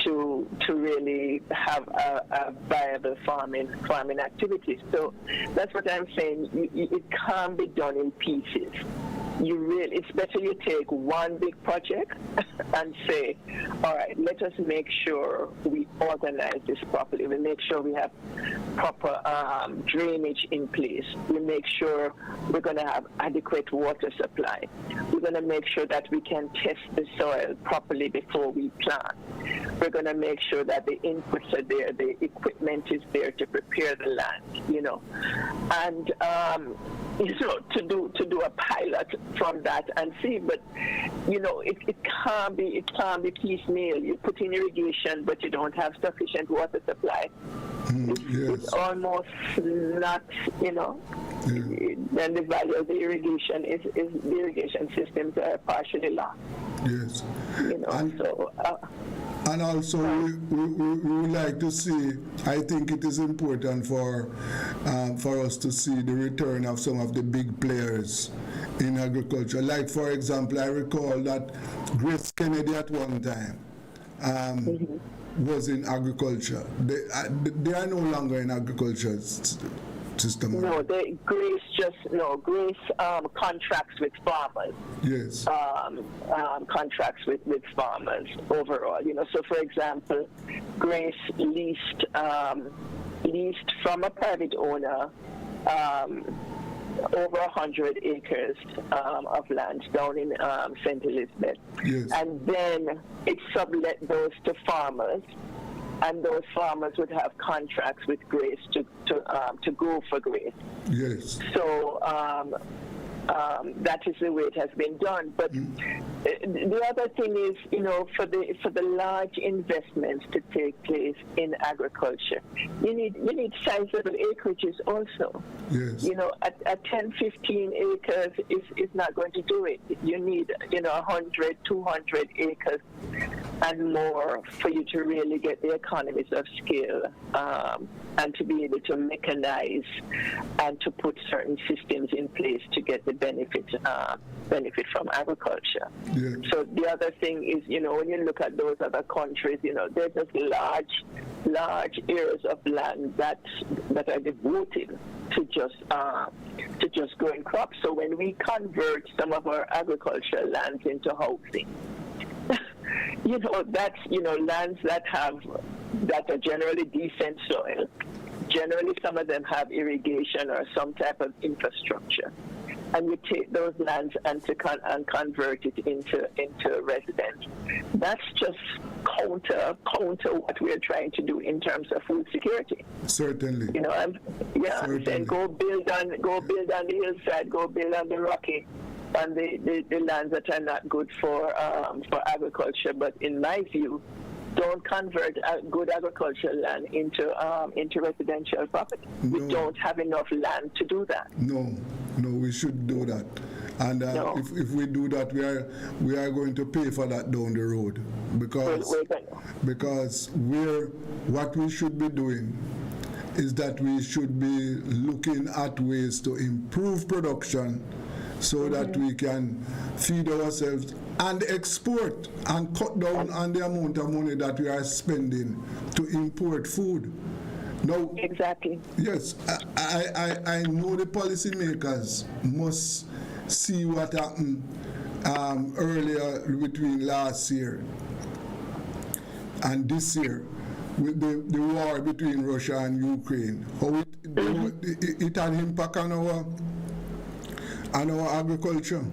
to really have a viable farming activity. So that's what I'm saying. It can't be done in pieces. It's better you take one big project and say, all right, let us make sure we organize this properly. We make sure we have proper drainage in place. We make sure we're going to have adequate water supply. We're going to make sure that we can test the soil properly before we plant. We're going to make sure that the inputs are there, the equipment is there to prepare the land, and to do a pilot from that and see. But it can't be piecemeal. You put in irrigation, but you don't have sufficient water supply. It's almost not, then the value of the irrigation is the irrigation systems are partially lost. Yes. And also, we would like to see, I think it is important for us to see the return of some of the big players in agriculture. Like, for example, I recall that Grace Kennedy at one time was in agriculture. They are no longer in agriculture system. No, Grace contracts with farmers. Yes. Contracts with farmers overall. So for example, Grace leased from a private owner over 100 acres of land down in St. Elizabeth. Yes. And then it sublet those to farmers. And those farmers would have contracts with Grace to grow for Grace. Yes. So that is the way it has been done. But the other thing is, for the large investments to take place in agriculture, you need sizable acreages also. Yes. At 10, 15 acres is not going to do it. You need 100, 200 acres and more for you to really get the economies of scale and to be able to mechanize and to put certain systems in place to get the benefit from agriculture. Yeah. So the other thing is, when you look at those other countries, there's just large areas of land that are devoted to just growing crops. So when we convert some of our agricultural lands into housing, that's lands that are generally decent soil. Generally, some of them have irrigation or some type of infrastructure, and you take those lands and convert it into residence. That's just counter what we're trying to do in terms of food security. Certainly. I'm saying go build on the hillside, go build on the rocky. And the lands that are not good for agriculture, but in my view, don't convert good agricultural land into residential property. No. We don't have enough land to do that. No, we should do that. And if we do that, we are going to pay for that down the road, because what we should be doing is that we should be looking at ways to improve production, so that we can feed ourselves and export and cut down on the amount of money that we are spending to import food. Now, exactly. Yes, I know the policymakers must see what happened earlier between last year and this year with the war between Russia and Ukraine. How it had impact on our agriculture.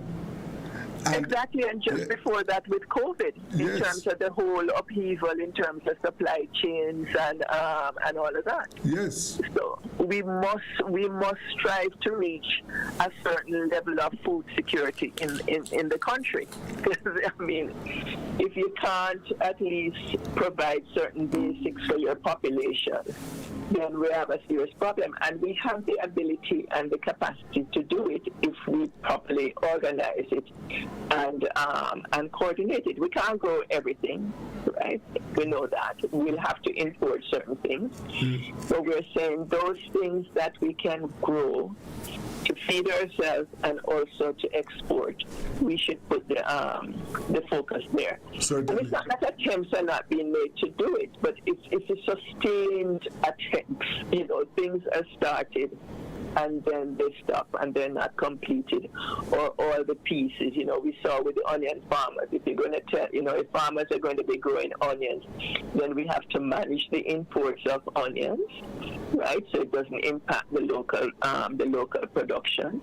Exactly, and just before that with COVID, in terms of the whole upheaval, in terms of supply chains and all of that. Yes. So we must strive to reach a certain level of food security in the country. Because if you can't at least provide certain basics for your population, then we have a serious problem. And we have the ability and the capacity to do it if we properly organize it and coordinate it. We can't grow everything, right? We know that. We'll have to import certain things. So we're saying those things that we can grow to feed ourselves and also to export, we should put the focus there. Certainly. And it's not that attempts are not being made to do it, but it's a sustained attempt. You know, things are started and then they stop and they're not completed, or all the pieces. You know, we saw with the onion farmers, if you're going to tell, you know, if farmers are going to be growing onions, then we have to manage the imports of onions, right? So it doesn't impact the local production.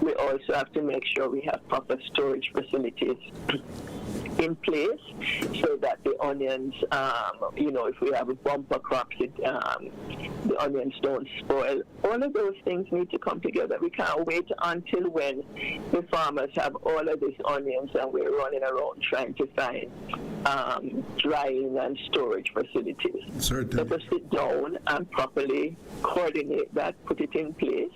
We also have to make sure we have proper storage facilities in place so that the onions, you know, if we have a bumper crop, the onions don't spoil. All of those things need to come together. We can't wait until when the farmers have all of these onions and we're running around trying to find drying and storage facilities. Certainly. Let us sit down and properly coordinate that, put it in place,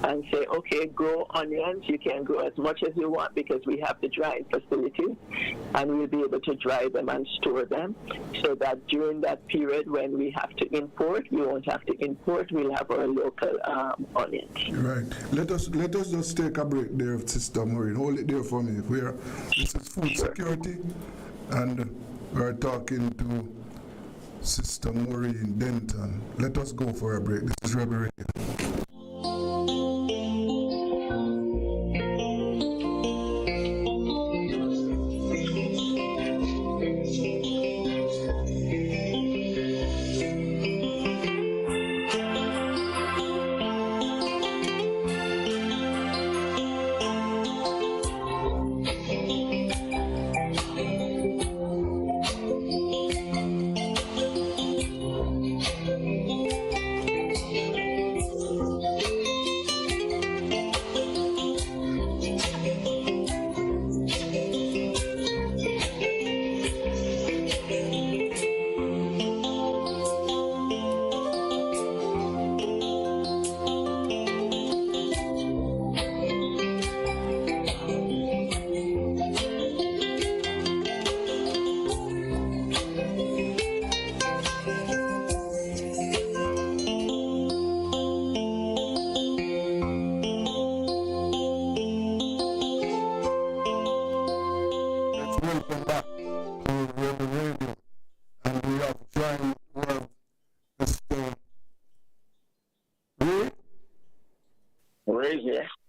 and say, okay, grow onions. You can grow as much as you want because we have the drying facilities, and we'll be able to dry them and store them so that during that period when we have to import, we won't have to import. We'll have our local onions. Right. Let us just take a break there, Sister Maureen. Hold it there for me. This is food security, and we're talking to Sister Maureen Denton. Let us go for a break. This is Rebel Radio.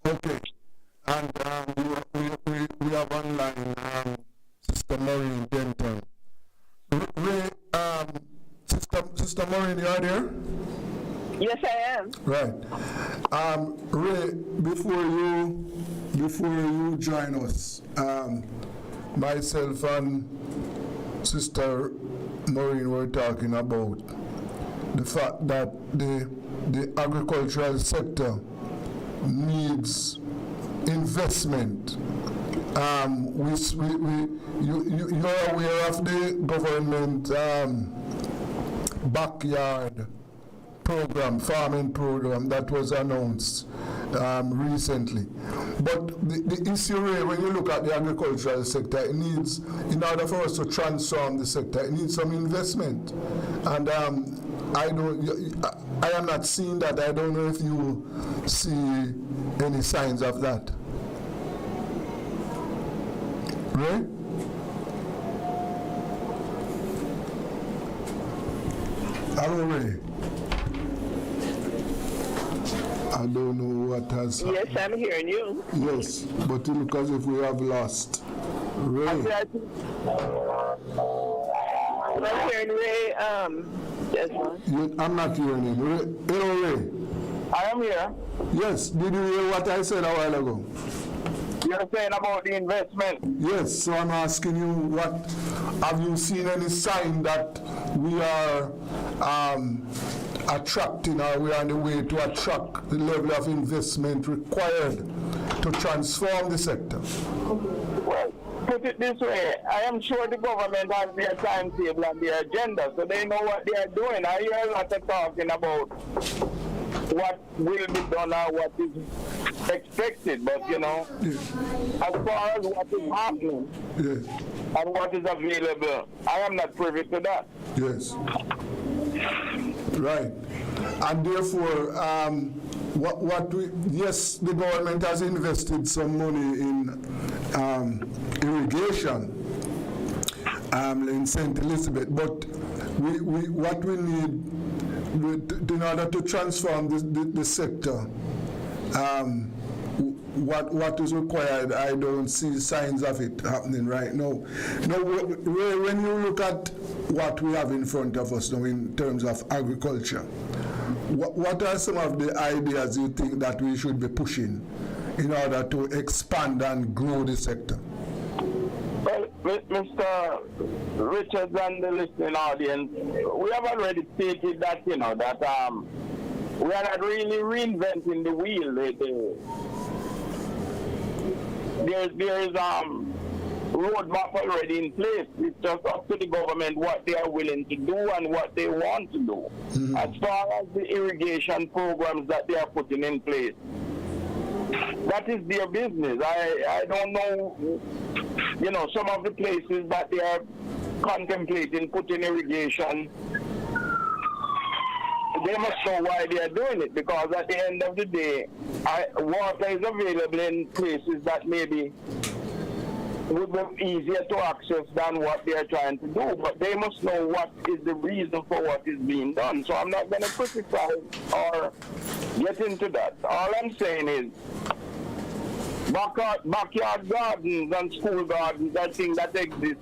Okay, and we have online Sister Maureen Denton. Sister Maureen, you are there? Yes, I am. Right. Ray, before you join us, myself and Sister Maureen were talking about the fact that the agricultural sector needs investment. You're aware of the government backyard program, farming program that was announced recently. But the issue, when you look at the agricultural sector, it needs, in order for us to transform the sector, it needs some investment. And I am not seeing that. I don't know if you see any signs of that. Ray? Hello, Ray. I don't know what has happened. Yes, I'm hearing you. Yes, but it looks as if we have lost Ray. I'm hearing Ray. I'm not hearing him. Ray, hello, Ray. I am here. Yes, did you hear what I said a while ago? You're saying about the investment. Yes, so I'm asking you, what have you seen any sign that we are attracting, or we are on the way to attract the level of investment required to transform the sector? Well, put it this way, I am sure the government has their timetable and their agenda, so they know what they are doing. I hear a lot of talking about what will be done or what is expected, but as far as what is happening and what is available, I am not privy to that. Yes. Right. And therefore, yes, the government has invested some money in irrigation in St. Elizabeth, but what we need in order to transform the sector, what is required, I don't see signs of it happening right now. Now, when you look at what we have in front of us now in terms of agriculture, what are some of the ideas you think that we should be pushing in order to expand and grow the sector? Well, Mr. Richards and the listening audience, we have already stated that, that we are not really reinventing the wheel. There is roadmap already in place. It's just up to the government what they are willing to do and what they want to do. Mm-hmm. As far as the irrigation programs that they are putting in place, that is their business. I don't know, some of the places that they are contemplating putting irrigation, they must know why they are doing it, because at the end of the day, water is available in places that maybe would be easier to access than what they are trying to do, but they must know what is the reason for what is being done. So I'm not going to criticize or get into that. All I'm saying is backyard gardens and school gardens are things that exist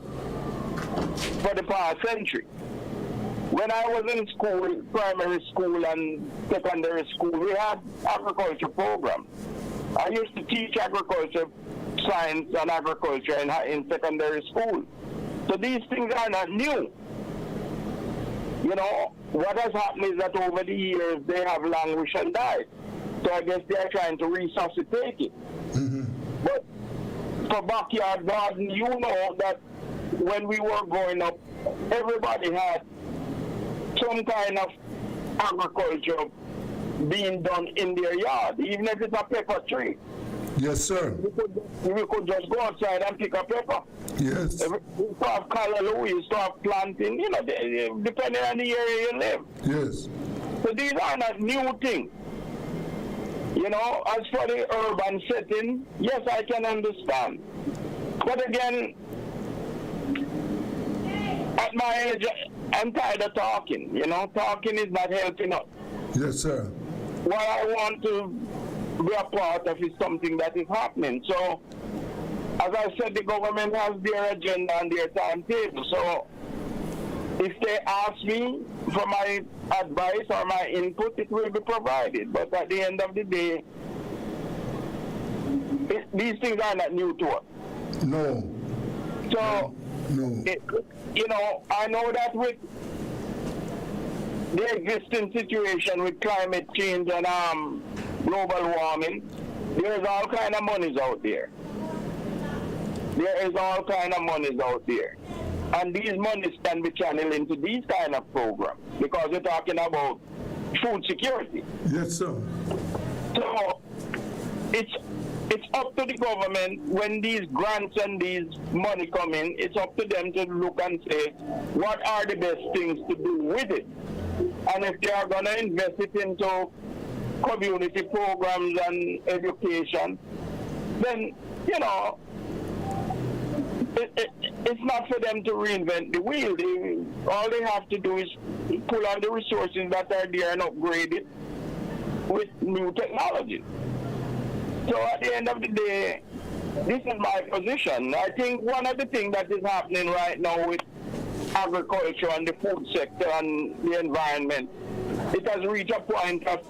for the past century. When I was in school, primary school and secondary school, we had agriculture programs. I used to teach agriculture, science and agriculture in secondary school. So these things are not new. What has happened is that over the years they have languished and died. So I guess they are trying to resuscitate it. Mm-hmm. But for backyard garden, you know that when we were growing up, everybody had some kind of agriculture being done in their yard, even if it's a pepper tree. Yes, sir. We could just go outside and pick a pepper. Yes. We used to have callaloo, we used to have planting, depending on the area you live. Yes. So these are not new things. As for the urban setting, yes, I can understand. But again, at my age, I'm tired of talking. Talking is not helping us. Yes, sir. What I want to be a part of is something that is happening. So, as I said, the government has their agenda and their timetable. So, if they ask me for my advice or my input, it will be provided. But at the end of the day, these things are not new to us. No. So, no. I know that with the existing situation with climate change and global warming, there is all kind of monies out there. And these monies can be channeled into these kind of programs because we're talking about food security. Yes, sir. So it's up to the government when these grants and these money come in, it's up to them to look and say, what are the best things to do with it? And if they are going to invest it into community programs and education, then, it's not for them to reinvent the wheel. All they have to do is pull out the resources that are there and upgrade it with new technology. So at the end of the day, this is my position. I think one of the things that is happening right now with agriculture and the food sector and the environment, it has reached a point of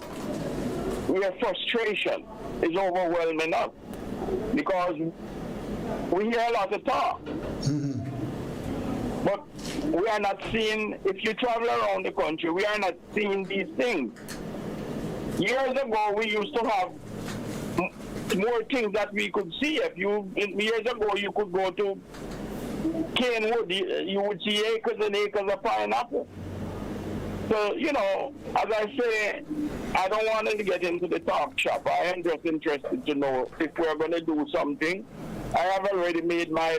where frustration is overwhelming us because we hear a lot of talk. Mm-hmm. But we are not seeing, if you travel around the country, we are not seeing these things. Years ago, we used to have more things that we could see. Years ago, you could go to Canewood, you would see acres and acres of pineapple. So, as I say, I don't want to get into the talk shop. I am just interested to know if we're going to do something. I have already made my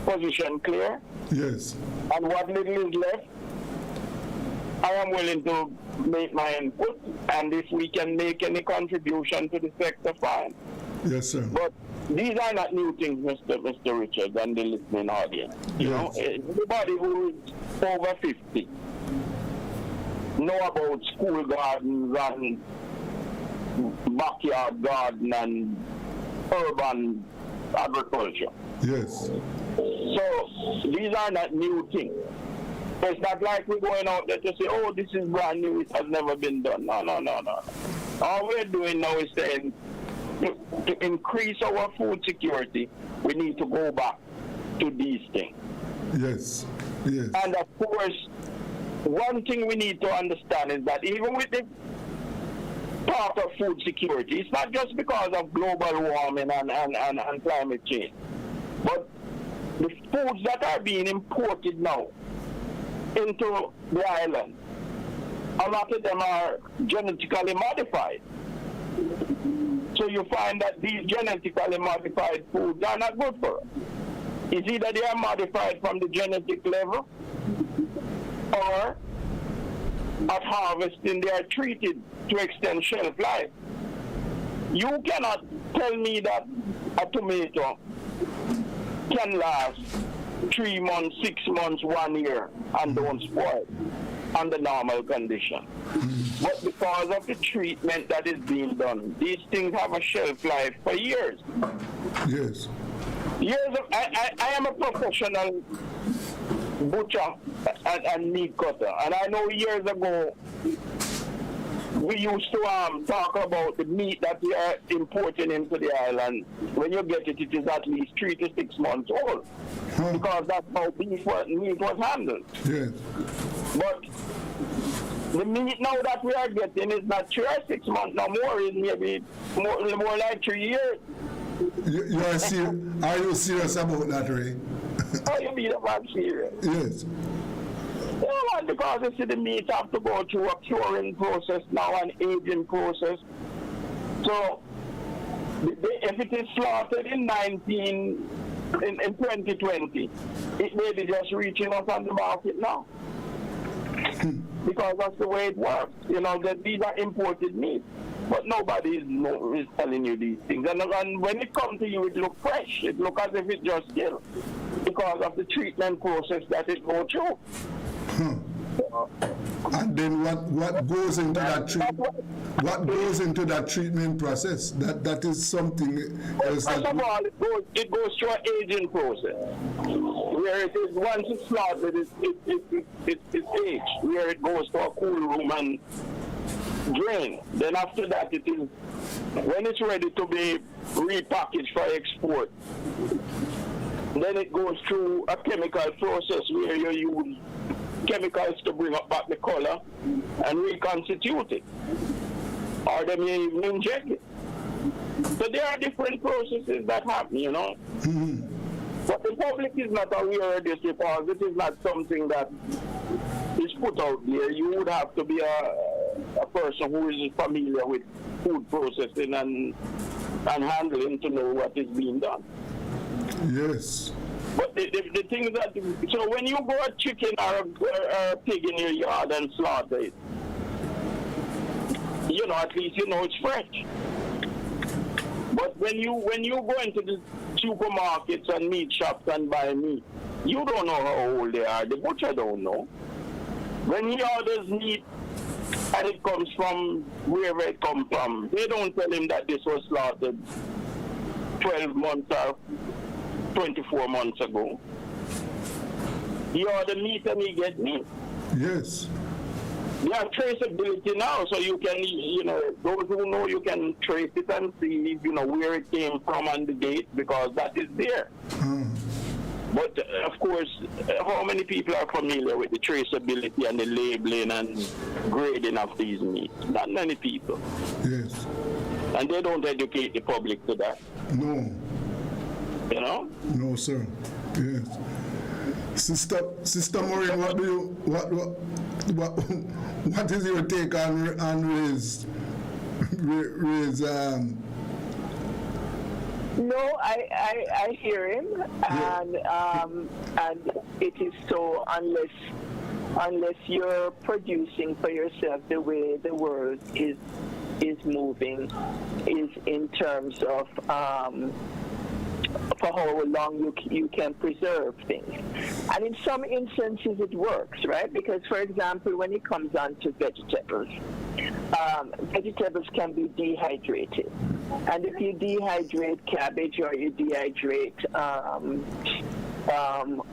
position clear. Yes. And what little is left, I am willing to make my input. And if we can make any contribution to the sector, fine. Yes, sir. But these are not new things, Mr. Richard, and the listening audience. You know, everybody who is over 50 know about school gardens and backyard garden and urban agriculture. Yes. So these are not new things. It's not like we're going out there to say, oh, this is brand new, it has never been done. No. All we're doing now is saying, to increase our food security, we need to go back to these things. Yes. Yes. And of course, one thing we need to understand is that even with the part of food security, it's not just because of global warming and climate change, but the foods that are being imported now into the island, a lot of them are genetically modified. So you find that these genetically modified foods are not good for us. It's either they are modified from the genetic level, or at harvesting they are treated to extend shelf life. You cannot tell me that a tomato can last 3 months, 6 months, 1 year and don't spoil under normal condition. But because of the treatment that is being done, these things have a shelf life for years. Yes. I am a professional butcher and meat cutter, and I know years ago we used to talk about the meat that we are importing into the island. When you get it, it is at least 3 to 6 months old, because that's how meat was handled. Yes. But the meat now that we are getting is not 3 or 6 months no more, is maybe more like 3 years. Are you serious about that, Ray? Oh, you mean I'm serious? Yes. Yeah, because you see the meat have to go through a curing process now, an aging process. So if it is slaughtered in 2020, it may be just reaching us on the market now. Because that's the way it works. You know, that these are imported meat. But nobody is telling you these things. And when it comes to you, it looks fresh. It looks as if it just killed because of the treatment process that it goes through. And then what goes into that treatment process? That is something else. First of all, it goes through an aging process, where it is once it's slaughtered, it's aged, where it goes to a cool room and drain. Then after that, it is when it's ready to be repackaged for export. Then it goes through a chemical process where you use chemicals to bring up back the color and reconstitute it, or they may even inject it. So there are different processes that happen, you know. But the public is not aware of this because it is not something that is put out there. You would have to be a person who is familiar with food processing and handling to know what is being done. Yes. But the thing is that, so when you go a chicken or a pig in your yard and slaughter it, you know, at least you know it's fresh. But when you go into the supermarkets and meat shops and buy meat, you don't know how old they are. The butcher don't know. When he orders meat and it comes from wherever it comes from, they don't tell him that this was slaughtered 12 months or 24 months ago. He order meat and he get meat. Yes. There are traceability now, so you can, you know, those who know, you can trace it and see, you know, where it came from and the date, because that is there. But of course, how many people are familiar with the traceability and the labeling and grading of these meats? Not many people. Yes. And they don't educate the public to that. No. You know? No, sir. Yes. Sister Maureen, what is your take on Ray's No, I hear him, and it is so unless you're producing for yourself the way the world is moving, is in terms of for how long you can preserve things. And in some instances it works, right? Because, for example, when it comes on to vegetables, vegetables can be dehydrated. And if you dehydrate cabbage or you dehydrate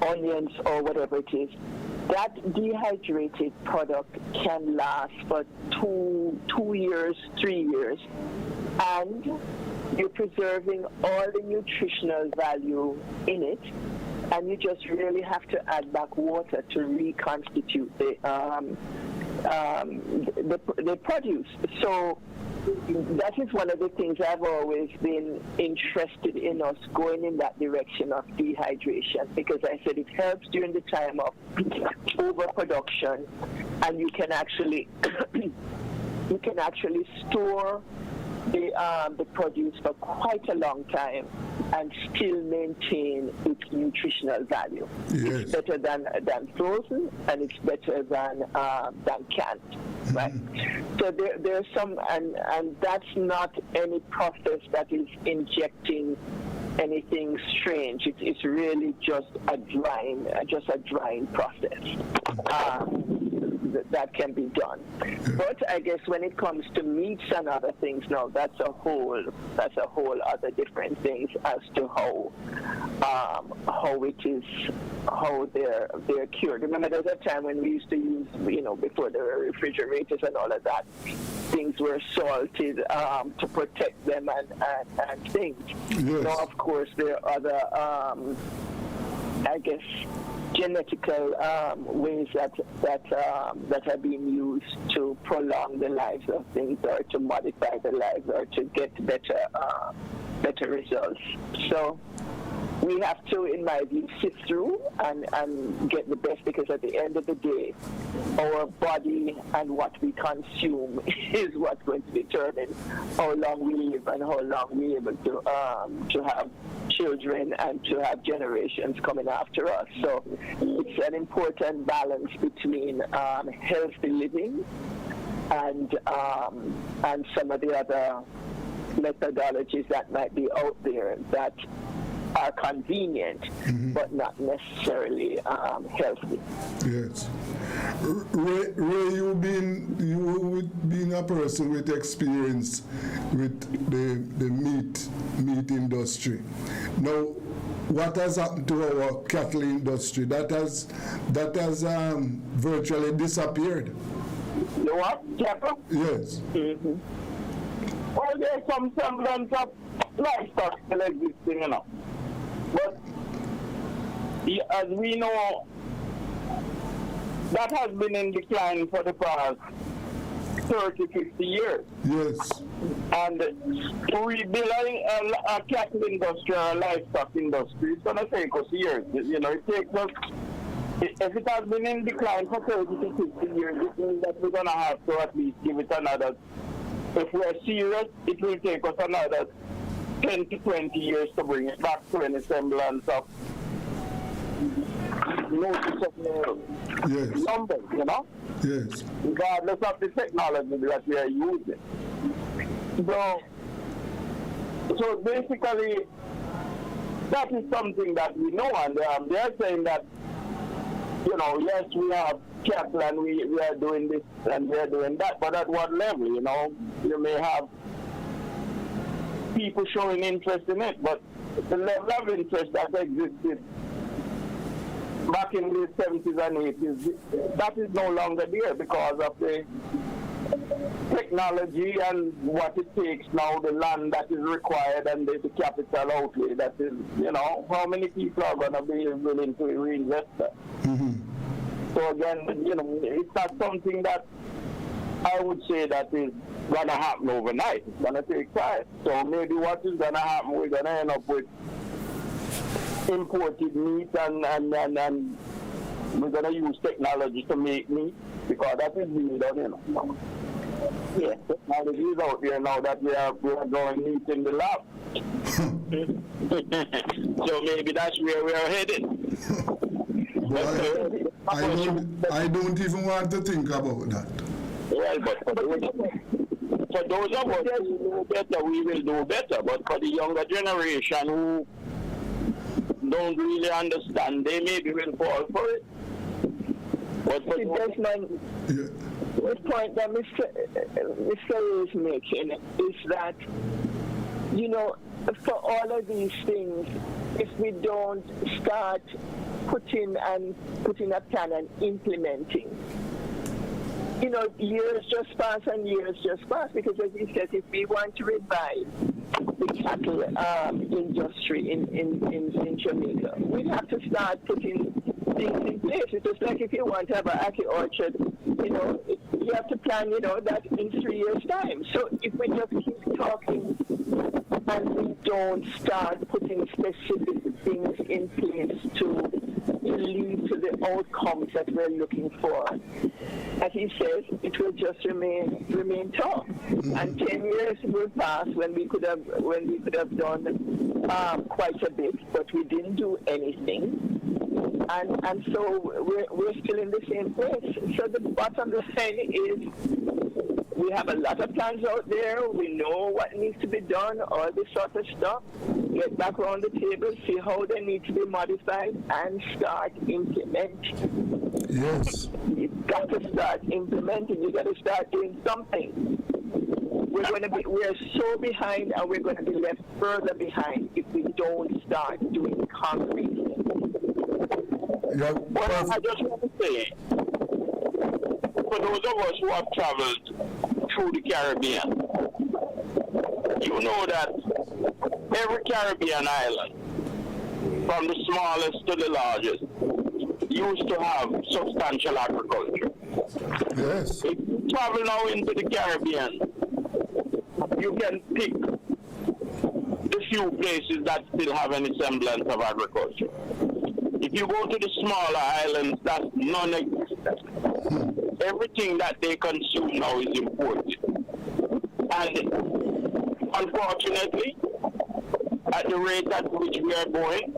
onions or whatever it is, that dehydrated product can last for 2 years, 3 years, and you're preserving all the nutritional value in it, and you just really have to add back water to reconstitute the produce. So that is one of the things I've always been interested in, us going in that direction of dehydration, because I said it helps during the time of overproduction, and you can actually store the produce for quite a long time and still maintain its nutritional value. Yes. It's better than frozen, and it's better than canned, right? So there's some, and that's not any process that is injecting anything strange. It's really just a drying process. That can be done. But I guess when it comes to meats and other things, now that's a whole other different things as to how they're cured. Remember, there's a time when we used to use, before the refrigerators and all of that, things were salted to protect them and things. Yes. Now, of course, there are other, I guess, genetical ways that are being used to prolong the lives of things, or to modify the lives, or to get better results. So we have to, in my view, sift through and get the best, because at the end of the day, our body and what we consume is what's going to determine how long we live and how long we're able to have children and to have generations coming after us. So it's an important balance between healthy living and some of the other methodologies that might be out there that are convenient, but not necessarily healthy. Yes. Ray, you being a person with experience with the meat industry. Now, what has happened to our cattle industry? That has virtually disappeared. You what? Cattle? Yes. Mm-hmm. Well, there's some semblance of livestock still existing, But as we know, that has been in decline for the past 30, 50 years. Yes. And to rebuild a cattle industry or a livestock industry, it's going to take us years. It takes us, if it has been in decline for 30 to 50 years, it means that we're going to have to at least give it another, if we're serious, it will take us another 10 to 20 years to bring it back to any semblance of noticeable numbers, Yes. regardless of the technology that we are using. So basically, that is something that we know, and they are saying that, yes, we have cattle and we are doing this and we are doing that, but at what level, you may have people showing interest in it, but the level of interest that existed back in the 70s and 80s, that is no longer there because of the technology and what it takes now, the land that is required and the capital outlay that is, how many people are going to be willing to reinvest that? So again, it's not something that I would say that is going to happen overnight. It's going to take time. So maybe what is going to happen, we're going to end up with imported meat and we're going to use technology to make meat because that is being done, you know. Yeah, technology is out there now that we are growing meat in the lab. So maybe that's where we are headed. Well, I don't even want to think about that. Well, but for those of us who know better, we will do better. But for the younger generation who don't really understand, they maybe will fall for it. But for the point that Mr. is making is that, you know, for all of these things, if we don't start putting a plan and implementing, you know, years just pass and years just pass, because as he says, if we want to revive the cattle industry in Jamaica, we have to start putting things in place. It's just like if you want to have an apple orchard, you know, you have to plan, you know, that in 3 years' time. So if we just keep talking and we don't start putting specific things in place to lead to the outcomes that we're looking for, as he says, it will just remain tough. And 10 years will pass when we could have done quite a bit, but we didn't do anything. And so we're still in the same place. So the bottom line is we have a lot of plans out there. We know what needs to be done, all this sort of stuff. Get back around the table, see how they need to be modified, and start implementing. Yes. You've got to start implementing. You've got to start doing something. We're so behind, and we're going to be left further behind if we don't start doing concrete. Well, I just want to say, for those of us who have traveled through the Caribbean, you know that every Caribbean island, from the smallest to the largest, used to have substantial agriculture. Yes. If you travel now into the Caribbean, you can pick the few places that still have any semblance of agriculture. If you go to the smaller islands, that's non-existent. Everything that they consume now is imported. And unfortunately, at the rate at which we are going,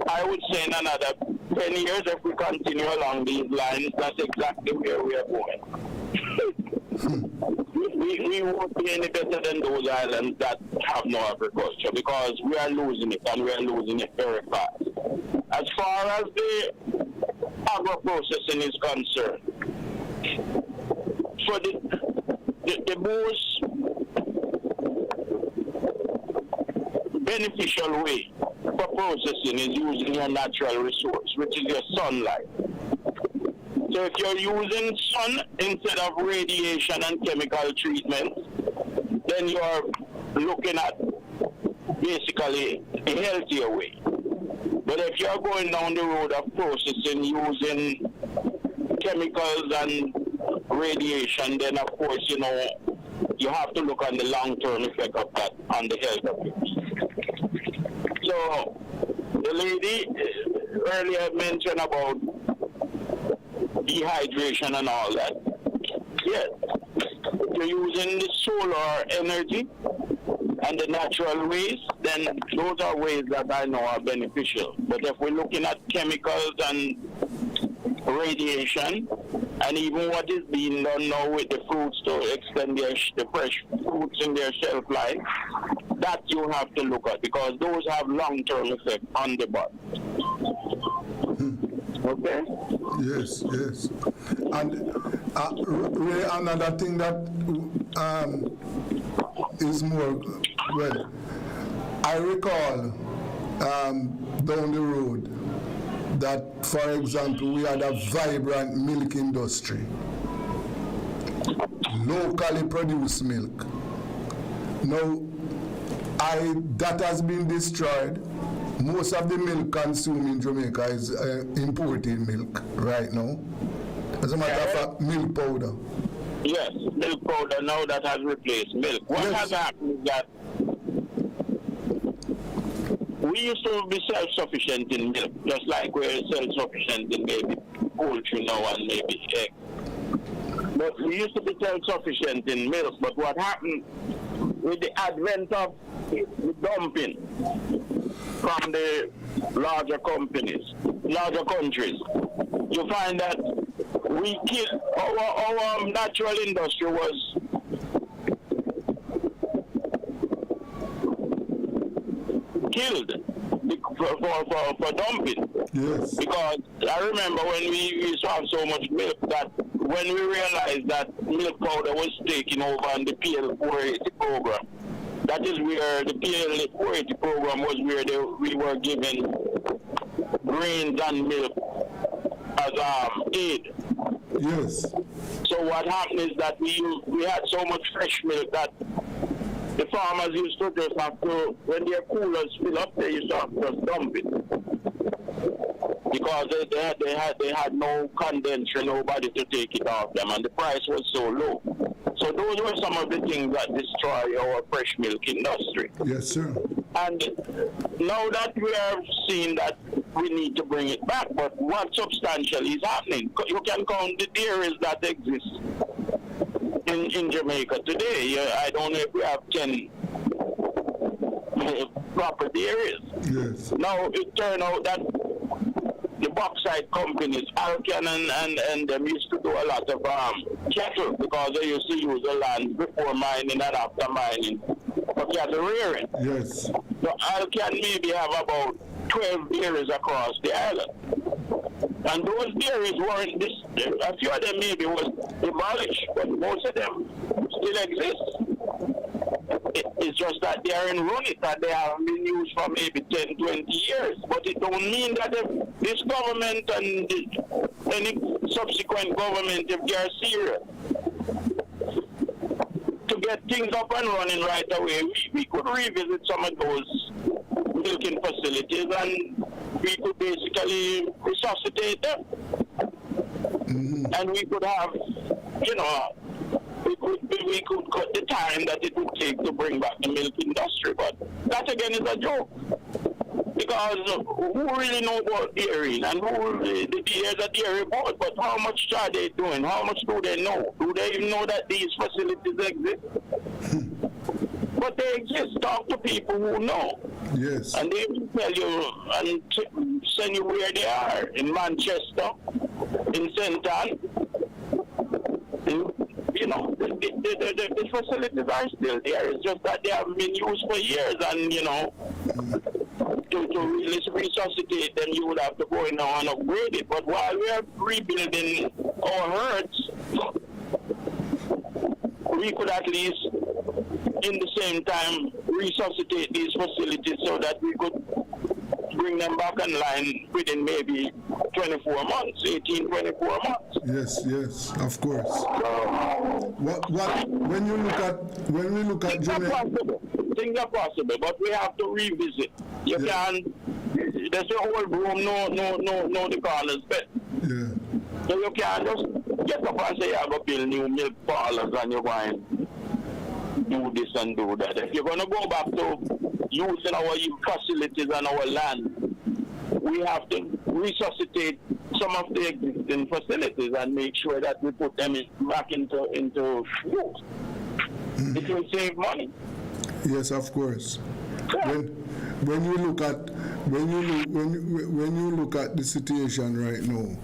I would say in another 10 years, if we continue along these lines, that's exactly where we are going. We won't be any better than those islands that have no agriculture, because we are losing it, and we are losing it very fast. As far as the agro-processing is concerned, for the most beneficial way for processing is using your natural resource, which is your sunlight. So if you're using sun instead of radiation and chemical treatment, then you're looking at basically a healthier way. But if you're going down the road of processing using chemicals and radiation, then of course, you know, you have to look on the long-term effect of that on the health of it. So the lady earlier mentioned about dehydration and all that. Yes, if you're using the solar energy and the natural ways, then those are ways that I know are beneficial. But if we're looking at chemicals and radiation, and even what is being done now with the fruits to extend the fresh fruits in their shelf life, that you have to look at, because those have long-term effect on the body. Okay? Yes, yes. And Ray, another thing that is more, well, I recall down the road that, for example, we had a vibrant milk industry, locally produced milk. Now, that has been destroyed. Most of the milk consumed in Jamaica is imported milk right now. As a matter of fact, milk powder. Yes, milk powder now that has replaced milk. What has happened is that we used to be self-sufficient in milk, just like we're self-sufficient in maybe poultry now and maybe egg. But we used to be self-sufficient in milk, but what happened with the advent of the dumping from the larger companies, larger countries, you find that we kill our natural industry was killed for dumping. Yes. Because I remember when we used to have so much milk that when we realized that milk powder was taking over on the PL 480 program, that is where the PL 480 program was where we were given grains and milk as aid. Yes. So what happened is that we had so much fresh milk that the farmers used to just have to, when their coolers fill up, they used to have to just dump it. Because they had no condenser, nobody to take it off them, and the price was so low. So those were some of the things that destroy our fresh milk industry. Yes, sir. And now that we are seeing that we need to bring it back, but what substantially is happening? You can count the dairies that exist in Jamaica today. I don't know if we have 10 proper dairies. Yes. Now it turned out that the bauxite companies, Alcan and them used to do a lot of cattle because they used to use the land before mining and after mining for cattle rearing. Yes. So Alcan maybe have about 12 dairies across the island. And those dairies weren't, a few of them maybe was demolished, but most of them still exist. It's just that they are in running, that they have been used for maybe 10, 20 years. But it don't mean that this government and any subsequent government, if they are serious to get things up and running right away, we could revisit some of those milking facilities and we could basically resuscitate them. Mm-hmm. And we could have, we could cut the time that it would take to bring back the milk industry. But that again is a joke. Because who really know about dairying and there's a dairy board, but how much are they doing? How much do they know? Do they even know that these facilities exist? But they exist. Talk to people who know. Yes. And they will tell you and send you where they are, in Manchester, in St. Ann. The facilities are still there. It's just that they have been used for years and, to really resuscitate them, you would have to go in now and upgrade it. But while we are rebuilding our herds, we could at least, in the same time, resuscitate these facilities so that we could bring them back online within maybe 24 months, 18, 24 months. Yes, of course. When we look at Jamaica, things are possible, but we have to revisit. You can't. There's a whole room, no the corners bed. Yeah. So you can't just get up and say you're going to build new milk parlors and you're going to do this and do that. If you're going to go back to using our facilities and our land, we have to resuscitate some of the existing facilities and make sure that we put them back into use. Mm-hmm. It will save money. Yes, of course. Yeah. When you look at the situation right now,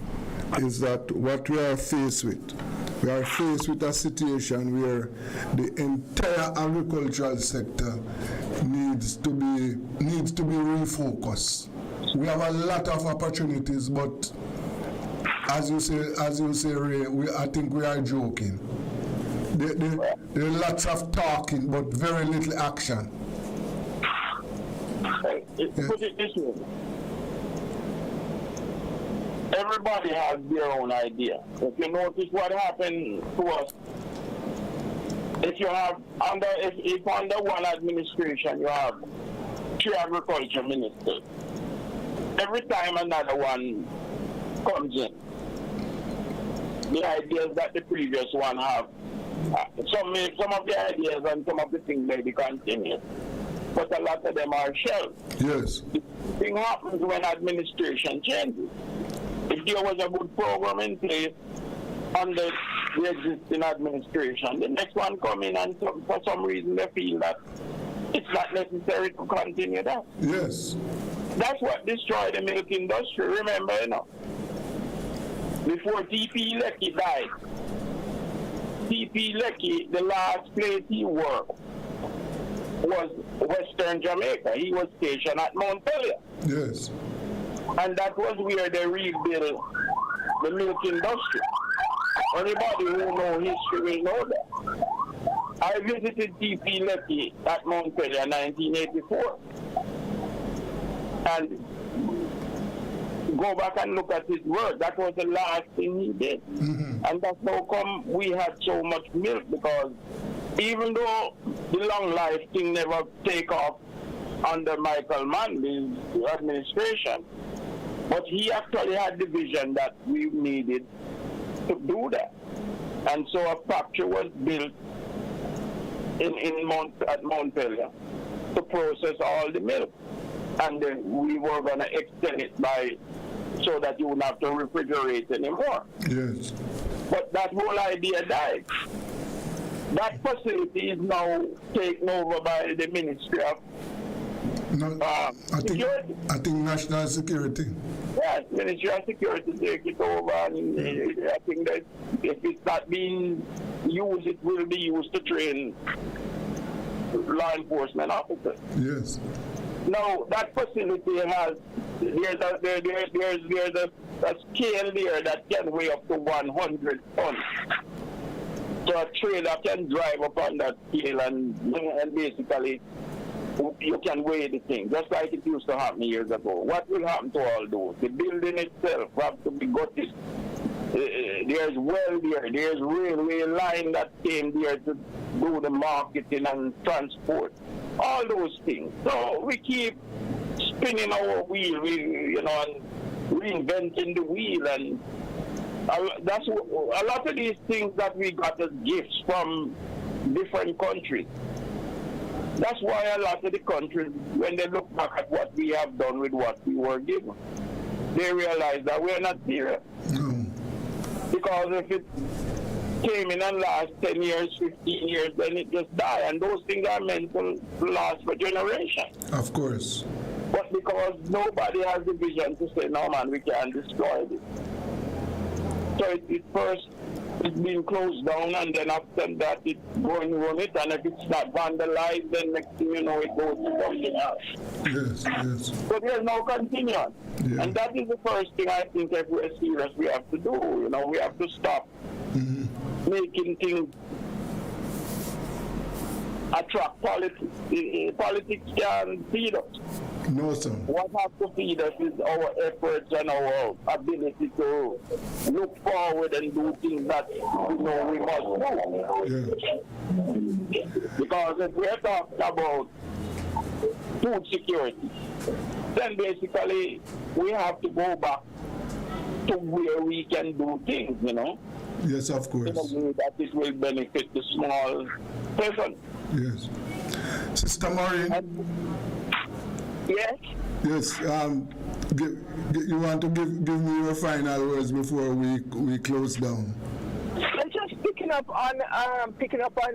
is that what we are faced with? We are faced with a situation where the entire agricultural sector needs to be refocused. We have a lot of opportunities, but as you say, Ray, I think we are joking. There are lots of talking, but very little action. Put it this way. Everybody has their own idea. If you notice what happened to us, if under one administration you have 3 agriculture ministers, every time another one comes in, the ideas that the previous one have, some of the ideas and some of the things may be continued. but a lot of them are shells. Yes. The thing happens when administration changes. If there was a good program in place under the existing administration, the next one come in and for some reason they feel that it's not necessary to continue that. Yes. That's what destroyed the milk industry. Remember, before T.P. Lecky died, T.P. Lecky, the last place he worked was Western Jamaica. He was stationed at Montpelier. Yes. And that was where they rebuilt the milk industry. Anybody who knows history will know that. I visited T.P. Lecky at Montpelier in 1984. And go back and look at his work. That was the last thing he did. Mm-hmm. And that's how come we had so much milk, because even though the long life thing never take off under Michael Manley's administration, but he actually had the vision that we needed to do that. And so a factory was built at Montpelier to process all the milk. And then we were going to extend it so that you wouldn't have to refrigerate anymore. Yes. But that whole idea died. That facility is now taken over by the Ministry of Security. I think National Security. Yes, Ministry of Security take it over, and I think that if it's not being used, it will be used to train law enforcement officers. Yes. Now that facility has there's a scale there that can weigh up to 100 tons. So a trailer can drive upon that scale and basically you can weigh the thing, just like it used to happen years ago. What will happen to all those? The building itself have to be gutted. There's well there, there's railway line that came there to do the marketing and transport, all those things. So we keep spinning our wheel, and reinventing the wheel, and that's a lot of these things that we got as gifts from different countries. That's why a lot of the countries, when they look back at what we have done with what we were given, they realize that we're not serious. Because if it came in and last 10 years, 15 years, then it just died. And those things are meant to last for generations. Of course. But because nobody has the vision to say, no man, we can't destroy this. So it's being closed down, and then after that it's going to run it, and if it's not vandalized, then next thing you know, it goes to something else. Yes, yes. So there's no continuance. Yeah. And that is the first thing I think if we're serious we have to do. We have to stop making things attract politics. Politics can feed us. No, sir. What has to feed us is our efforts and our ability to look forward and do things that we must do. Yeah. Because if we're talking about food security, then basically we have to go back to where we can do things, Yes, of course. In a way that it will benefit the small person. Yes. Sister Maureen? Yes? Yes. You want to give me your final words before we close down? I'm just picking up on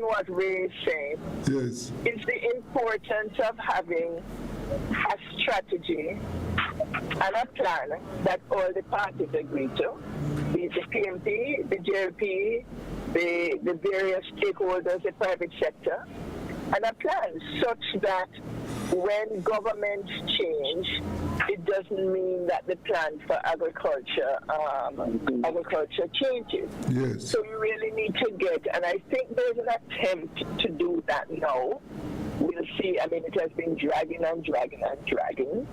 what Ray is saying. Yes. It's the importance of having a strategy and a plan that all the parties agree to. Be it the PMP, the JLP, the various stakeholders, the private sector, and a plan such that when governments change, it doesn't mean that the plan for agriculture changes. Yes. So you really need to get, and I think there's an attempt to do that now. We'll see. I mean, it has been dragging and dragging and dragging.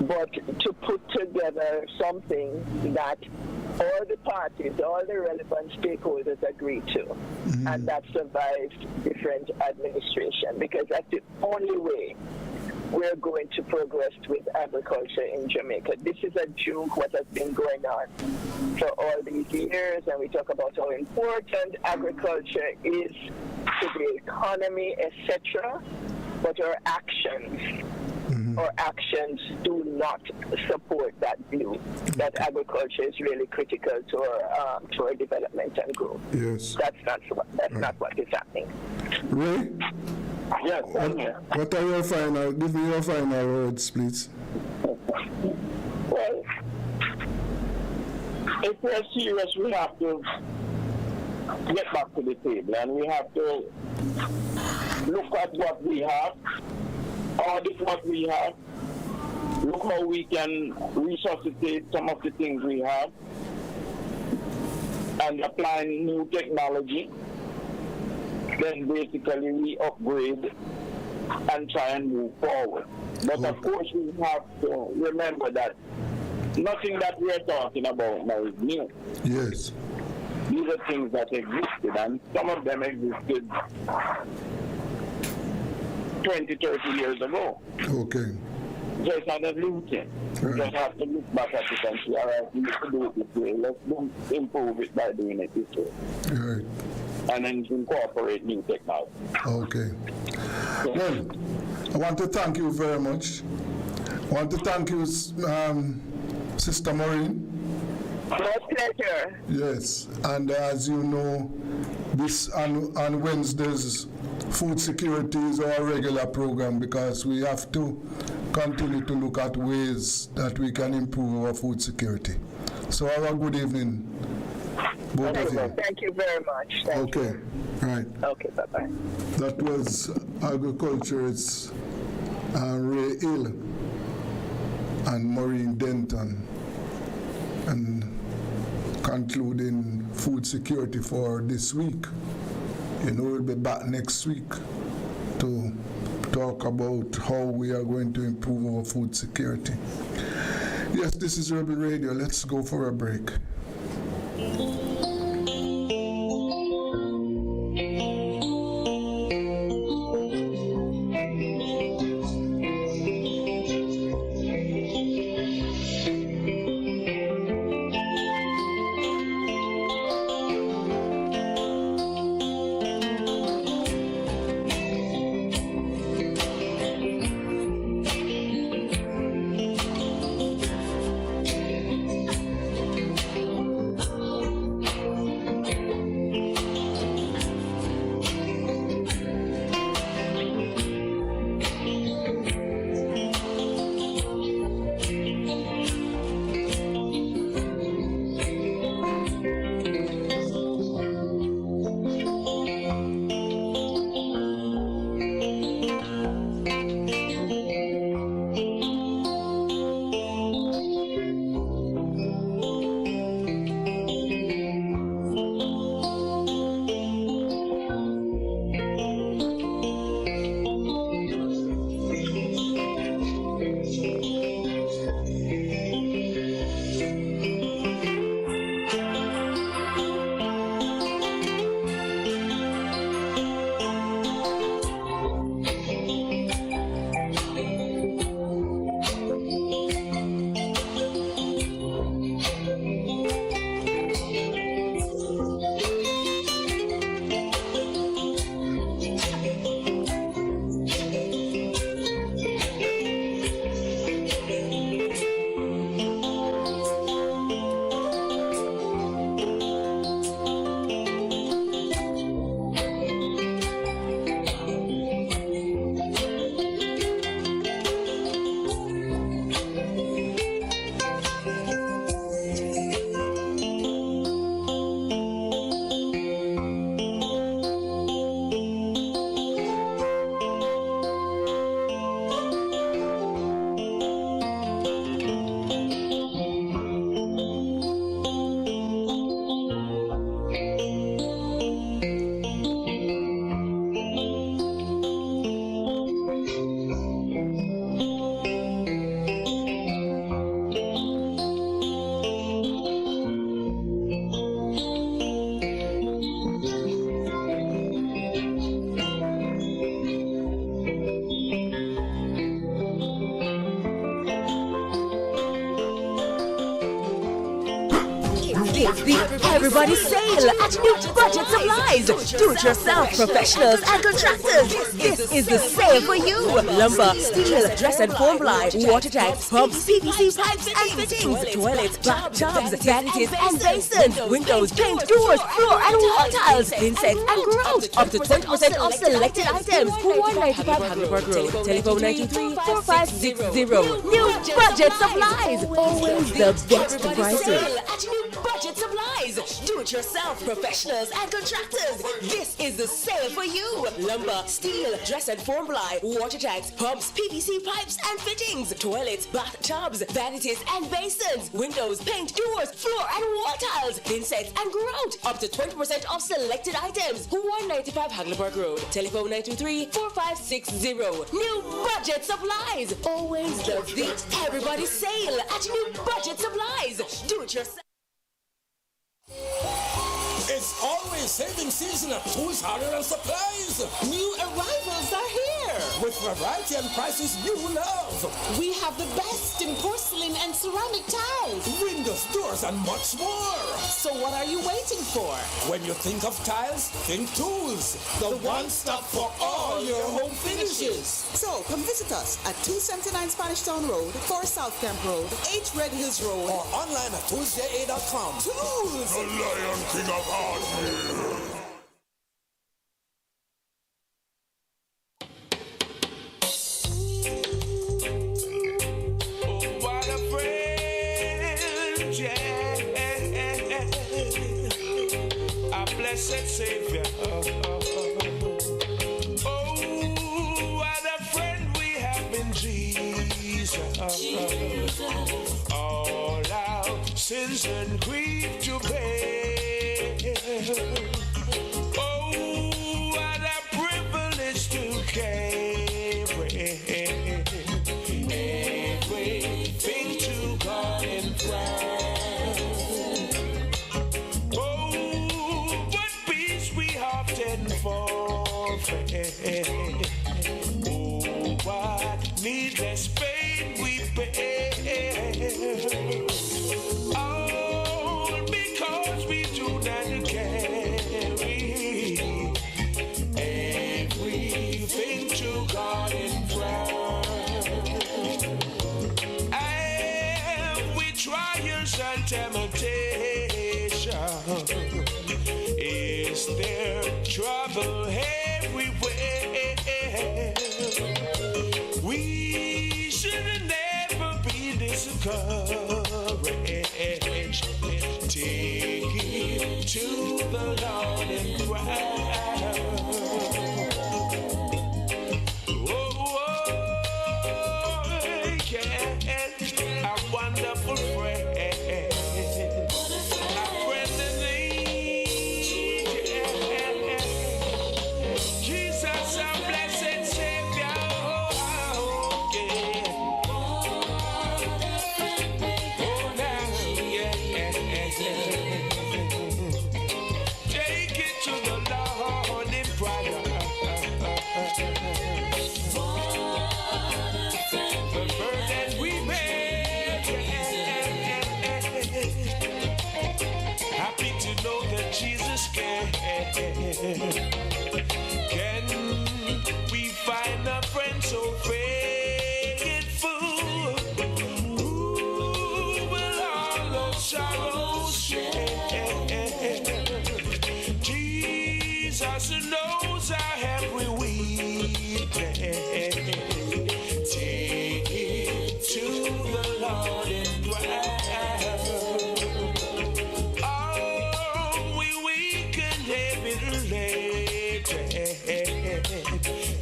But to put together something that all the parties, all the relevant stakeholders agree to, and that survives different administration, because that's the only way we're going to progress with agriculture in Jamaica. This is a joke what has been going on for all these years, and we talk about how important agriculture is to the economy, etc. but our actions do not support that view that agriculture is really critical to our development and growth. Yes. That's not what is happening. Ray? Yes, What are your final, give me your final words, please. Well, if we're serious, we have to get back to the table and we have to look at what we have, audit what we have, look how we can resuscitate some of the things we have, and apply new technology. Then basically we upgrade and try and move forward. But of course we have to remember that nothing that we're talking about now is new. Yes. These are things that existed, and some of them existed 20, 30 years ago. Okay. So it's not a new thing. We just have to look back at it and say, all right, we need to do it this way. Let's improve it by doing it this way. Right. And then incorporate new technology. Okay. Well, I want to thank you very much. I want to thank you, Sister Maureen. My pleasure. Yes, and as you know, this on Wednesdays, food security is our regular program because we have to continue to look at ways that we can improve our food security. So have a good evening, both of you. Thank you very much. Thank okay, you. right. Okay, bye-bye. That was agriculturist Ray Hill and Maureen Denton, and concluding food security for this week. You know, we'll be back next week to talk about how we are going to improve our food security. Yes, this is Rebel Radio. Let's go for a break. everybody's sale at New Budget Supplies. Do-it-yourself professionals and contractors. This is the sale for you. Lumber, steel, dress and foam ply, water tanks, pumps, PVC pipes and fittings, toilets, bathtubs, vanities and basins, windows, paint, doors, floor and wall tiles, insects and grout. Up to 20% off selected items. 195 Hagelberg Road. Telephone 923-4560. New Budget Supplies. Always the best prices. At New Budget Supplies. Do-it-yourself professionals and contractors. This is the sale for you. Lumber, steel, dress and foam ply, water tanks, pumps, PVC pipes and fittings, toilets, bathtubs, vanities and basins, windows, paint, doors, floor and wall tiles, insects and grout. Up to 20% off selected items. 195 Hagelberg Road. Telephone 923-4560. New Budget Supplies. Always the beat everybody's sale at New Budget Supplies. Do it yourself. It's always saving season at Tools, Hardware and Supplies. New arrivals are here. With variety and prices you love. We have the best in porcelain and ceramic tiles, Windows, doors, and much more. so what are you waiting for? When you think of tiles, think Tools. The one-stop for all your home finishes. So come visit us at 279 Spanish Town Road, 4 South Camp Road, 8 Red Hills Road, Or online at toolsja.com. Tools! The Lion King of Hardware. What a friend, yeah. A blessed Savior. Oh, what a friend we have in Jesus. All our sins and grief to bear. Oh, what a privilege to carry everything to God in prayer. Oh, what peace we often forfeit. Oh, what needless pain we bear. All because we do not carry everything to God in prayer. And with trials and temptation, is there trouble everywhere? We should never be discouraged. Take it to the Lord in prayer. A wonderful friend. A friend in need. Jesus, our blessed Savior. Take it to the Lord in prayer. The burden we bear. Happy to know that Jesus can. Can we find a friend so faithful? Who will all those sorrows share? Jesus knows our every weakness. Take it to the Lord in prayer. Oh, we weak and heavy laden,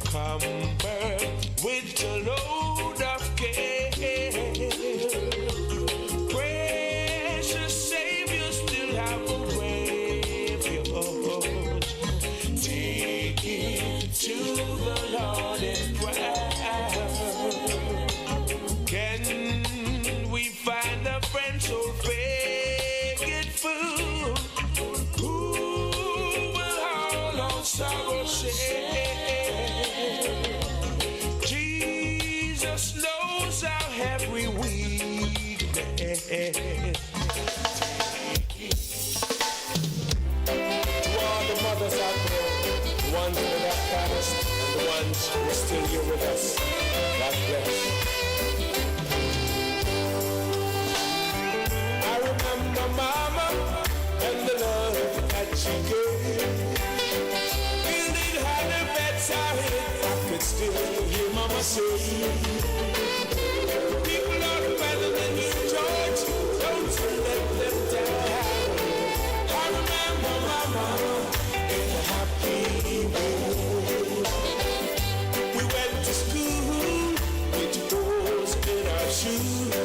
cumbered with the load of care. Precious Savior, still have a refuge. Take it to the Lord in prayer. Can we find a friend so faithful? Who will all our sorrow share? Jesus knows our every weakness. Take it ones who are still here with us. God bless. I remember Mama and the love that she gave. Building her bedside, I could still hear Mama say, people are better than you, George. Don't you let them down. I remember Mama in a happy way. We went to school with holes in our shoes.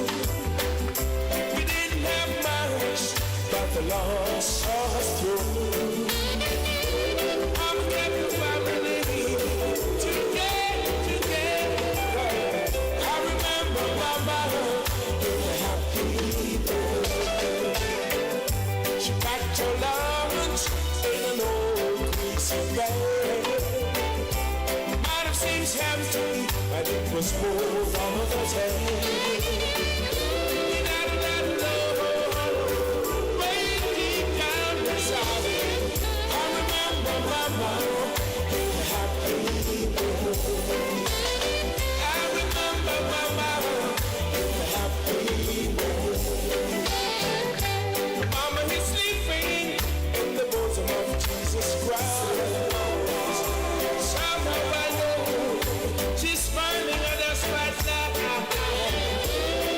We didn't have much, but the Lord saw us through. I'm kept the family together. I remember Mama in a happy way. She packed her lunch in an old greasy bag. Might have seemed empty, but it was full of the head. Without that love, way deep down inside, I remember Mama in a happy way. I remember Mama in a happy way. Mama is sleeping in the bosom of Jesus Christ. Somehow I know she's smiling at us right now.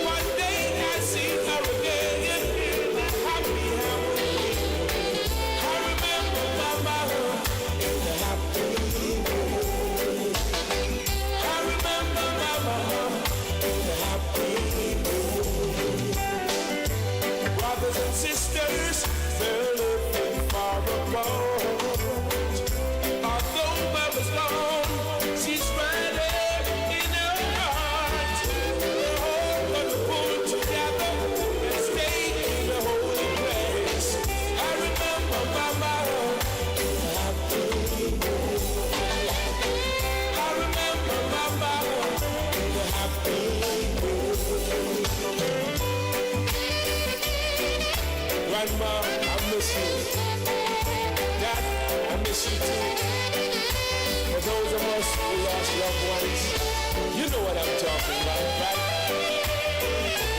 One day I see her again in a happy way. I remember Mama in a happy way. I remember Mama in a happy way. Brothers and sisters, they're living far apart. Although Mama's gone, she's right there in her heart. They're all gonna pull together and stay in the holy place. I remember Mama in a happy way. I remember Mama in a happy way. Grandma, I miss you. Dad, I miss you too. For those of us who lost loved ones, you know what I'm talking about, right?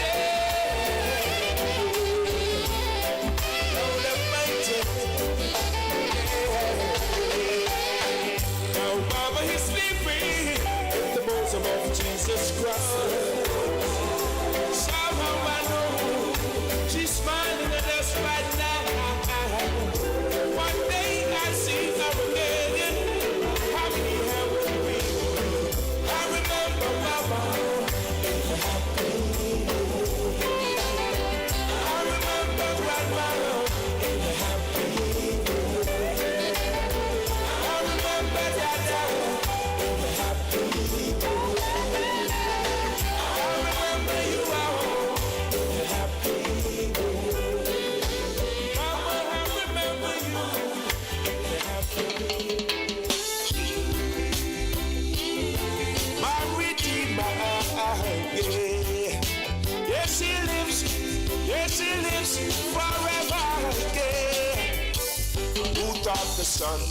Yeah. Lord Almighty. Yeah. Now Mama is sleeping in the bosom of Jesus Christ. Somehow I know she's smiling at us right now. One day I see her again. How many have we? I remember Mama in a happy way. I remember Grandma in a happy way. I remember Dada in a happy way. I remember you all in a happy way. Mama, I remember you in a happy way. My Redeemer, yeah. Yes, he lives forever, yeah. Who taught the sun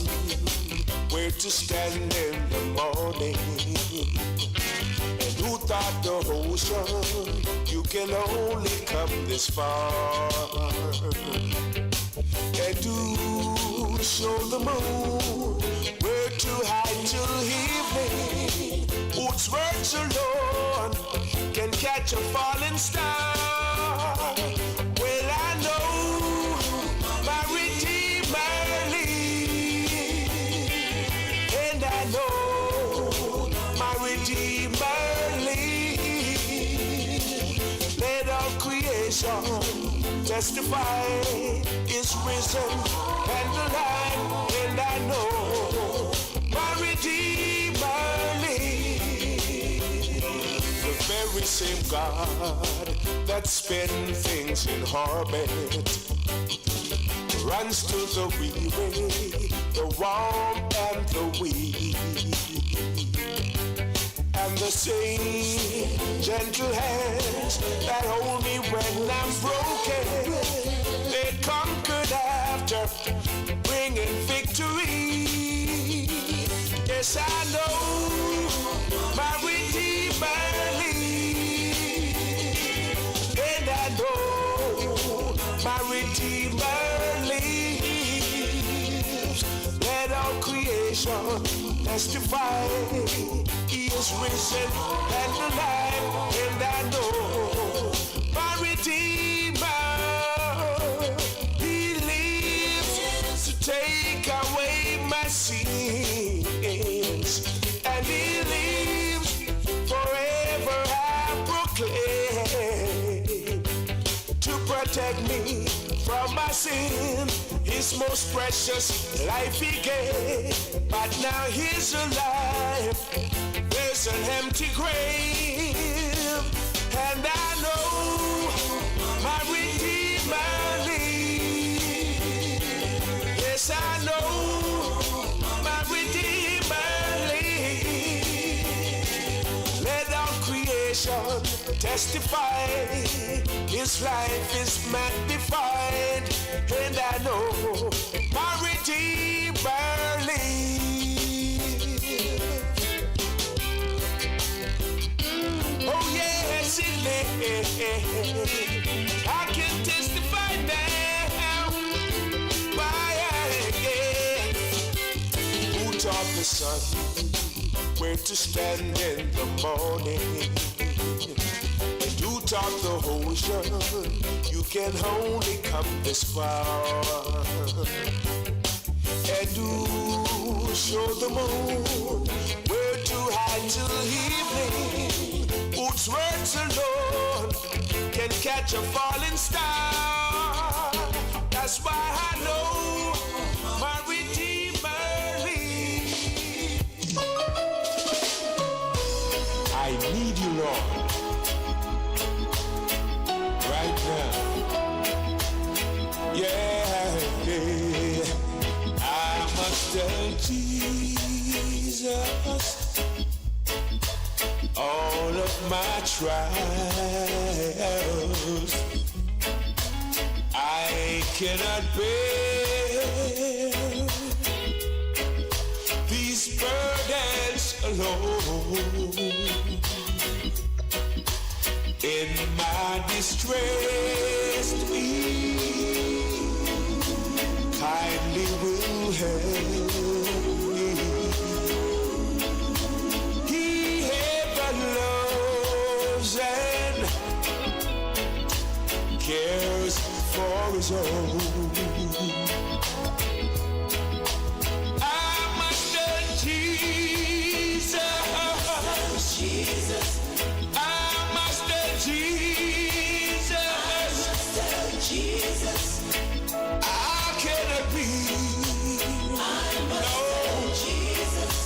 where to stand in the morning? And who taught the ocean you can only come this far? And to show the moon where to hide till evening, whose words alone can catch a falling star. Well, I know my Redeemer lives, and I know my Redeemer lives. Let all creation testify is risen and alive, and I know my Redeemer lives. The very same God that spins things in orbit runs to the weary, the warm and the weak. And the same gentle hands that hold me when I'm broken, they conquered after bringing victory. Yes, I know creation testify he is risen and alive, and I know my Redeemer, he lives to take away my sins, and he lives forever, I proclaim, to protect me from my sin. His most precious life he gave, but now he's alive. There's an empty grave, and I know my Redeemer lives. Yes, I know my Redeemer lives. Let all creation testify his life is magnified, and I know my Redeemer lives. Oh yes, it lives. I can testify now. Why again? Who taught the sun where to stand in the morning? You taught the ocean you can only come this far, and you show the moon where to hide till evening, whose words alone can catch a falling star. That's why I know my Redeemer lives. I need you, Lord, right now. Yeah, I must tell Jesus all of my trials. I cannot bear these burdens alone. In my distress, He kindly will help me. He ever loves and cares for His own. I must tell Jesus. Jesus, I cannot be. I must know Jesus.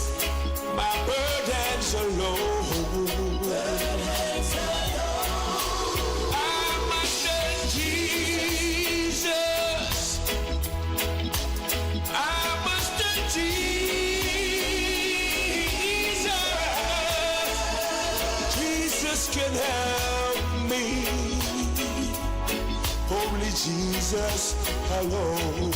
My burdens alone. I must know Jesus. I must know Jesus. Jesus can help me. Only Jesus alone.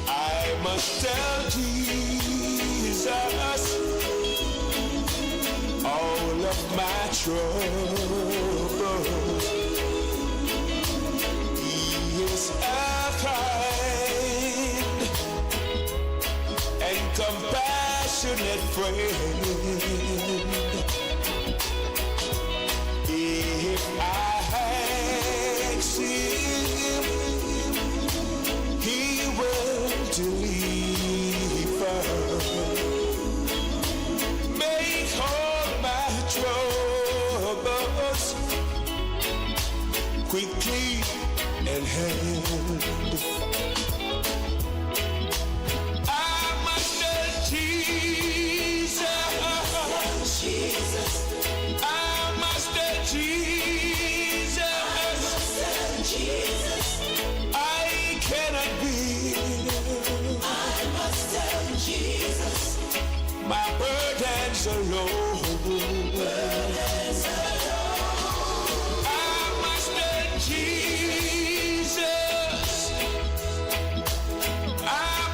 I must tell Jesus all of my troubles. He is a kind and compassionate friend. If I ask Him, He will deliver. Make all my troubles quickly at hand. I must know Jesus. I must know Jesus. I cannot be. I must tell Jesus. My burdens alone. I must tell Jesus. I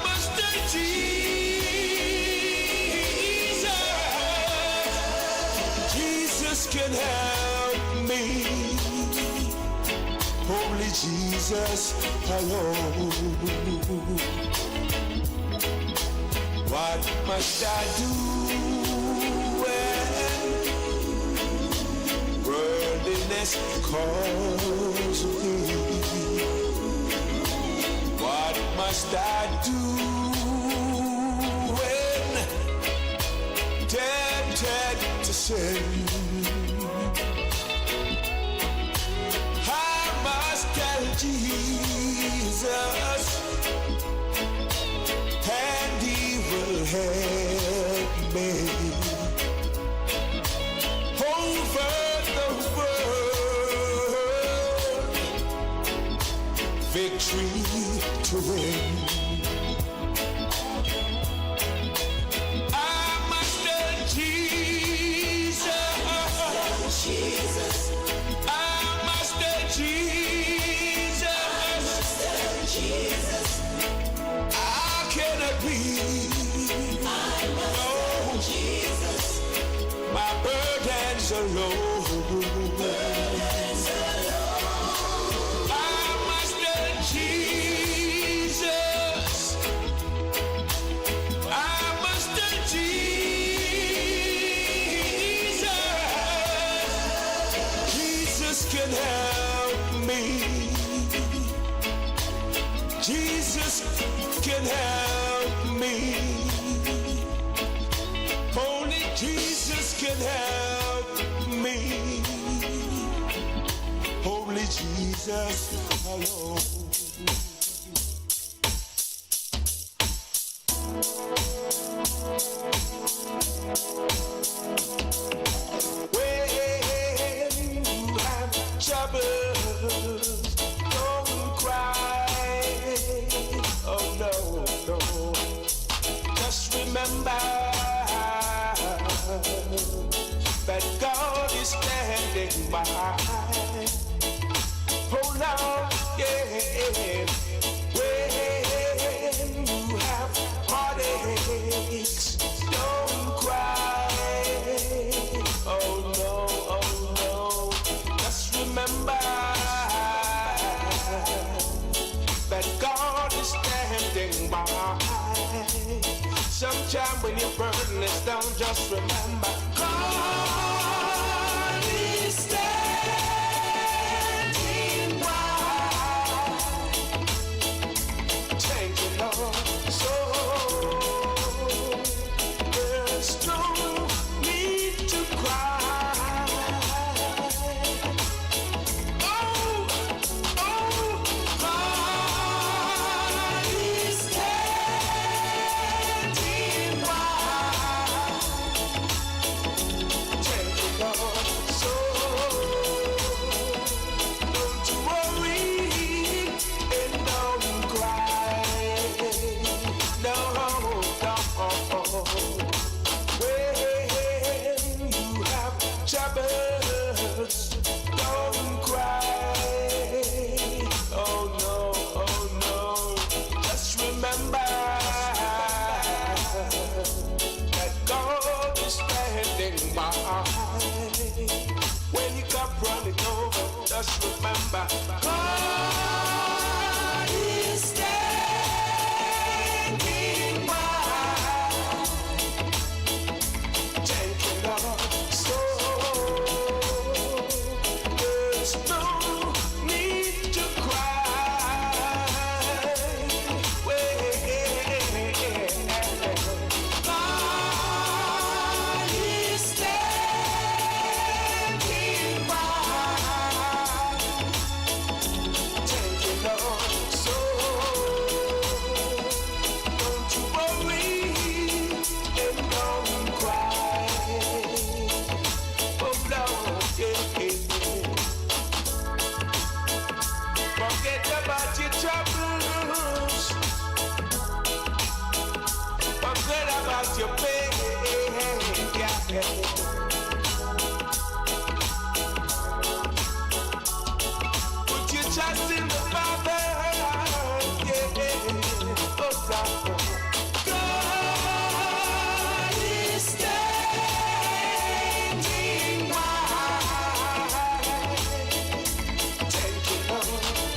must tell Jesus. Jesus can help me. Only Jesus alone. What must I do when worldliness calls me? What must I do when tempted to sin? I must tell Jesus, and He will help me over the world, victory to win. I must tell Jesus. I must tell Jesus. I cannot breathe. No, Jesus. My burdens are low. I must tell Jesus. I must tell Jesus. Jesus can help me. Jesus can help me. Only Jesus can help me. Only Jesus alone. When you have troubles, don't cry. Oh no, no. Just remember that God is standing by. Oh no, yeah. When you have heartaches, don't cry. Oh no, just remember that God is standing by. Sometime when your burden is down, just remember God is standing by. Thank you, Lord. So there's no need to cry. Oh, God is standing by. Thank you, Lord. So don't you worry and don't cry. No, no. When you have troubles, don't cry. Oh no. Just remember that God is standing by. When you come running over, just remember God is standing by. Thank you, Lord. So there's no need to cry. God is standing by. Thank you, Lord. So don't you worry and don't cry. Oh Lord, yeah. Forget about your troubles. Forget about your pain. Yeah. Put your trust in the Father. Yeah. Oh Lord. God is standing by. Thank you, Lord.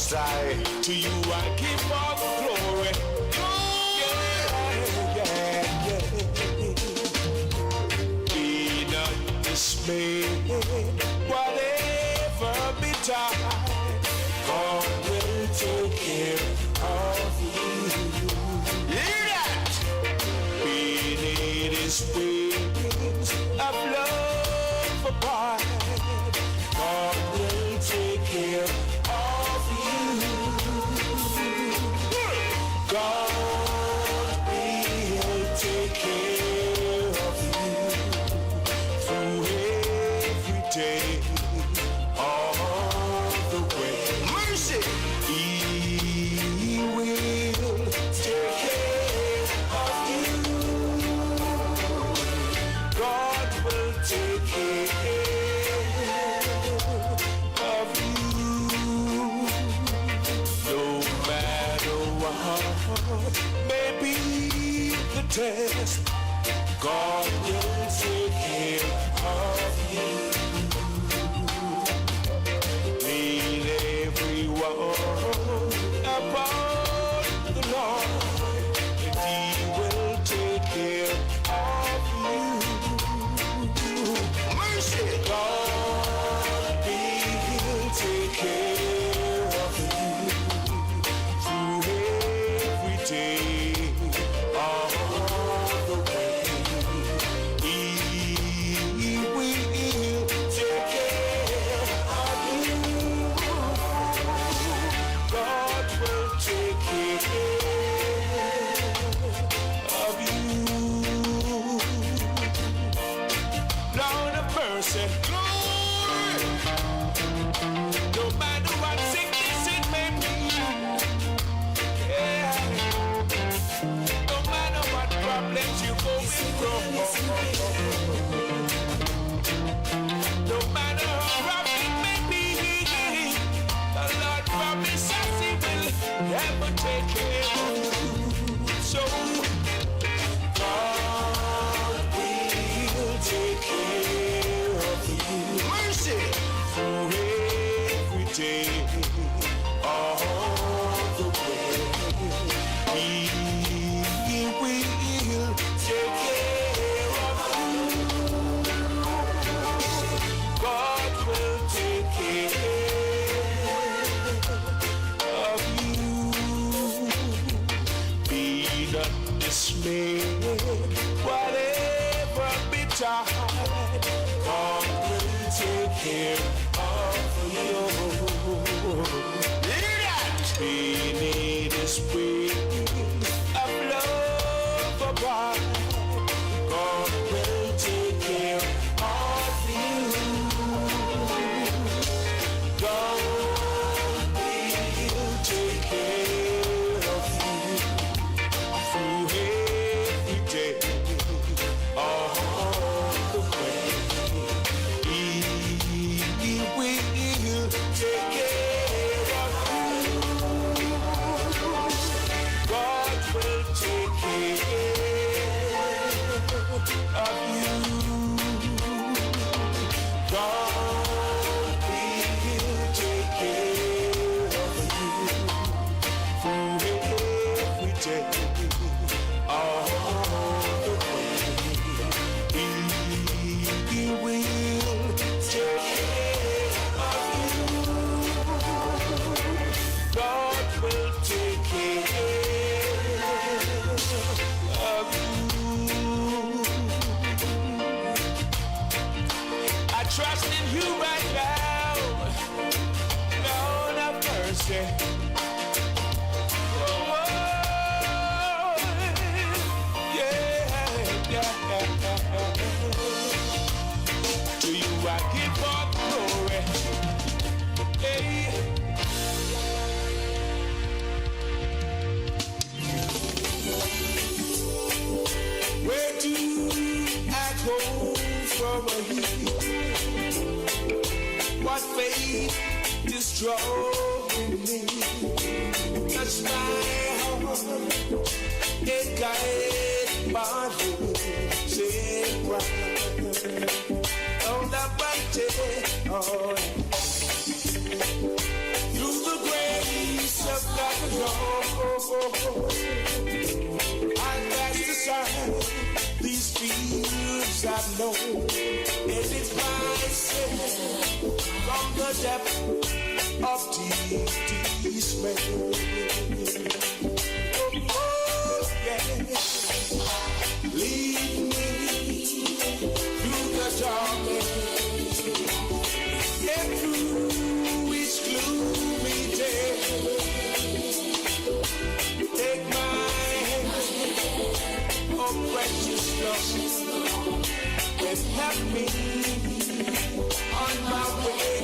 Most High, to you I give all the glory. Be not dismayed, whatever betide, God will take care of you. Hear that? Beneath His wings of love abide, God will take care of you. God will take care of you through every day, all the way. Mercy! He will take care of you. God will take care of you. No matter what may be the test, God will take care of you. Lead everyone about the Lord, and He will take care of you. Mercy! God will take care of you through every day, all the way. He will take care of you. God will take care of you. Lord of mercy, glory. No matter what sickness it may be, yeah. No matter what problems you go through, no matter how rough it may be, the Lord promises He will ever take care of you. So God will take care of you. Mercy! Through every day, all the way. He will take care of you. God will take care of you. Be not dismayed, whatever betide, God will take care of you. Beneath His wings of love abide, God will take care of you. God will take care of you through every day, all the way. He will take care of you. God will take care of you. God will take care of you through every day, all the way. He will take care of you. God will take care of you. I trust in you right now, Lord of mercy. Oh, yeah. To you I give all glory. Hey. Where do I go from here? What fate is drawing me? Touch my heart and guide my lips and on the right, oh, through the grave. inside these fields I've known, and it's myself from the depth of deep despair. Oh, yeah. Lead me through the darkness and through each gloomy day. Take my hand, oh precious Lord, and help me on my way.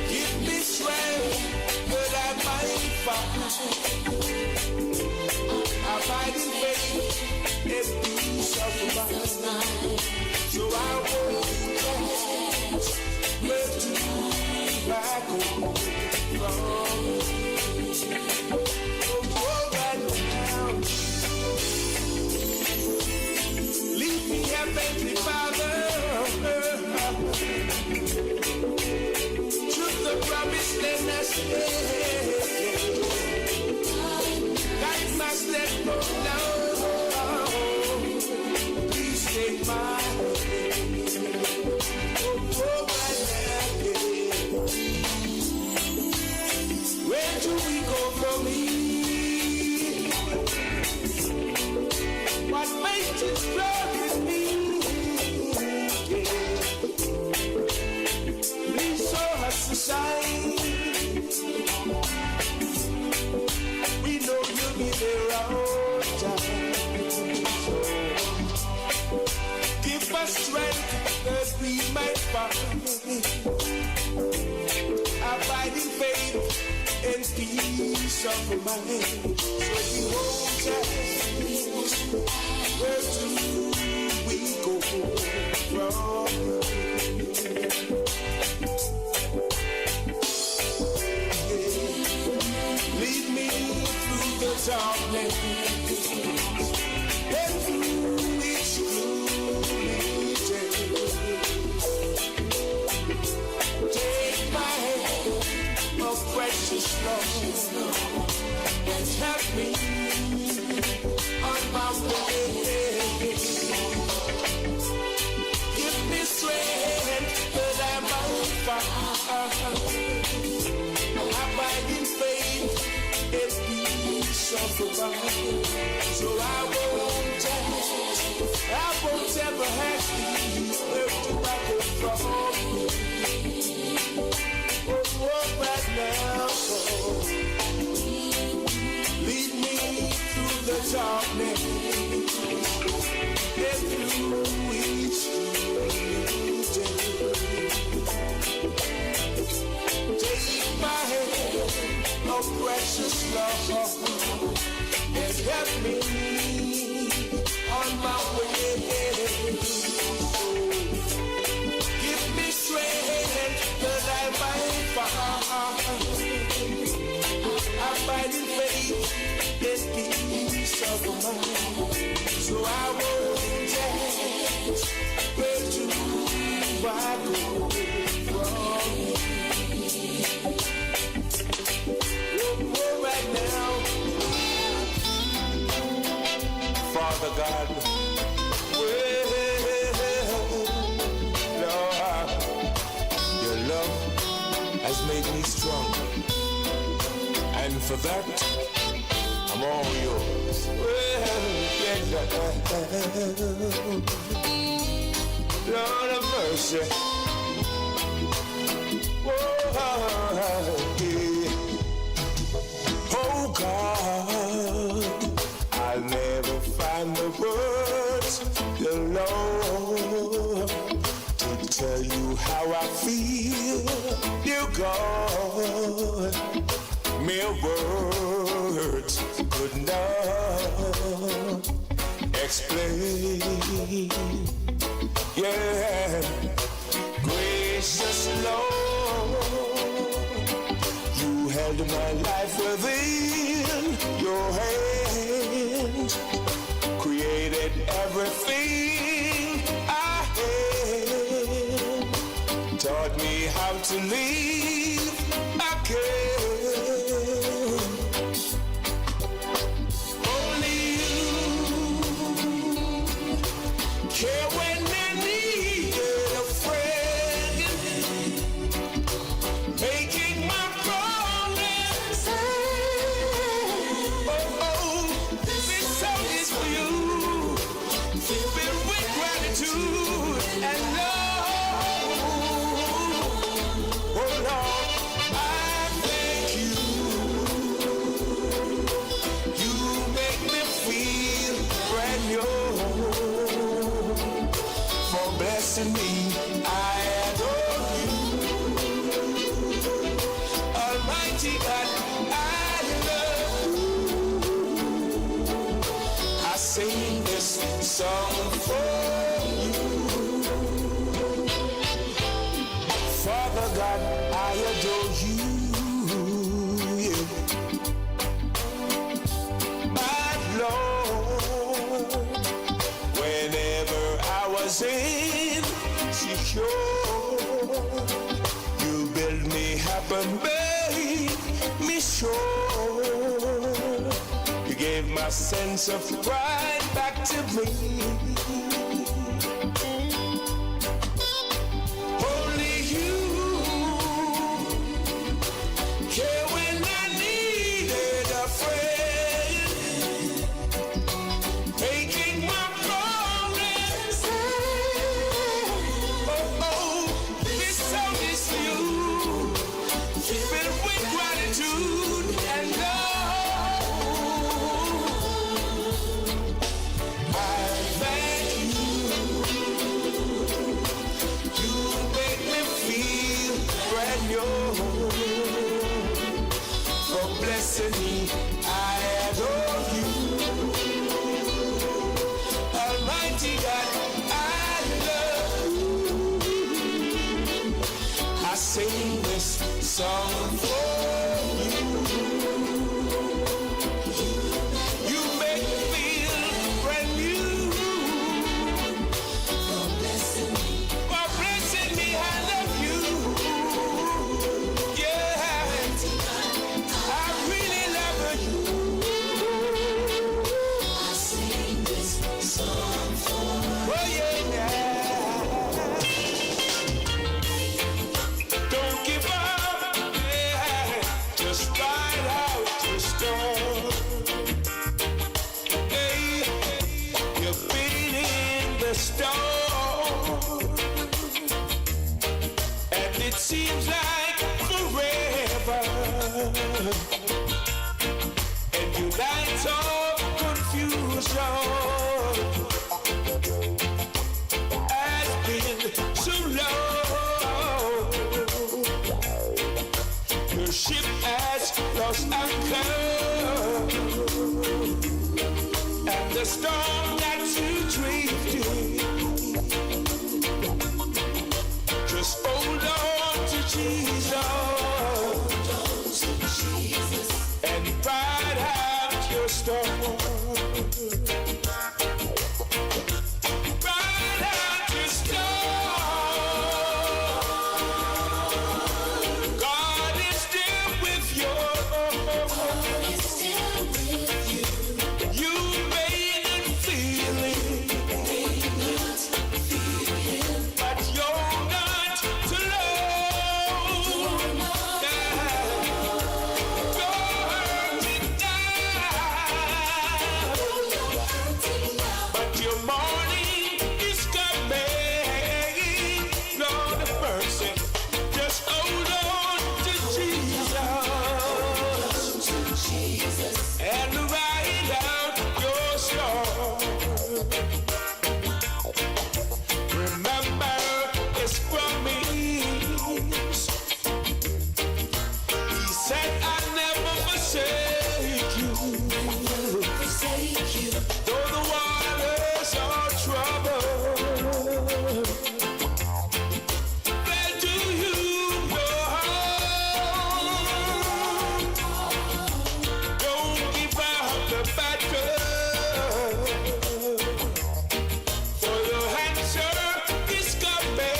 Give me strength that I might find abiding faith and peace of mind. So I won't dance where to back home from. Oh, right now, lead me, Heavenly Father, to the promised land I stay. Guide my steps now. Please take my hand. Oh, right now, where do we go from here? What makes this love with me? Please show us the sign. We know you'll be there all time. So give us strength that we might find abiding faith and peace of mind. So we won't ask, where do we go from? Lead me through the darkness and through each gloomy day. Take my hand, oh precious Lord, and help me on my way. Give me strength that I might find abiding faith and peace of mind. So I won't ever ask you where do I go from. Oh, right now, lead me through the darkness and through each day. Take my hand, oh precious Lord, and help me on my way. Give me strength that I might find abiding faith and peace of mind. So I won't dance where to I go from. Oh, right now, Father God, well, Lord, your love has made me strong, and for that, I'm all yours. Well, Lord of mercy. Oh God, I'll never find the words, the Lord, to tell you how I feel, dear God. Mere words could not explain. Yeah, gracious Lord, you held my life within your hands, created everything I had, taught me how to live again. God, I adore you. Yeah. My Lord, whenever I was insecure, you build me up and made me sure. You gave my sense of pride back to me. Only you care when I needed a friend, making my progress. Oh, this song is you, filled with gratitude and love. I thank you. You make me feel brand new. For blessing me, I adore you. Almighty God, I love you. I sing this song for you. You make me feel brand new. For blessing me, I love you. Yeah, I really love you. I sing this song for you. Oh yeah. Don't give up, yeah. Just ride out the storm. Hey, you've been in the storm, and it seems like forever. And you nights of confusion has been so long. Your ship has lost anchor, and the storm that you drifted. Just hold on to Jesus and ride out your storm. Ride out your storm. God is still with you. You may not feel it, but you're not alone. You're hurting now, but your morning is coming. Lord have mercy, just hold on to Jesus and ride out your storm. Remember his promise. He said, I never forsake you. Though the waters are troubled, then do you no harm. Don't give up the battle, for your answer is coming.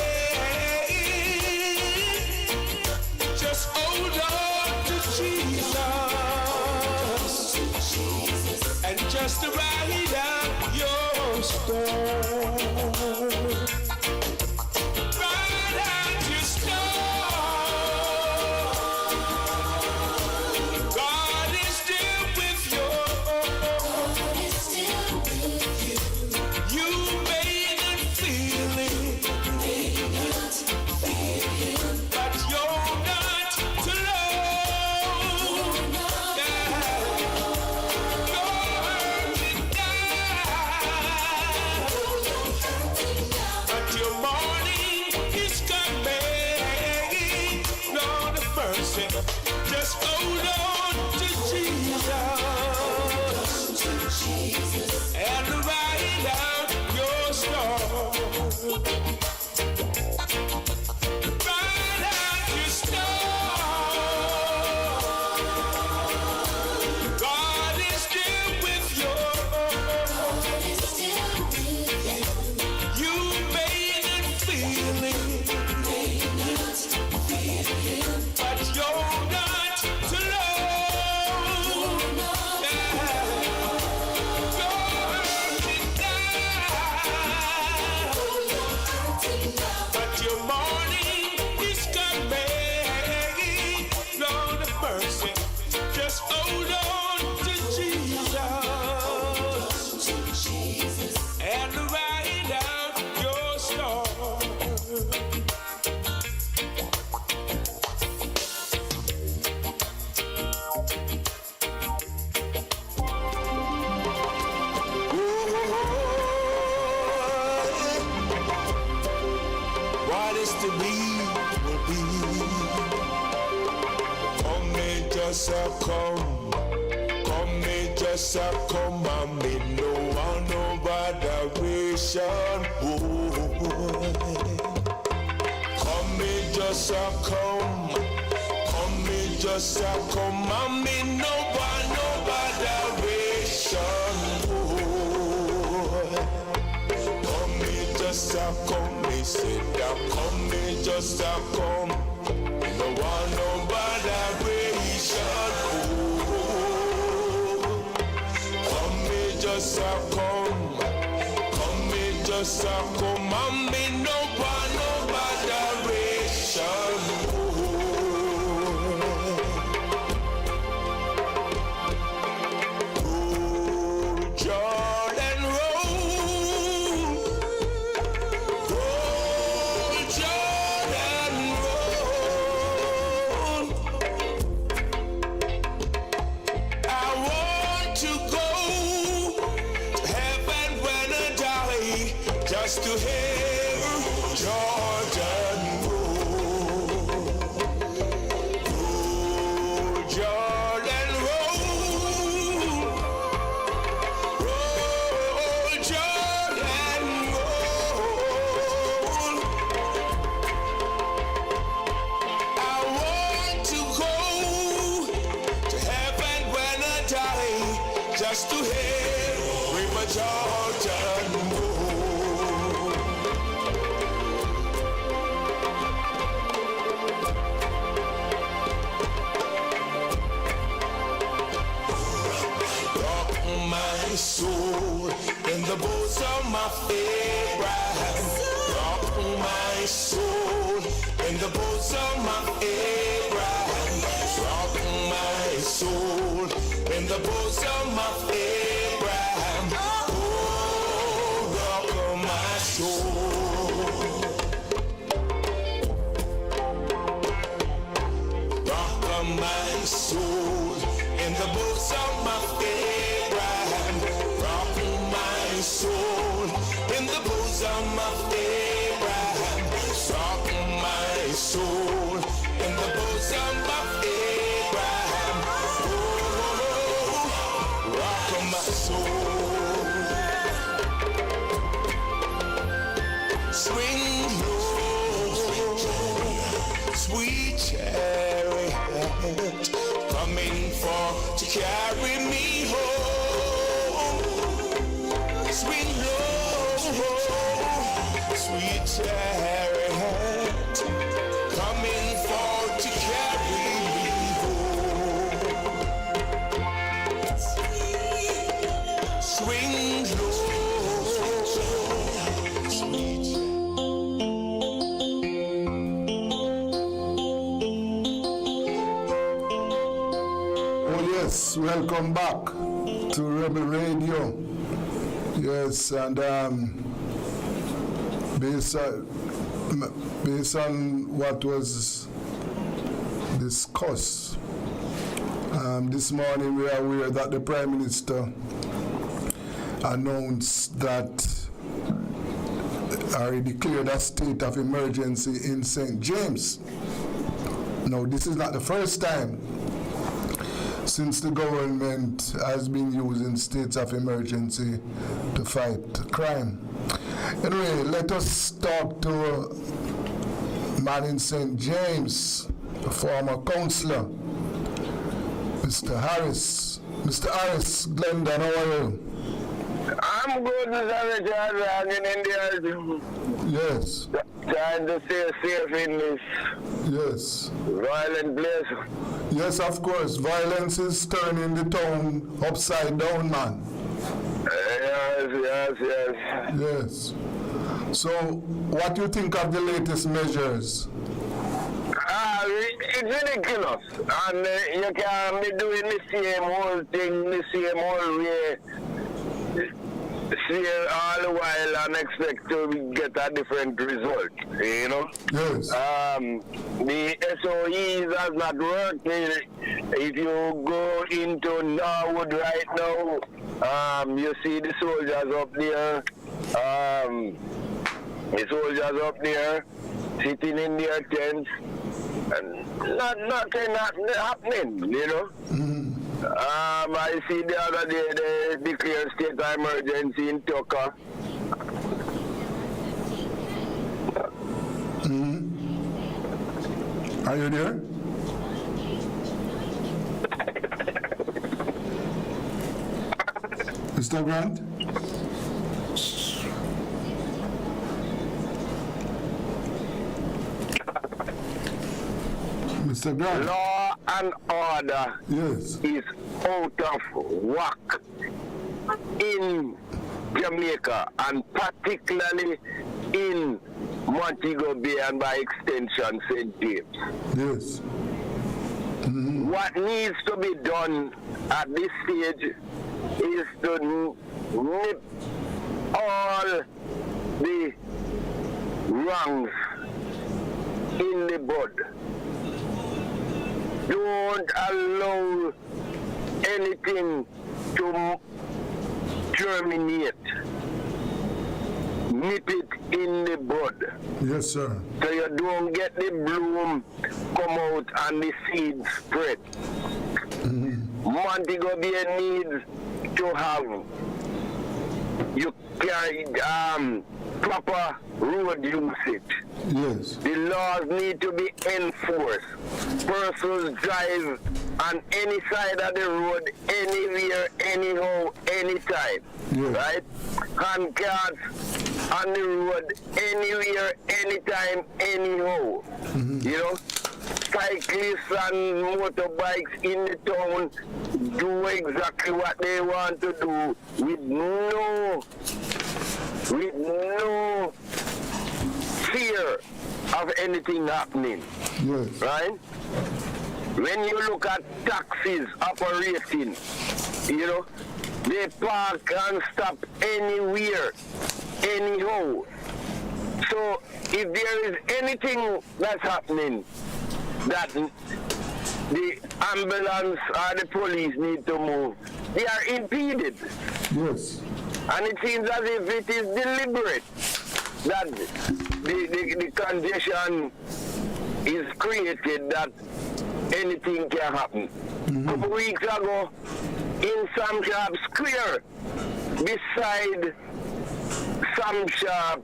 Just hold on to Jesus and just ride out your storm. Ride out your storm. God is still with you. You may not feel it, but you're not alone. Yeah. You're hurting now, but your morning is coming. Lord have mercy, just hold on to Jesus and ride out your storm. Ride out is to be will be. Come me just a come. Come me just a come and me no want no botheration. Come me just a come. Come me just a come and me no want no botheration. Come me just a come, me say that come me just a come. No want no botheration. Come me just a come. Come me just a come and me no want no botheration. Jordan roll, Jordan roll. I want to go to heaven when I die, just to hear Jordan roll, Jordan roll. Roll, Jordan, roll. I want to go to heaven when I die, just to hear River Jordan roll. Rock my soul in the bosom of Abraham. Rock my soul in the bosom of Abraham. Rock my soul in the bosom of Abraham. Oh, rock my soul. Rock my soul in the bosom of Abraham. Rock my soul in the bosom of Abraham. Rock my soul in the bosom of Abraham. Oh, rock my soul. Swing low, sweet chariot, coming for to carry me home. Swing low, sweet chariot, coming for to carry me home. Swing low, sweet. Oh yes, welcome back to Rebel Radio. Yes, and based on what was discussed this morning, we are aware that the Prime Minister announced that he declared a state of emergency in St. James. Now, this is not the first time since the government has been using states of emergency to fight crime. Anyway, let us talk to a man in St. James, a former councillor, Mr. Harris. Mr. Harris, Glendon, how are you? I'm good, Mr. Richard, hanging in there. Yes. Trying to stay safe in this Yes. violent place. Yes, of course. Violence is turning the town upside down, man. Yes. So, what do you think of the latest measures? It's ridiculous. And you can't be doing the same old thing, the same old way. See all the while and expect to get a different result, you know? Yes. The SOEs has not worked. If you go into Norwood right now, you see the soldiers up there. sitting in their tents and nothing happening, you know. I see the other day they declared state of emergency in Tucker. Are you there? Mr. Grant? Mr. Grant? Law and order is out of whack in Jamaica and particularly in Montego Bay and by extension St. James. Yes. What needs to be done at this stage is to nip all the wrongs in the bud. Don't allow anything to germinate. Nip it in the bud. Yes, sir. So you don't get the bloom come out and the seeds spread. Montego Bay needs to have proper road usage. Yes. The laws need to be enforced. Persons drive on any side of the road, anywhere, anyhow, anytime. Yes. Right? Hand carts on the road, anywhere, anytime, anyhow. You know? Cyclists and motorbikes in the town do exactly what they want to do with no fear of anything happening. Yes. Right? When you look at taxis operating, you know, they park and stop anywhere, anyhow. So if there is anything that's happening that the ambulance or the police need to move, they are impeded. Yes. And it seems as if it is deliberate that the congestion is created that anything can happen. A couple weeks ago, in Sam Sharp Square, beside Sam Sharp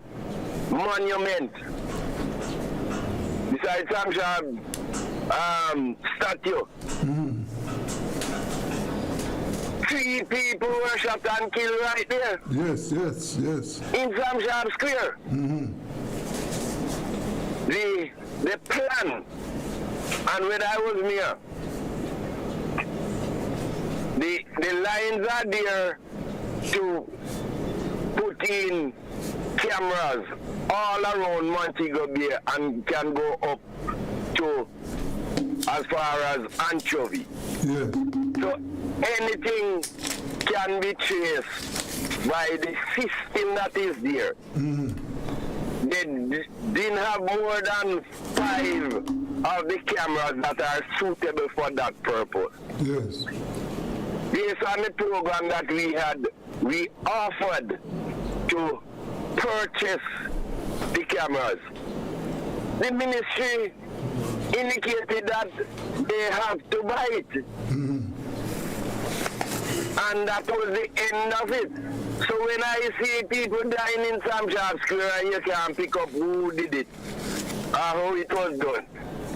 Monument, beside Sam Sharp statue, 3 people were shot and killed right there. Yes, yes, yes. In Sam Sharp Square. The plan, and when I was near, the lines are there to put in cameras all around Montego Bay and can go up to as far as Anchovy. Yes. So anything can be traced by the system that is there. They didn't have more than 5 of the cameras that are suitable for that purpose. Yes. Based on the program that we had, we offered to purchase the cameras. The ministry indicated that they have to buy it. And that was the end of it. So when I see people dying in Sam Sharp Square and you can't pick up who did it or how it was done,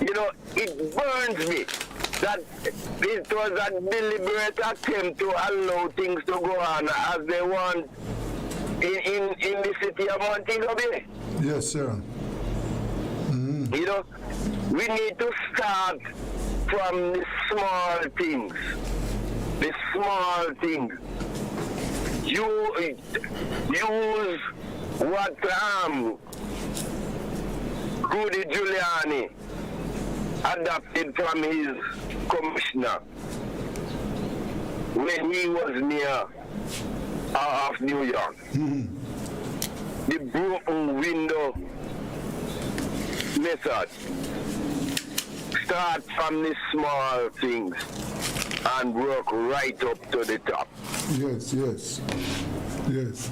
you know, it burns me that it was a deliberate attempt to allow things to go on as they want in the city of Montego Bay. Yes, sir. You know, we need to start from the small things. The small things. You use what Rudy Giuliani adopted from his commissioner when he was near of New York. The broken window method. Start from the small things and work right up to the top. Yes, yes, yes.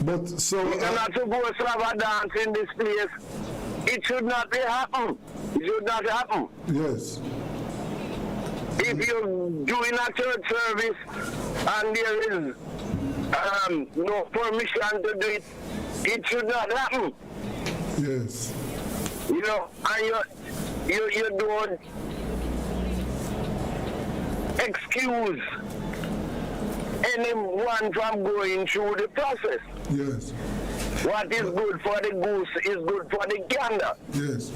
But so we're not supposed to have a dance in this place. It should not be happen. It should not happen. Yes. If you're doing a church service and there is no permission to do it, it should not happen. Yes. You know, and you don't excuse anyone from going through the process. Yes. What is good for the goose is good for the gander. Yes.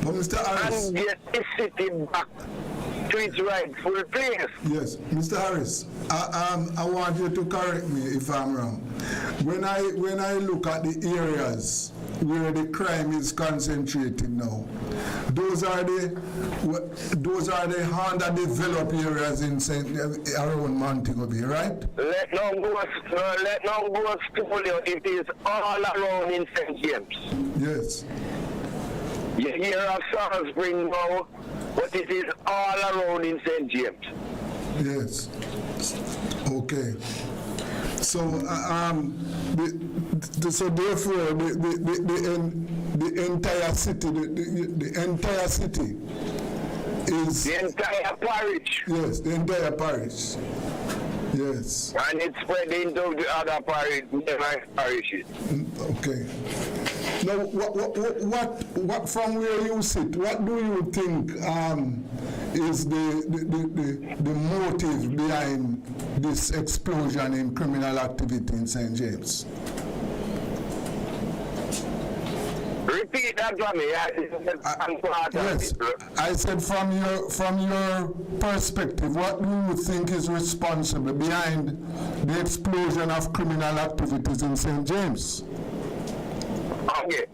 But Mr. Harris. And get the city back to its rightful place. Yes. Mr. Harris, I want you to correct me if I'm wrong. When I look at the areas where the crime is concentrated now, those are the underdeveloped areas around Montego Bay, right? Let no go studio. It is all around in St. James. Yes. You hear of Salisbury now, but it is all around in St. James. Yes. Okay. So, so therefore, the entire city, the entire city is the entire parish. Yes, the entire parish. Yes. And it's spread into the other parishes. Okay. Now, what from where you sit, what do you think is the motive behind this explosion in criminal activity in St. James? Repeat that for me. Yes, I said from your perspective, what do you think is responsible behind the explosion of criminal activities in St. James? Okay.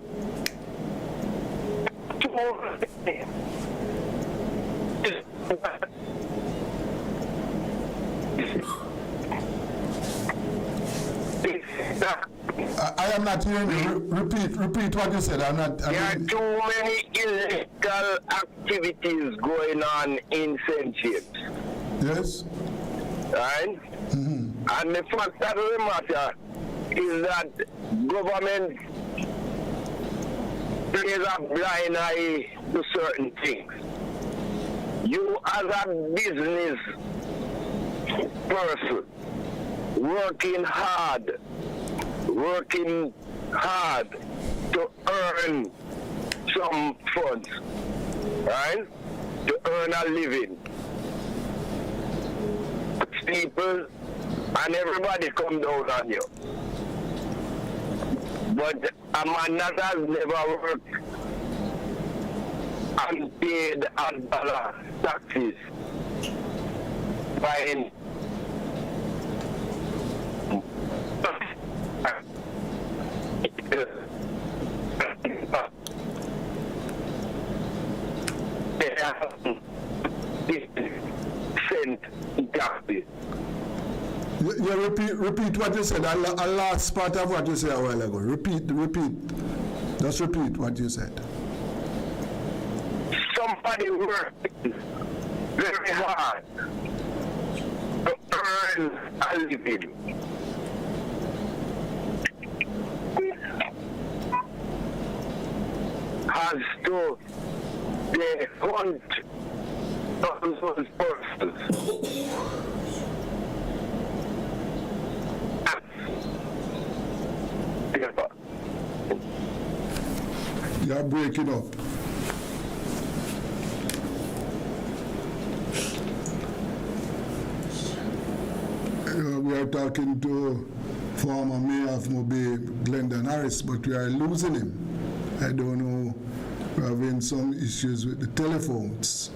I am not hearing you. Repeat what you said. There are too many illegal activities going on in St. James. Yes. Right? Mm-hmm. And the fact of the matter is that government plays a blind eye to certain things. You as a business person working hard to earn some funds, right? To earn a living. People and everybody come down on you. But a man that has never worked and paid $1 taxes by Repeat what you said. A last part of what you said a while ago. Repeat. Just repeat what you said. Somebody working very hard to earn a living. Has to hunt those persons. You're breaking up. We are talking to former mayor of Mobe, Glendon Harris, but we are losing him. I don't know, we're having some issues with the telephones.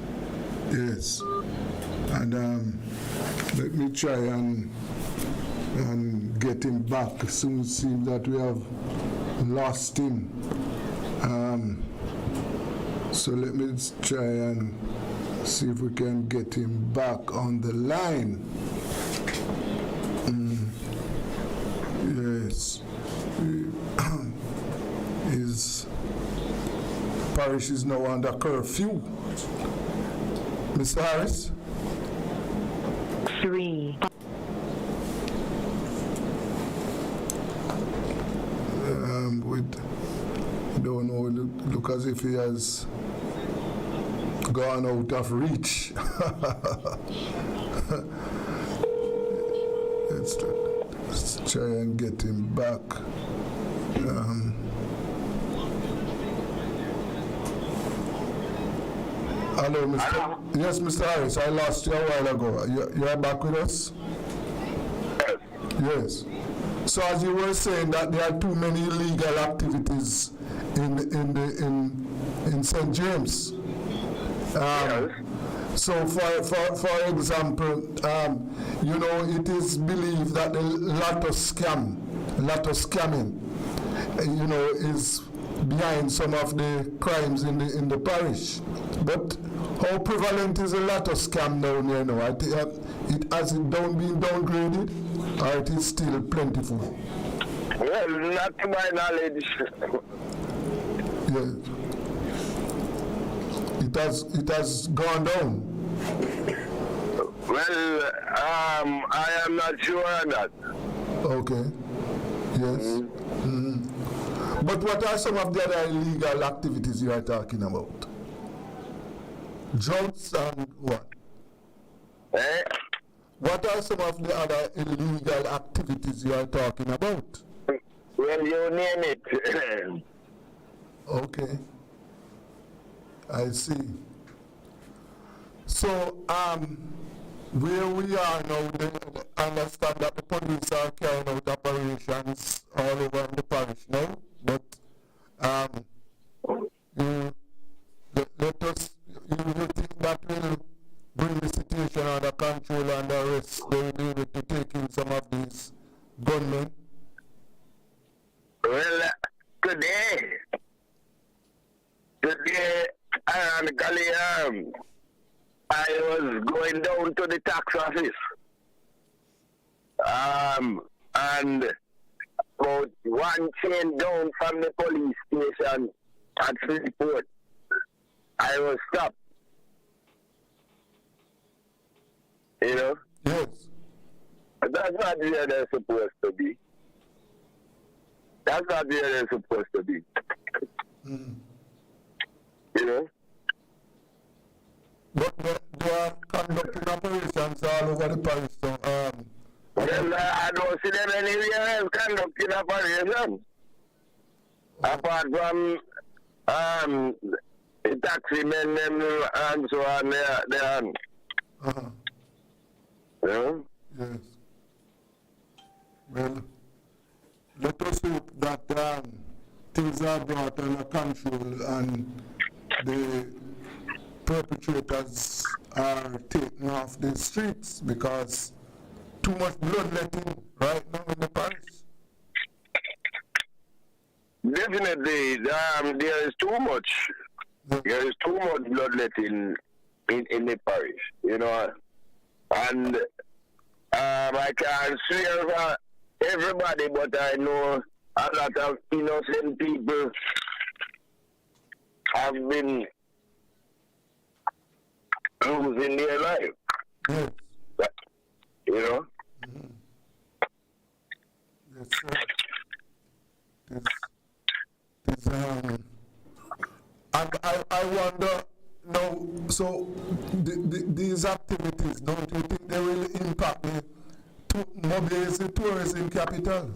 Yes. And let me try and get him back. It soon seems that we have lost him. So let me try and see if we can get him back on the line. Yes. His parish is now under curfew. Mr. Harris? 3. don't know. Look as if he has gone out of reach. let's try and get him back. Hello, Mr. Hello. Yes, Mr. Harris, I lost you a while ago. You are back with us? Yes. So as you were saying that there are too many illegal activities in St. James. Yes. So for example, you know, it is believed that a lot of scamming, you know, is behind some of the crimes in the parish. But how prevalent is a lot of scam down here now? Has it been downgraded, or it is still plentiful? Well, not to my knowledge. Yes. It has gone down. Well, I am not sure on that. Okay. Yes. But what are some of the other illegal activities you are talking about? Drugs and what? What are some of the other illegal activities you are talking about? Well, you name it. Okay. I see. So, where we are now, I understand that the police are carrying out operations all over the parish now, but you think that will bring the situation under control and arrest? They will be able to take in some of these gunmen? Well, today, ironically, I was going down to the tax office, and about one chain down from the police station at Freeport, I was stopped. You know? Yes. That's not where they're supposed to be. That's not where they're supposed to be. You know? But they are conducting operations all over the parish. So, well, I don't see them anywhere else conducting operations. Apart from the taxi men and so on, they're you know? Yes. Well, let us hope that things are brought under control and the perpetrators are taken off the streets, because too much bloodletting right now in the parish. Definitely, there is too much. There is too much bloodletting in the parish, you know. And I can't swear for everybody, but I know a lot of innocent people have been losing their life. Yes. You know? Yes, sir. And I wonder now, so these activities, don't you think they will impact the mobilizing tourism capital?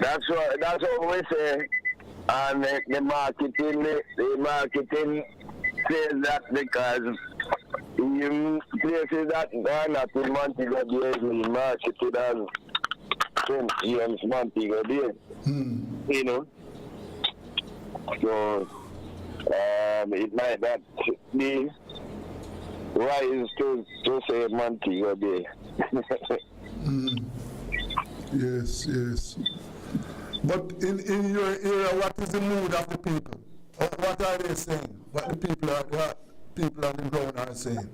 That's what we say. And the marketing says that because in places that are not in Montego Bay will marketed as St. James Montego Bay. You know? So it might not be wise to say Montego Bay. Yes, yes. But in your area, what is the mood of the people? What are they saying? What the people on the ground are saying?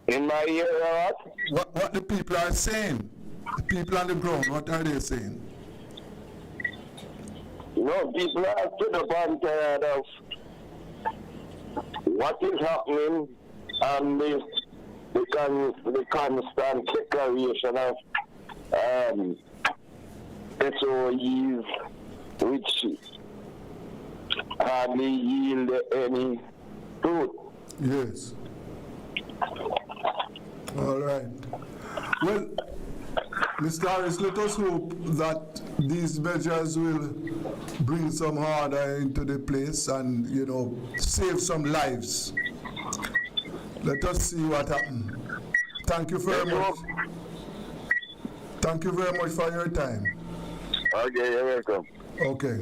In my area, what the people are saying? The people on the ground, what are they saying? No, people are stood up and tired of what is happening and the the constant declaration of SOEs, which hardly yield any fruit. Yes. All right. Well, Mr. Harris, let us hope that these measures will bring some order into the place and, you know, save some lives. Let us see what happens. Thank you very much. Thank you very much for your time. Okay, you're welcome. Okay.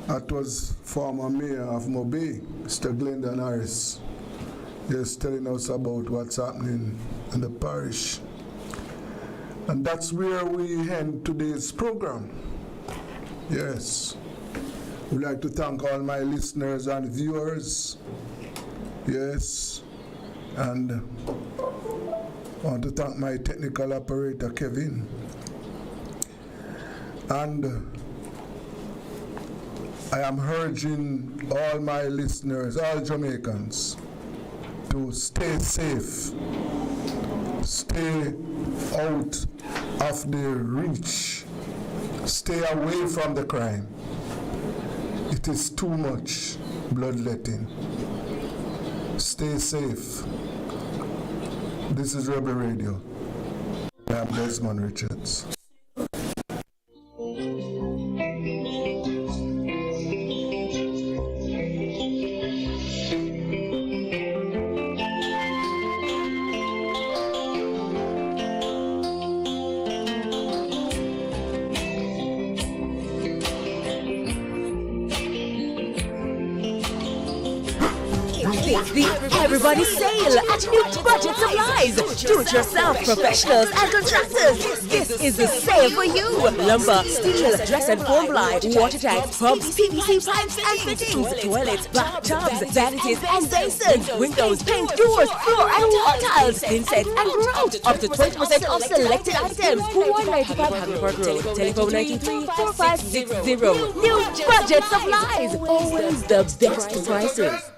That was former mayor of Mobay, Mr. Glendon Harris. He's telling us about what's happening in the parish. And that's where we end today's program. Yes. We'd like to thank all my listeners and viewers. Yes. And I want to thank my technical operator, Kevin. And I am urging all my listeners, all Jamaicans, to stay safe, stay out of the reach, stay away from the crime. It is too much bloodletting. Stay safe. This is Rebel Radio. I'm Desmond Richards. The Everybody Sale at New Budget Supplies. Do-it-yourself professionals and contractors. This is the sale for you. Lumber, steel, dress and foam ply, water tanks, pumps, PVC pipes and fittings, toilets, bathtubs, vanities and basins, windows, paint, doors, floor and wall tiles, insets and grout. Up to 20% off selected items. 195 Haverford Road. Telephone 93-4560. New Budget Supplies. Always the best prices.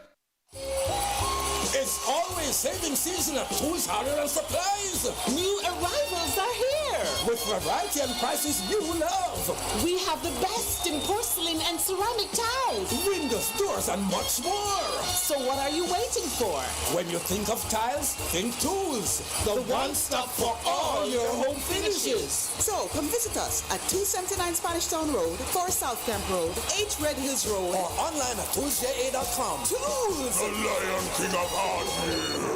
It's always saving season at Tools, Hardware and Supplies. New arrivals are here. With variety and prices you love. We have the best in porcelain and ceramic tiles, Windows, doors, and much more. So what are you waiting for? When you think of tiles, think Tools. The one-stop for all your home finishes. So come visit us at 279 Spanish Town Road, 4 South Camp Road, 8 Red Hills Road, or online at toolsja.com. Tools! The Lion King of Hardware.